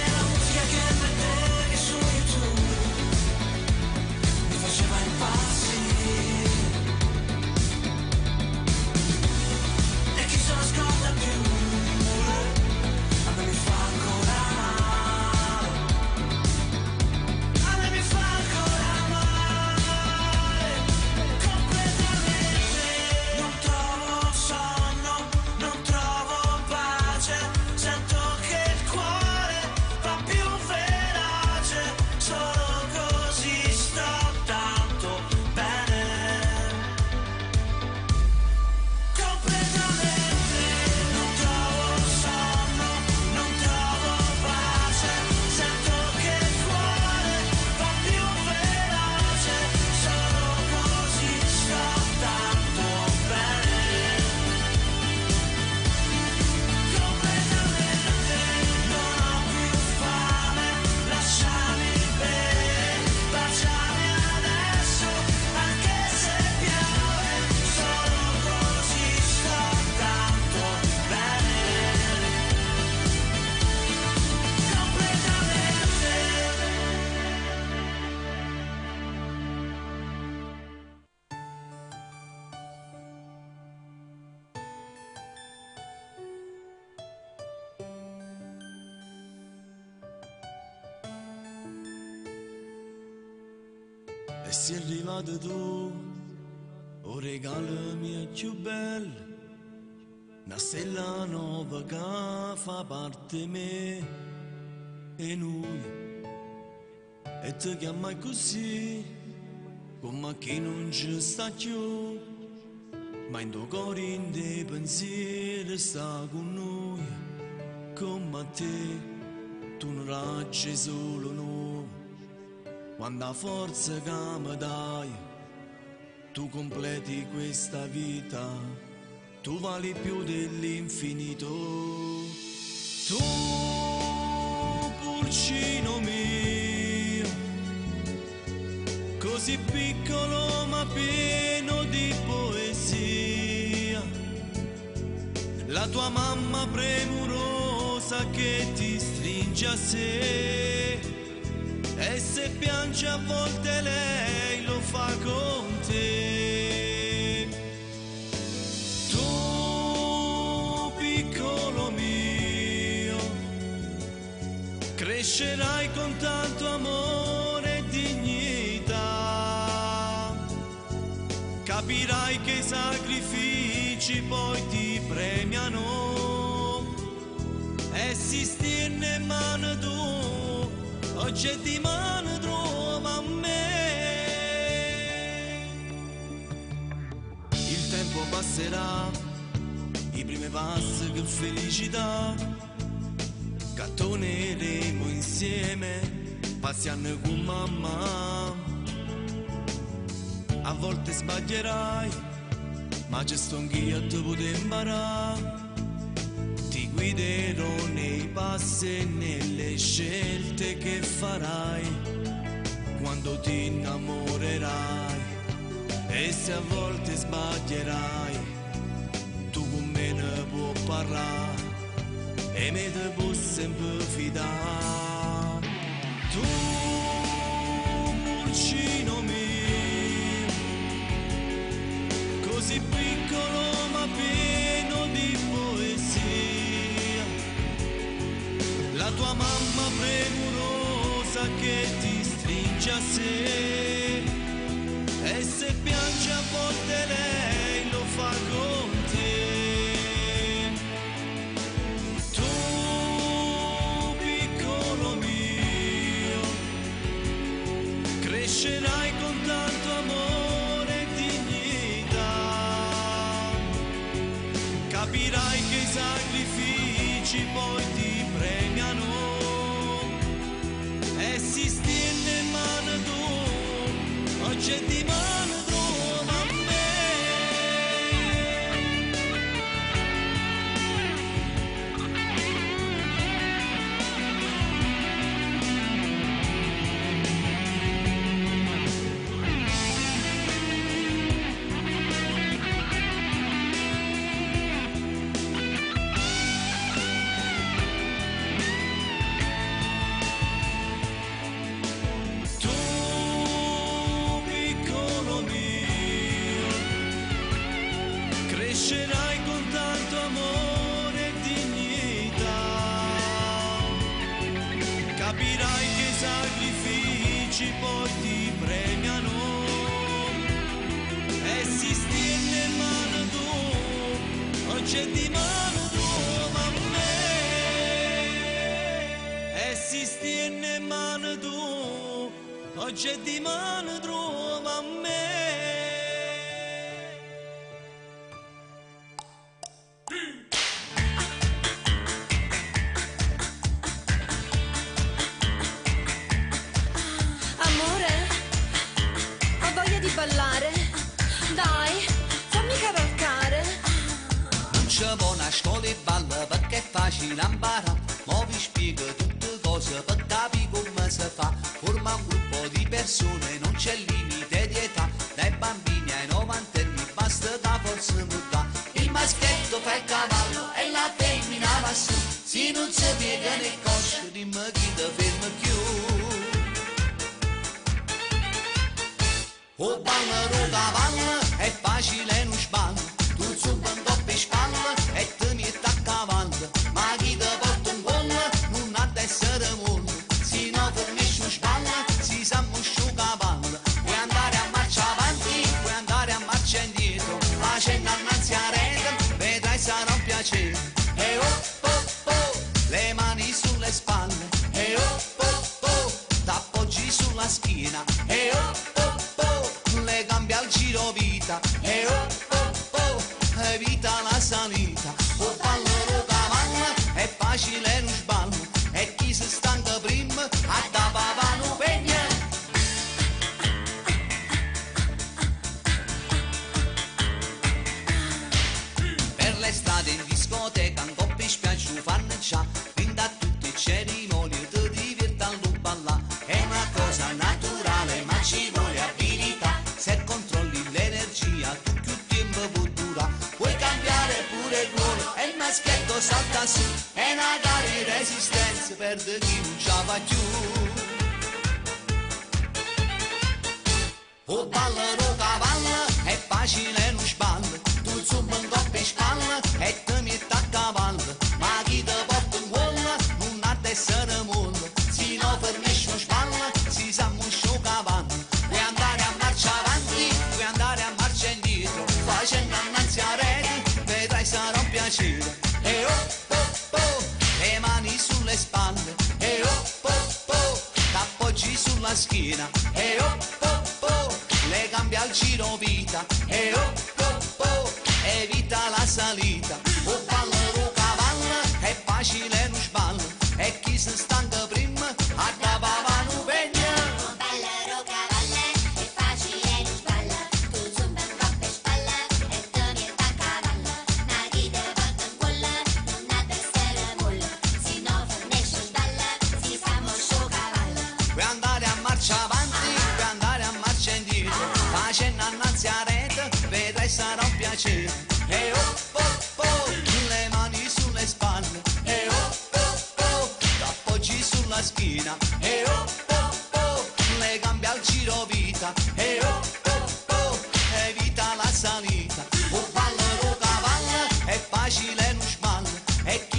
La musica che mettevi su YouTube mi faceva impazzire, e chi se lo ascolta più a me mi fa ancora male, a me mi fa ancora male, completamente. Non trovo sonno, non trovo pace, sento che il cuore va più veloce, solo così sto tanto bene, completamente. Non trovo sonno, non trovo pace, sento che il cuore va più veloce, solo così sto tanto bene, completamente. Non ho più fame, lasciami bere, baciami adesso, anche se piove, solo così sto tanto bene, completamente. E sei arrivato tu, o regalo mio più bello, una stella nuova che fa parte di me e noi, e ti chiama così, come chi non ci sta più, ma in tuo cuore in dei pensieri sta con noi, come a te, tu non raggi solo noi. Quanta forza che mi dai, tu completi questa vita, tu vali più dell'infinito. Tu, pulcino mio, così piccolo ma pieno di poesia, la tua mamma premurosa che ti stringe a sé, e se piange a volte lei lo fa con te. Tu, piccolo mio, crescerai con tanto amore e dignità, capirai che i sacrifici poi ti premiano, e si stirne in mano tu, oggi è di mano trova a me. Il tempo passerà, i primi passi che felicità, Torneremo insieme, passiamo con mamma. A volte sbaglierai, ma c'è sto anch'io a te poter imparare. Ti guiderò nei passi e nelle scelte che farai quando ti innamorerai. E se a volte sbaglierai, tu con me ne puoi parlare e me te puoi sempre fidare. Tu, pulcino mio, così piccolo ma pieno di poesia, la tua mamma premurosa che ti stringe a sé, e se piange a volte lei lo fa con te. Tu, piccolo mio, crescerai con tanto amore e dignità. Capirai che i sacrifici poi ti premiano, e si stiene mano tu, oggi è di mano tu, mamma. Crescerai con tanto amore e dignità. Capirai che i sacrifici poi ti premiano, e si stiene mano tu, oggi è di mano tu, mamma. E si stiene mano tu, oggi è di mano tu, mamma. Ballare, dai, fammi cavalcare. Non ci vuoi una scuola e balla perché è facile imparare. Mo vi spiego tutte cose per capire come si fa. Forma un gruppo di persone, non c'è limite di età. Dai bambini ai 90 anni basta da forza mutà. Il maschietto fa il cavallo e la femmina va su. Se non si piega né cosce, dimmi chi ti ferma più. O ballano cavallo, è facile non sballo. Tu zuba un po' per spalla e te mi sta a cavallo. Ma chi ti porta un pollo non ha d'essere mollo. Se no fermisci un spalla, si sa muscio cavallo. Puoi andare a marcia avanti, puoi andare a marcia indietro. Facendo annanzi a rete, vedrai sarà un piacere. E oh oh oh, le mani sulle spalle. E oh oh oh, t'appoggi sulla schiena. E oh oh oh, le gambe al giro vita. E oh oh oh, evita la salita. O ballano cavallo, è facile non sballo. E chi si stanca prima, a da pavano pegna. Per l'estate in discoteca, un po' più spiace fanno già. Quindi a tutti i cerimoni ti diverti a ballare. È una cosa naturale, ma ci vuole abilità. Se controlli l'energia, tu più tempo può durare. Puoi cambiare pure il ruolo e il maschietto salta su. È una gara di resistenza per chi non ce la fa più. O ballano cavallo, è facile non sballo. Tu zumba un po' per spalla e te metti a cavallo. Ma chi ti porta un pollo non ha d'essere mollo. Se no fermisci un spalla, si sa muscio cavallo. Puoi andare a marcia avanti, puoi andare a marcia indietro. Facendo annanzi a rete, vedrai sarà un piacere. E oh oh oh, le mani sulle spalle. E oh oh oh, t'appoggi sulla schiena. E oh oh oh, le gambe al giro vita. E oh oh oh, evita la salita.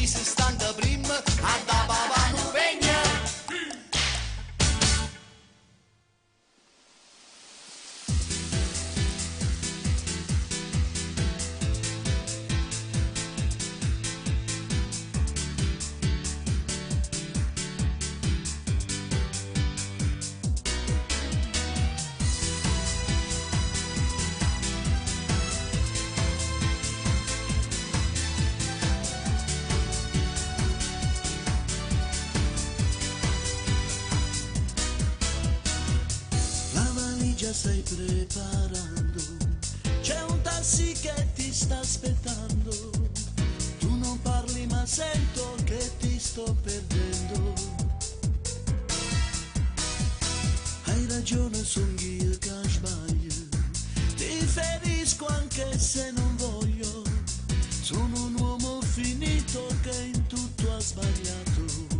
chi si standa prima, a da papà non vegna. Stai preparando, c'è un taxi che ti sta aspettando, tu non parli ma sento che ti sto perdendo. Hai ragione, son io che sbaglio, ti ferisco anche se non voglio, sono un uomo finito che in tutto ha sbagliato.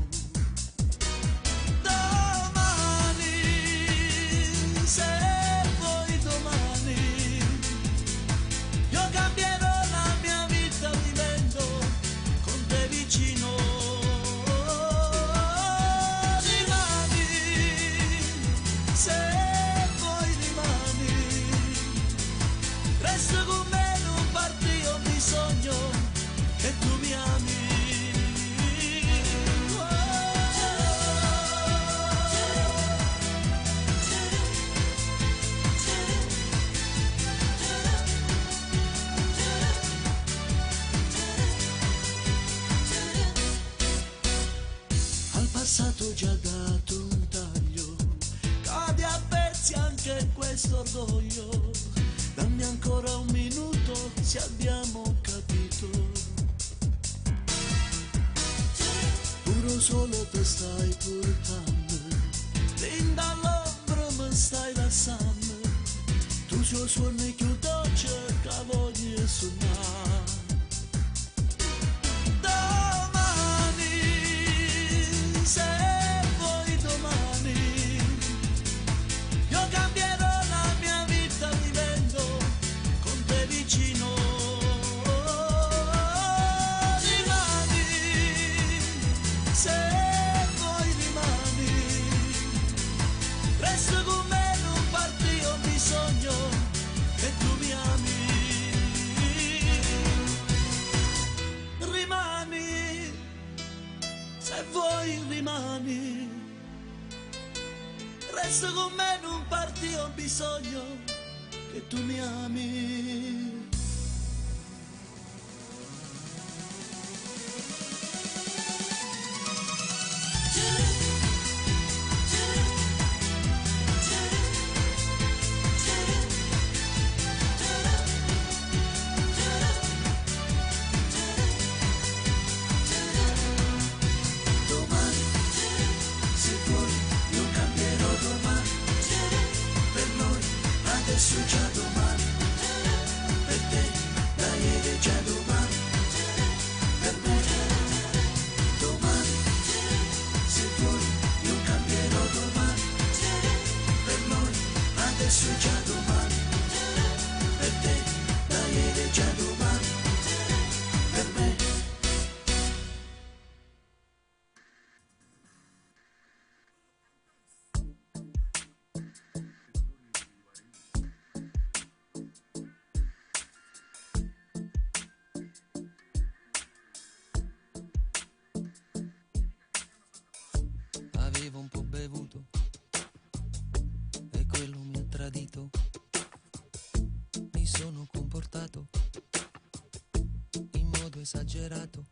Già dato un taglio, cade a pezzi anche questo orgoglio, dammi ancora un minuto se abbiamo capito, puro solo te stai portando, fin dall'ombra mi stai lasciando, tu ciò suoni più dolce che voglio suonare. Resta con me, non parti, ho bisogno che tu mi ami. Avevo un po' bevuto e quello mi ha tradito. Mi sono comportato in modo esagerato.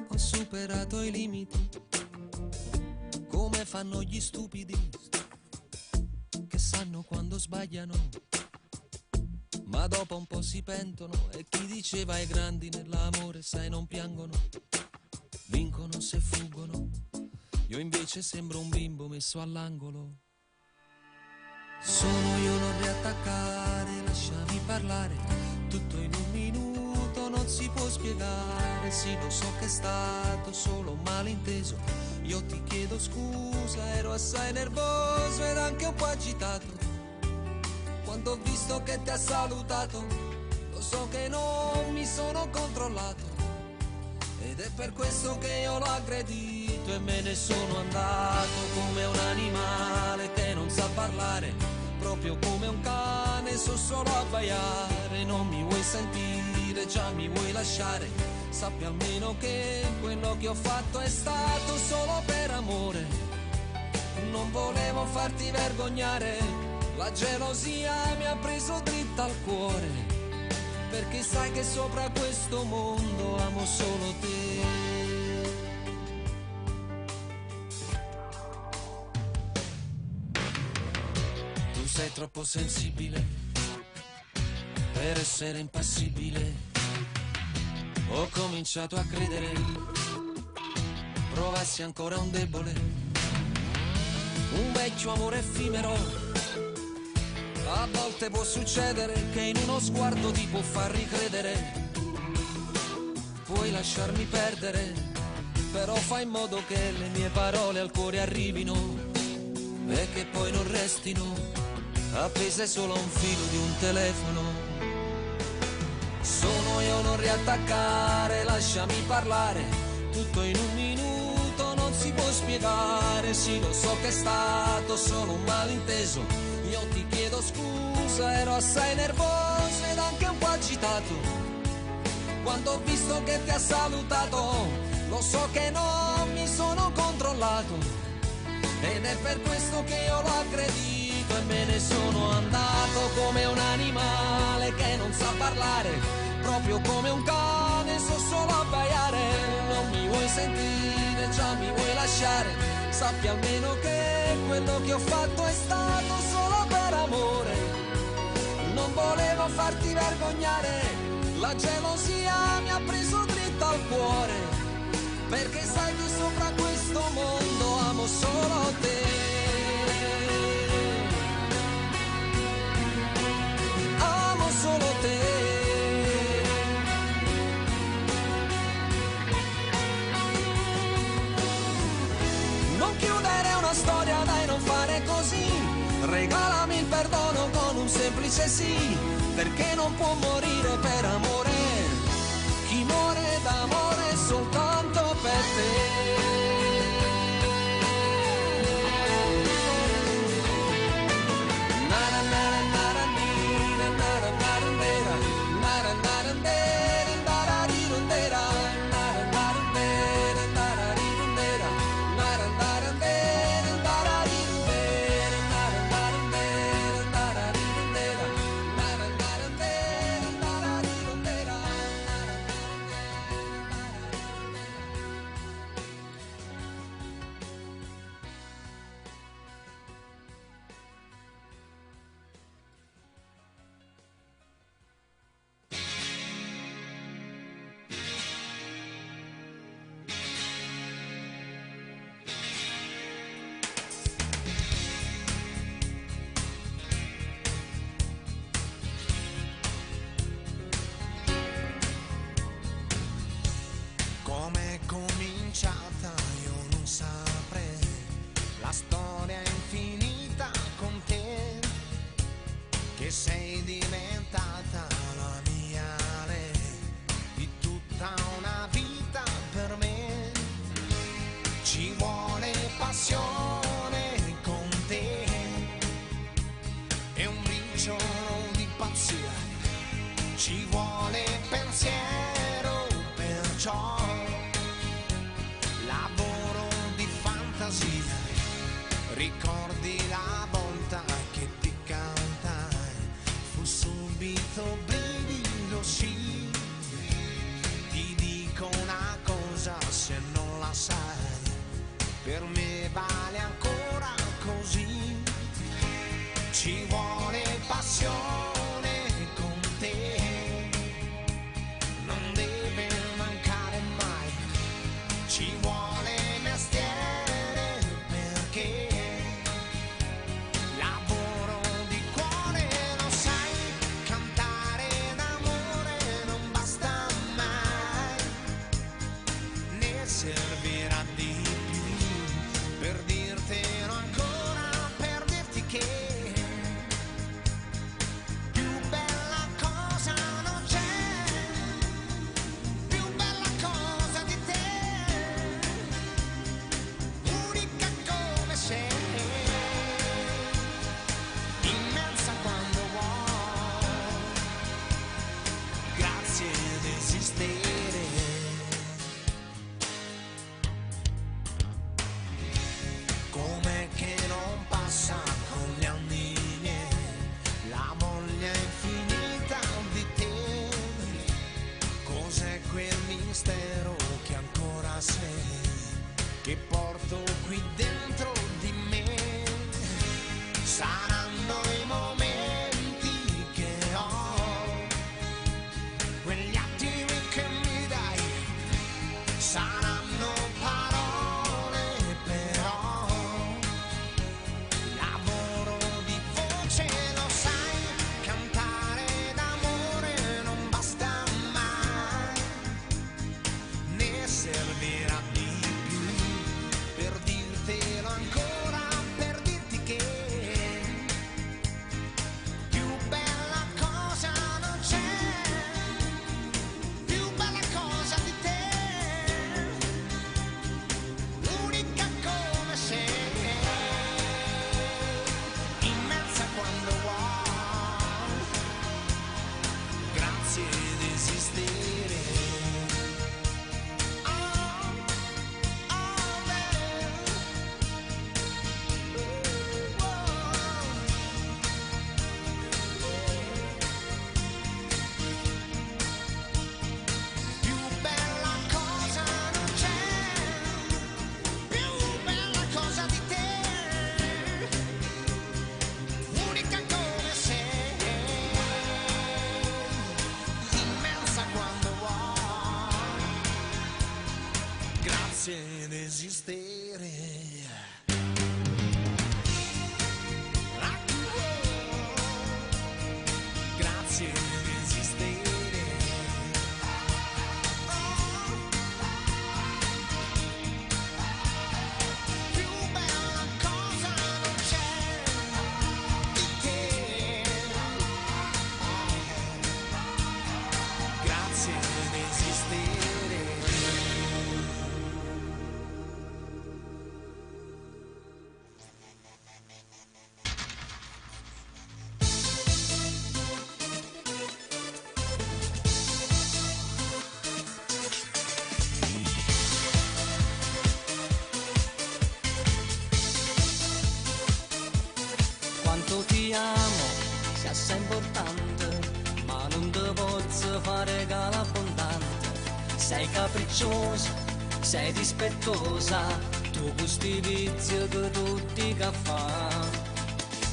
Ho superato i limiti come fanno gli stupidi che sanno quando sbagliano, ma dopo un po' si pentono. E chi diceva ai grandi nell'amore, sai, non piangono, vincono se fuggono. Io invece sembro un bimbo messo all'angolo. Sono io, non riattaccare, lasciami parlare, tutto in un minuto non si può spiegare. Sì, lo so che è stato solo un malinteso, io ti chiedo scusa, ero assai nervoso ed anche un po' agitato quando ho visto che ti ha salutato. Lo so che non mi sono controllato, è per questo che io l'ho aggredito e me ne sono andato come un animale che non sa parlare, proprio come un cane, so solo abbaiare. Non mi vuoi sentire, già mi vuoi lasciare, sappi almeno che quello che ho fatto è stato solo per amore. Non volevo farti vergognare, la gelosia mi ha preso dritta al cuore, perché sai che sopra questo mondo amo solo te. Tu sei troppo sensibile per essere impassibile. Ho cominciato a credere provassi ancora un debole, un vecchio amore effimero. A volte può succedere che in uno sguardo ti può far ricredere. Puoi lasciarmi perdere, però fai in modo che le mie parole al cuore arrivino e che poi non restino appese solo a un filo di un telefono. Sono io, non riattaccare, lasciami parlare, tutto in un minuto non si può spiegare. Sì, lo so che è stato solo un malinteso, io ti chiedo scusa, ero assai nervoso ed anche un po' agitato quando ho visto che ti ha salutato. Lo so che non mi sono controllato ed è per questo che io l'ho aggredito e me ne sono andato come un animale che non sa parlare, proprio come un cane, so solo abbaiare. Non mi vuoi sentire, già mi vuoi lasciare, sappi almeno che quello che ho fatto è stato solo per amore. Non volevo farti vergognare, la gelosia mi ha preso dritta al cuore, perché sai che sopra questo mondo amo solo te. Amo solo te. Non chiudere una storia, dai, non fare così. Regalami il perdono con un semplice sì, perché non può morire per amore chi muore d'amore soltanto per te. Più bella cosa di te Grazie di esistere. Grazie di esistere. Più bella cosa non c'è di te. Grazie di esistere. Quanto ti amo, sei assai importante, ma non ti posso fare regalo abbondante. Sei capricciosa, sei dispettosa, tu gusti vizio che tutti che fa.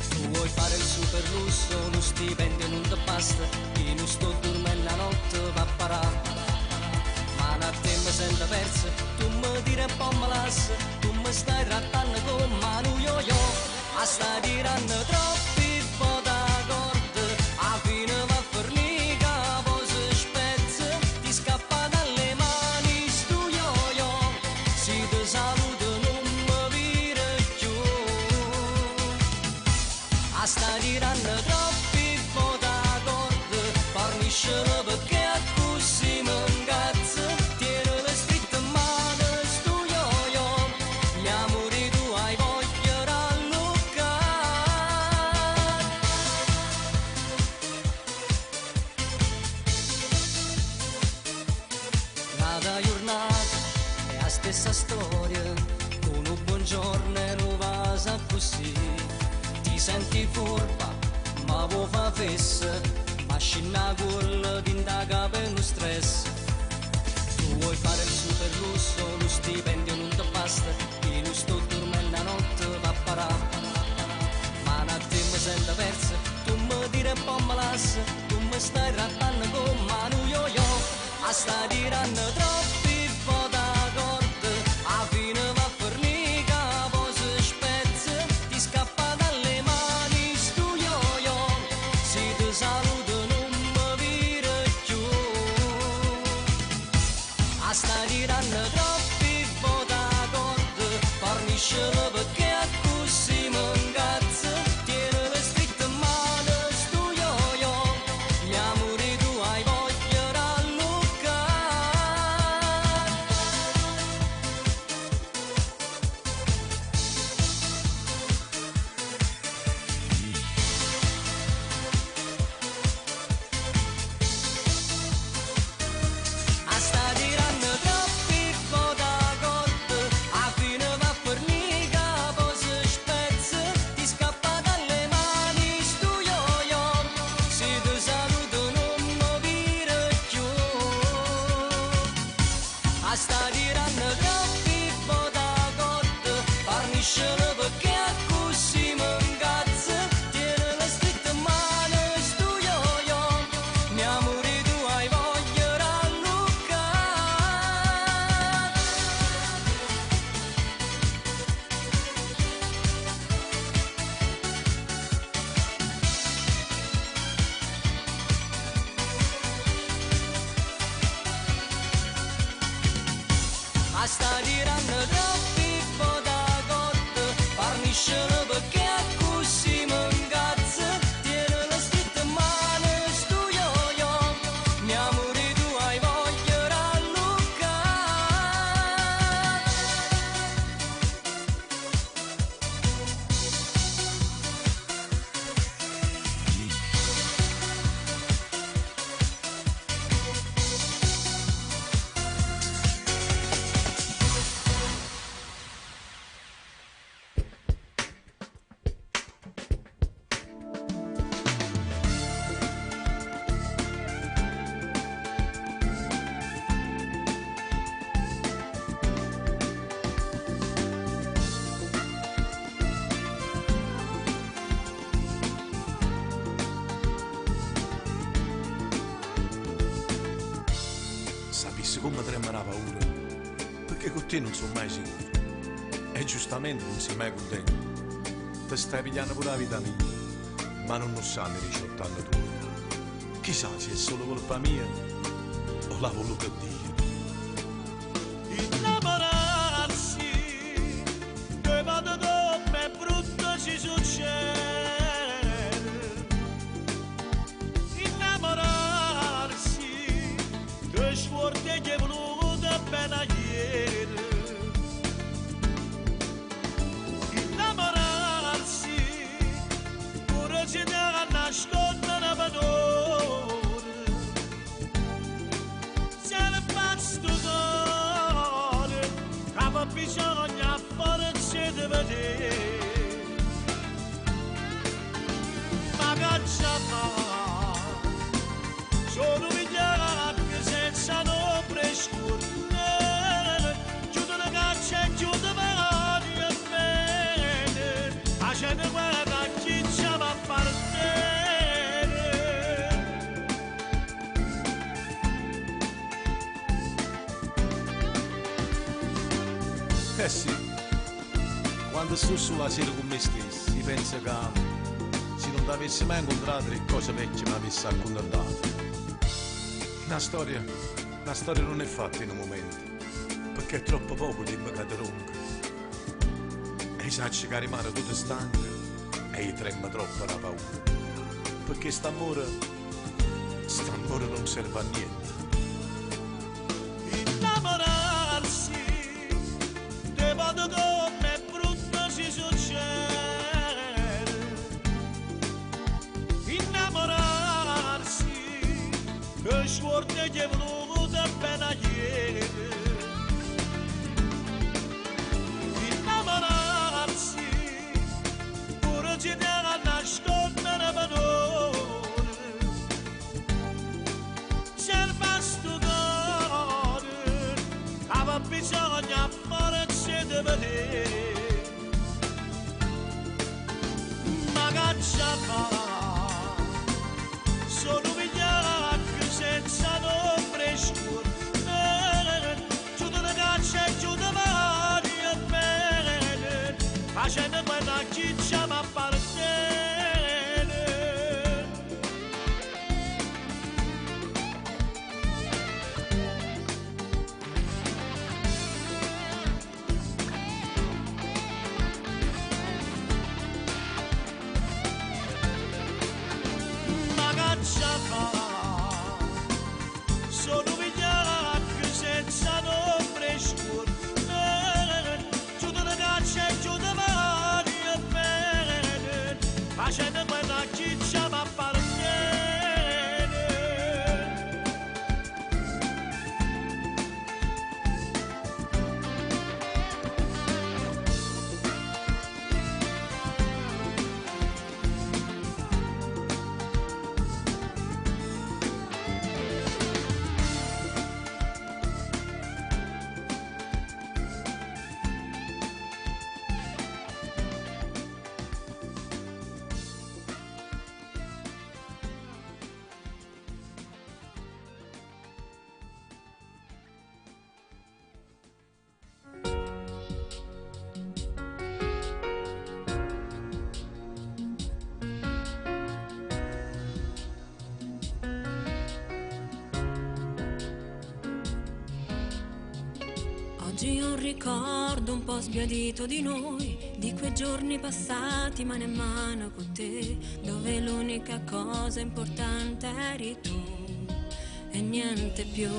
Tu vuoi fare il super lusso, uno stipendio non ti basta, io non sto dormendo la notte va a parare. Ma a te mi sento persa, tu mi tiri un po' malassa, tu mi stai trattando con mano yo-yo. A sta tirando troppi po' da corde, a fine va a fornica, poi si spezza, ti scappa dalle mani stu yo-yo. Si ti saluta non mi vire più. A sta tirando troppi po' da corde, forniscere perché a così mi incazza. Tieni le scritte in mano stu yo-yo, gli amori tu hai voglia ralluccare. Cada giornata è la stessa storia, con un buongiorno e non va così. Ti senti furba, ma vuoi fa fessa, ma scina quella ti indaga per uno stress. Tu vuoi fare il super lusso, lo stipendio non ti basta, io non sto dormendo la notte va a parare. Ma a te mi sento persa, tu mi tiri un po' malassa, tu mi stai trattando con mano yo-yo. A sta tirando troppi po' da corde, a fine va a fornica, poi si spezza, ti scappa dalle mani stu yo-yo. Si ti saluta non mi vire più. A sta tirando troppi po' da corde, forniscere perché a così mi incazza. Tieni le scritte in mano stu yo-yo, gli amori tu hai voglia ralluccare. A sta tirando troppi po' da corde, a fine va a fornica, poi si spezza, ti scappa dalle mani stu yo-yo. Si ti saluta non mi vire più. A sta tirando troppi po' da corde, forniscere perché a così mi incazza. Tieni le scritte in mano stu yo-yo, gli amori tu hai voglia ralluccare. A sta tirando troppi po' da corde, forniscere perché a così mi incazza. Tieni le scritte in mano stu yo-yo, gli amori tu hai voglia ralluccare. Sapessi come trema la paura, Perché con te non sono mai sicuro. E giustamente non sei mai contento. Ti stai pigliando pure la vita mia, ma non lo sanno i 18 anni tuoi. Chissà se è solo colpa mia o l'ha voluto Dio. Innamorarsi, che vado come brutto ci succede. Innamorarsi, che sforte che è voluto appena ieri. Innamorarsi, pure se ne nasconde una padrone. Se ne basta cuore, che bisogna farci di vedere. Ma che già fa, sono migliaia senza nombre scuro. Chiudo la caccia e chiudo mani e bene, facendo guerra a chi ci va a partire. Eh sì, quando sto sulla sera con me stesso, si pensa che se non ti avessi mai incontrato le cose vecchie mi avessi accontentato. Una storia non è fatta in un momento, perché è troppo poco tempo che ti ronca. E sai che rimane tutto stanco e gli trema troppo la paura, perché st'amore non serve a niente. Innamorarsi, te vado come brutto si succede. Innamorarsi, che sforte che è voluto appena ieri. Innamorarsi, pure ci deve nascondere una padrone. Serve sto cuore, che bisogna farci di vedere. Ma che già fa, sono migliaia senza nombre scuro. Chiudo la caccia e chiudo mani e bene, facendo guerra a chi ci appartiene. Ma che già fa, sono migliaia senza nombre scuro. Chiudo la caccia e chiudo mani e bene, facendo guerra a chi ci appartiene. Oggi ho un ricordo un po' sbiadito di noi, di quei giorni passati mano in mano con te, dove l'unica cosa importante eri tu e niente più.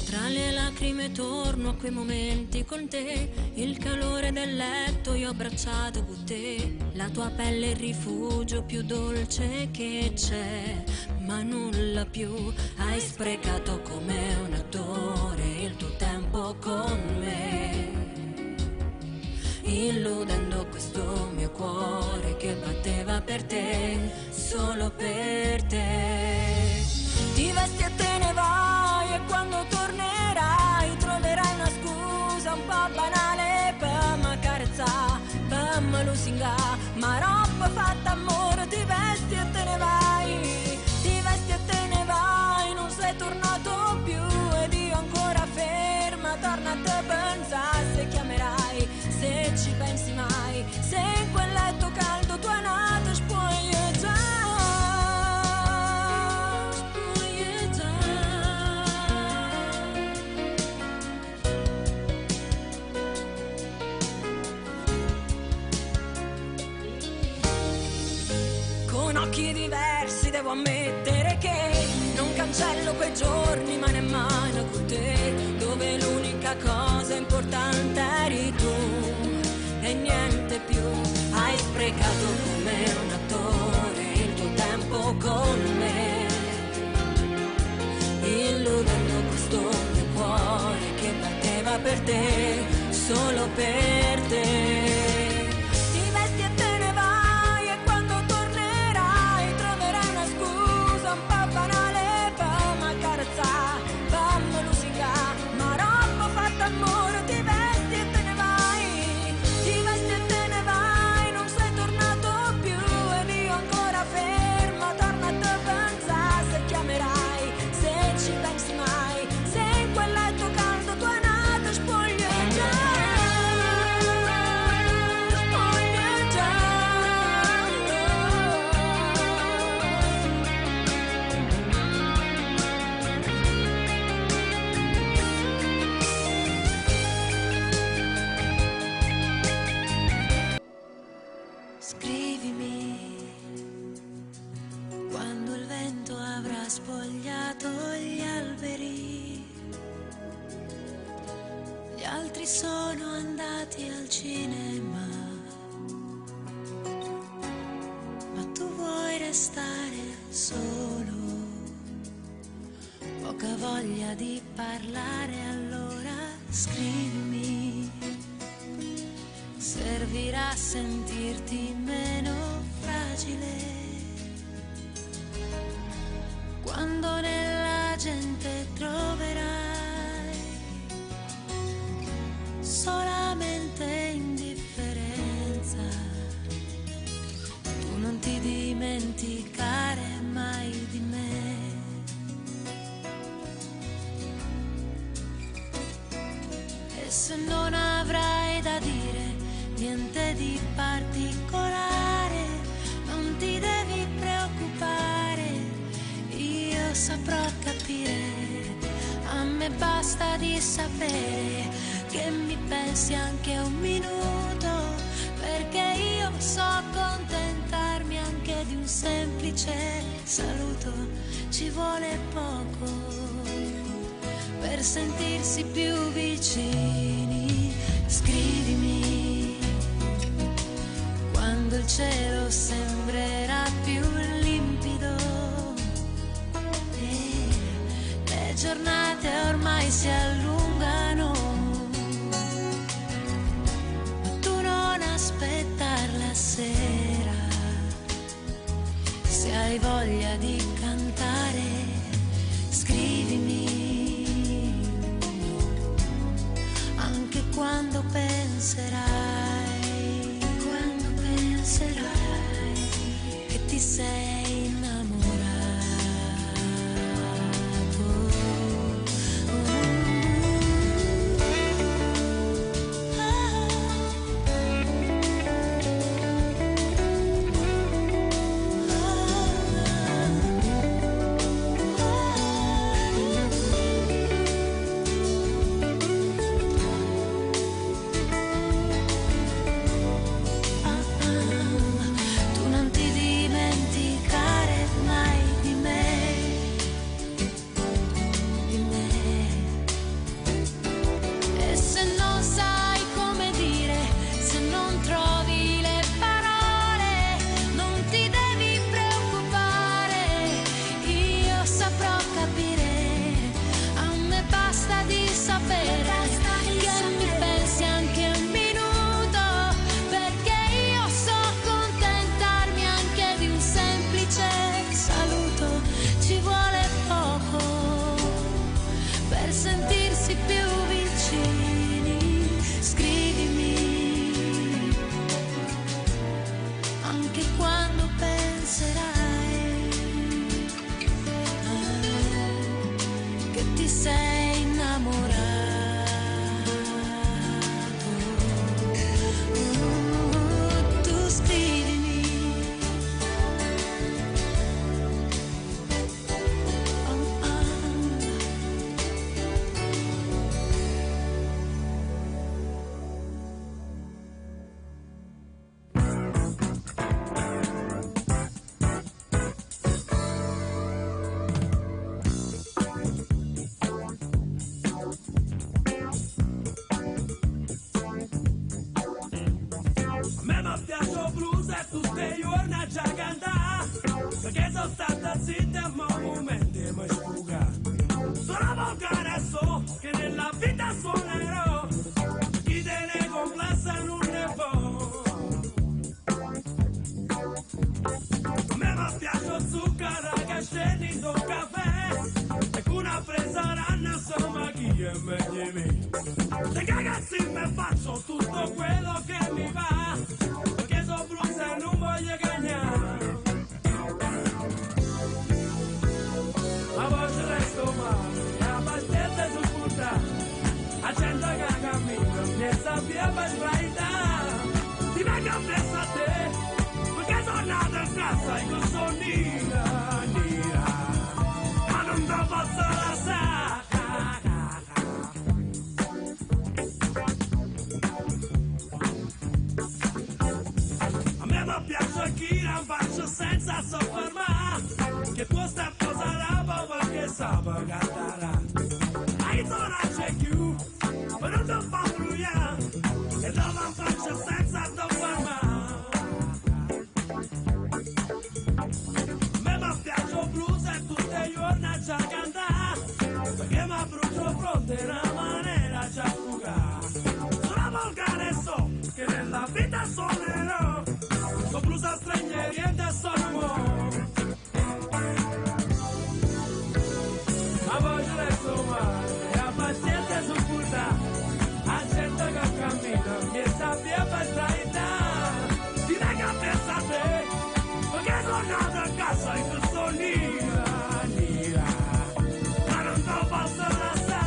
Tra le lacrime torno a quei momenti con te, il calore del letto io ho abbracciato con te, la tua pelle è il rifugio più dolce che c'è, ma nulla più. Hai sprecato come un attore il tuo tempo con me, illudendo questo mio cuore che batteva per te, solo per te. Ti vesti e te ne vai e quando tornerai troverai una scusa un po' banale per m'accarezzare, per me lusingare, ma roba fatta amore. Ti vesti e te ne vai, ti vesti e te ne vai, non sei tornato più ed io ancora ferma, torna a te pensare se chiamerai, se ci pensi mai, se in quel letto caldo tu hai nato spogliata. Con occhi diversi devo ammettere che non cancello quei giorni ma nemmeno con te, dove l'unica cosa importante eri tu e niente più. Hai sprecato come un attore il tuo tempo con me, illudendo questo mio cuore che batteva per te, solo per te. Spogliato gli alberi, gli altri sono andati al cinema, ma tu vuoi restare solo, poca voglia di parlare, allora scrivimi, servirà a sentirti meno fragile. Quando nella gente troverai solamente indifferenza, tu non ti dimenticare mai di me. E se non avrai da dire niente di particolare, non ti devi preoccupare, saprò capire, a me basta di sapere che mi pensi anche un minuto, perché io so accontentarmi anche di un semplice saluto, ci vuole poco per sentirsi più vicini. Scrivimi quando il cielo sembrerà più limpido, le giornate ormai si allungano, ma tu non aspettar la sera, se hai voglia di cantare scrivimi, anche quando penserai che ti sei innamorato. Tu non ti dimenticare me mi piace blues e tutte giorni già cantare, perché sono stata zitta e ma momenti mi sfuga. Sono volgare so che nella vita suonerò, chi te ne complessa non ne può. Me mi piace zucchero che scendi in un caffè, e con una presa ranna insomma chi è meglio me. Se cagazzi me faccio tutto quello che mi va, perché sono blues e non voglio cagnare. Ma poi ci resto male, la pazienza su puttana, la gente che cammina, mi sappia per sbagliare. Ti vengo appresso a te, perché sono nata in casa e non sono nera, nera, ma non ti posso lasciare. Mi piace chi non faccio senza soffermare, che tu stai posando perché sape cantare. Hai zona c'è più, ma non ti fa brugliare, e non faccio senza soffermare. Mi piace blues e tutte le giorni già cantare, perché mi brucio fronte in una maniera già fugare. Sono volgare so, che nella vita suonerò, con blues a stranieri e da sono ma voglio resto male, la pazienza su puttana, la gente che cammina, mi sappia per sbagliare. Ti vengo a pensare, perché sono nato a casa e non sono nera, nera, ma non ti posso lasciare.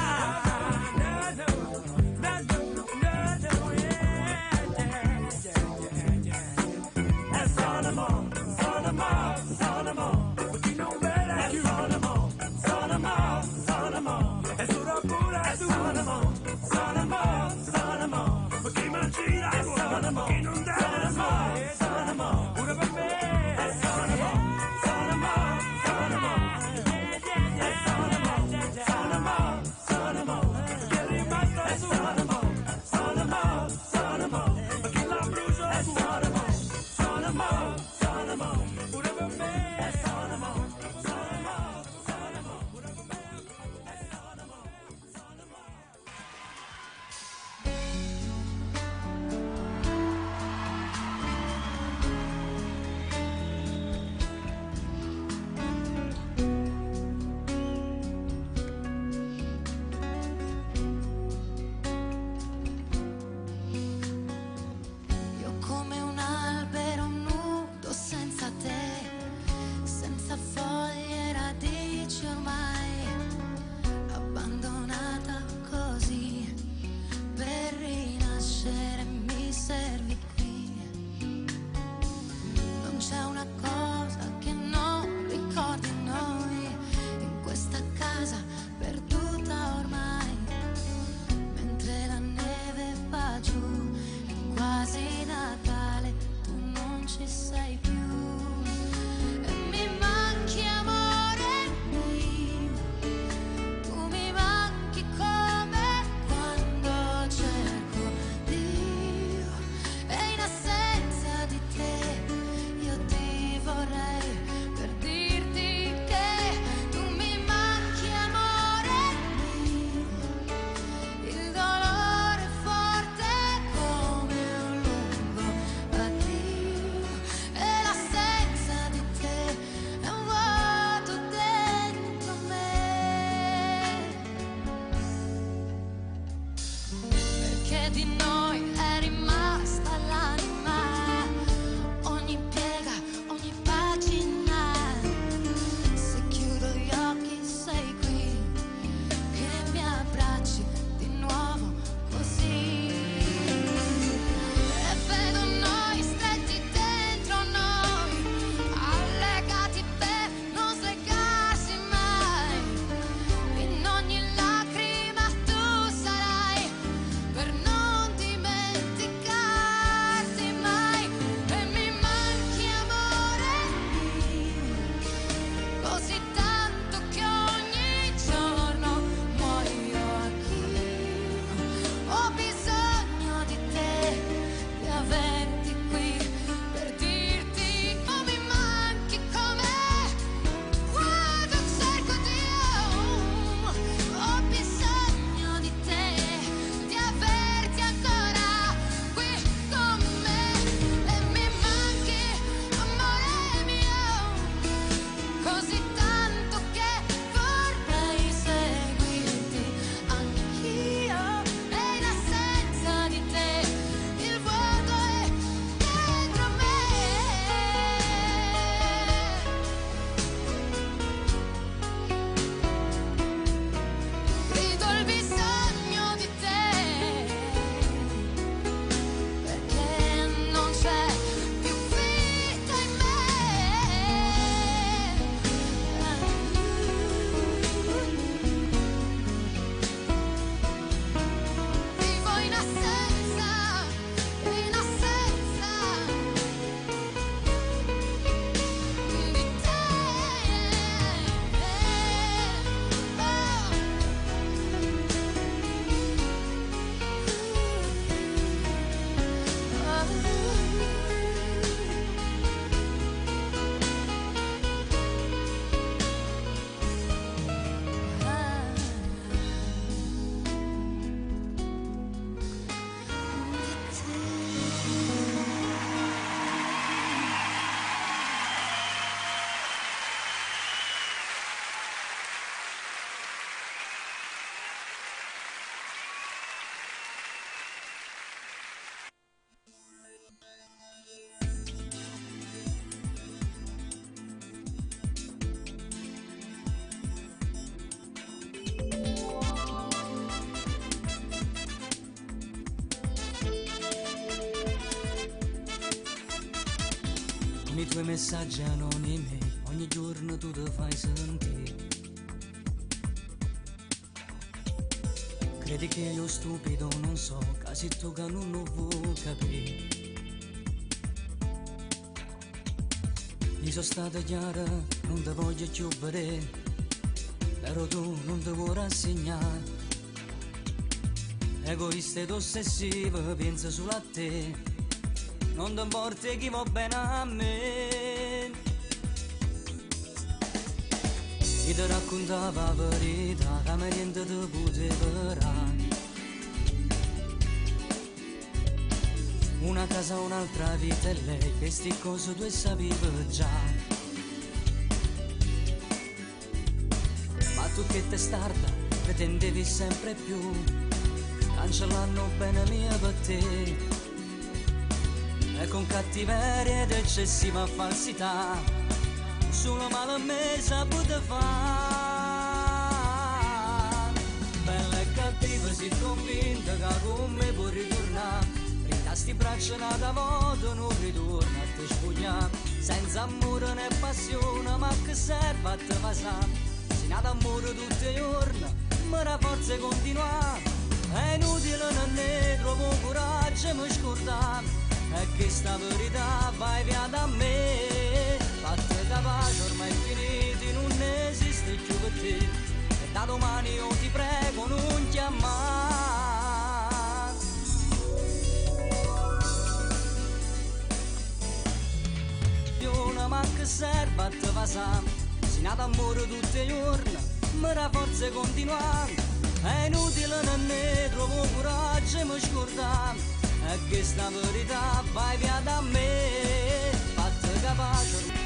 Per non Con i tuoi messaggi anonimi ogni giorno tu ti fai sentire. Credi che io stupido non so, casi tu che non lo vuoi capire. Gli sono stata chiara, non ti voglio più vedere, però tu non ti vuoi rassegnare. Egoista ed ossessiva, pensa solo a te, non ti importa chi va bene a me. Chi ti raccontava la verità, che mai niente ti poteva dare. Una casa, un'altra vita e lei, queste cose tu sapevi già. Ma tu che testarda, pretendevi sempre più, cancellando bene mia per te. E con cattiveria ed eccessiva falsità, solo male a me saputo fare. Bella e cattiva, si convinta che con me puoi ritornare. Sti braccia nata volta non ritorna a te spugnare. Senza amore né passione, ma che serve a te passare? Se nata amore tutti i giorni, ma la forza è continuare. È inutile non ne trovo coraggio e mi scordare. E che sta verità vai via da me. Fatte capace ormai finiti, non esiste più per te. E da domani io ti prego non chiamare. Ma che serve a te passare? Si nata amore tutti i giorni, ma la forza è continuare. È inutile non ne trovo coraggio e mi scordare. E che sta verità vai via da me. Fatte capace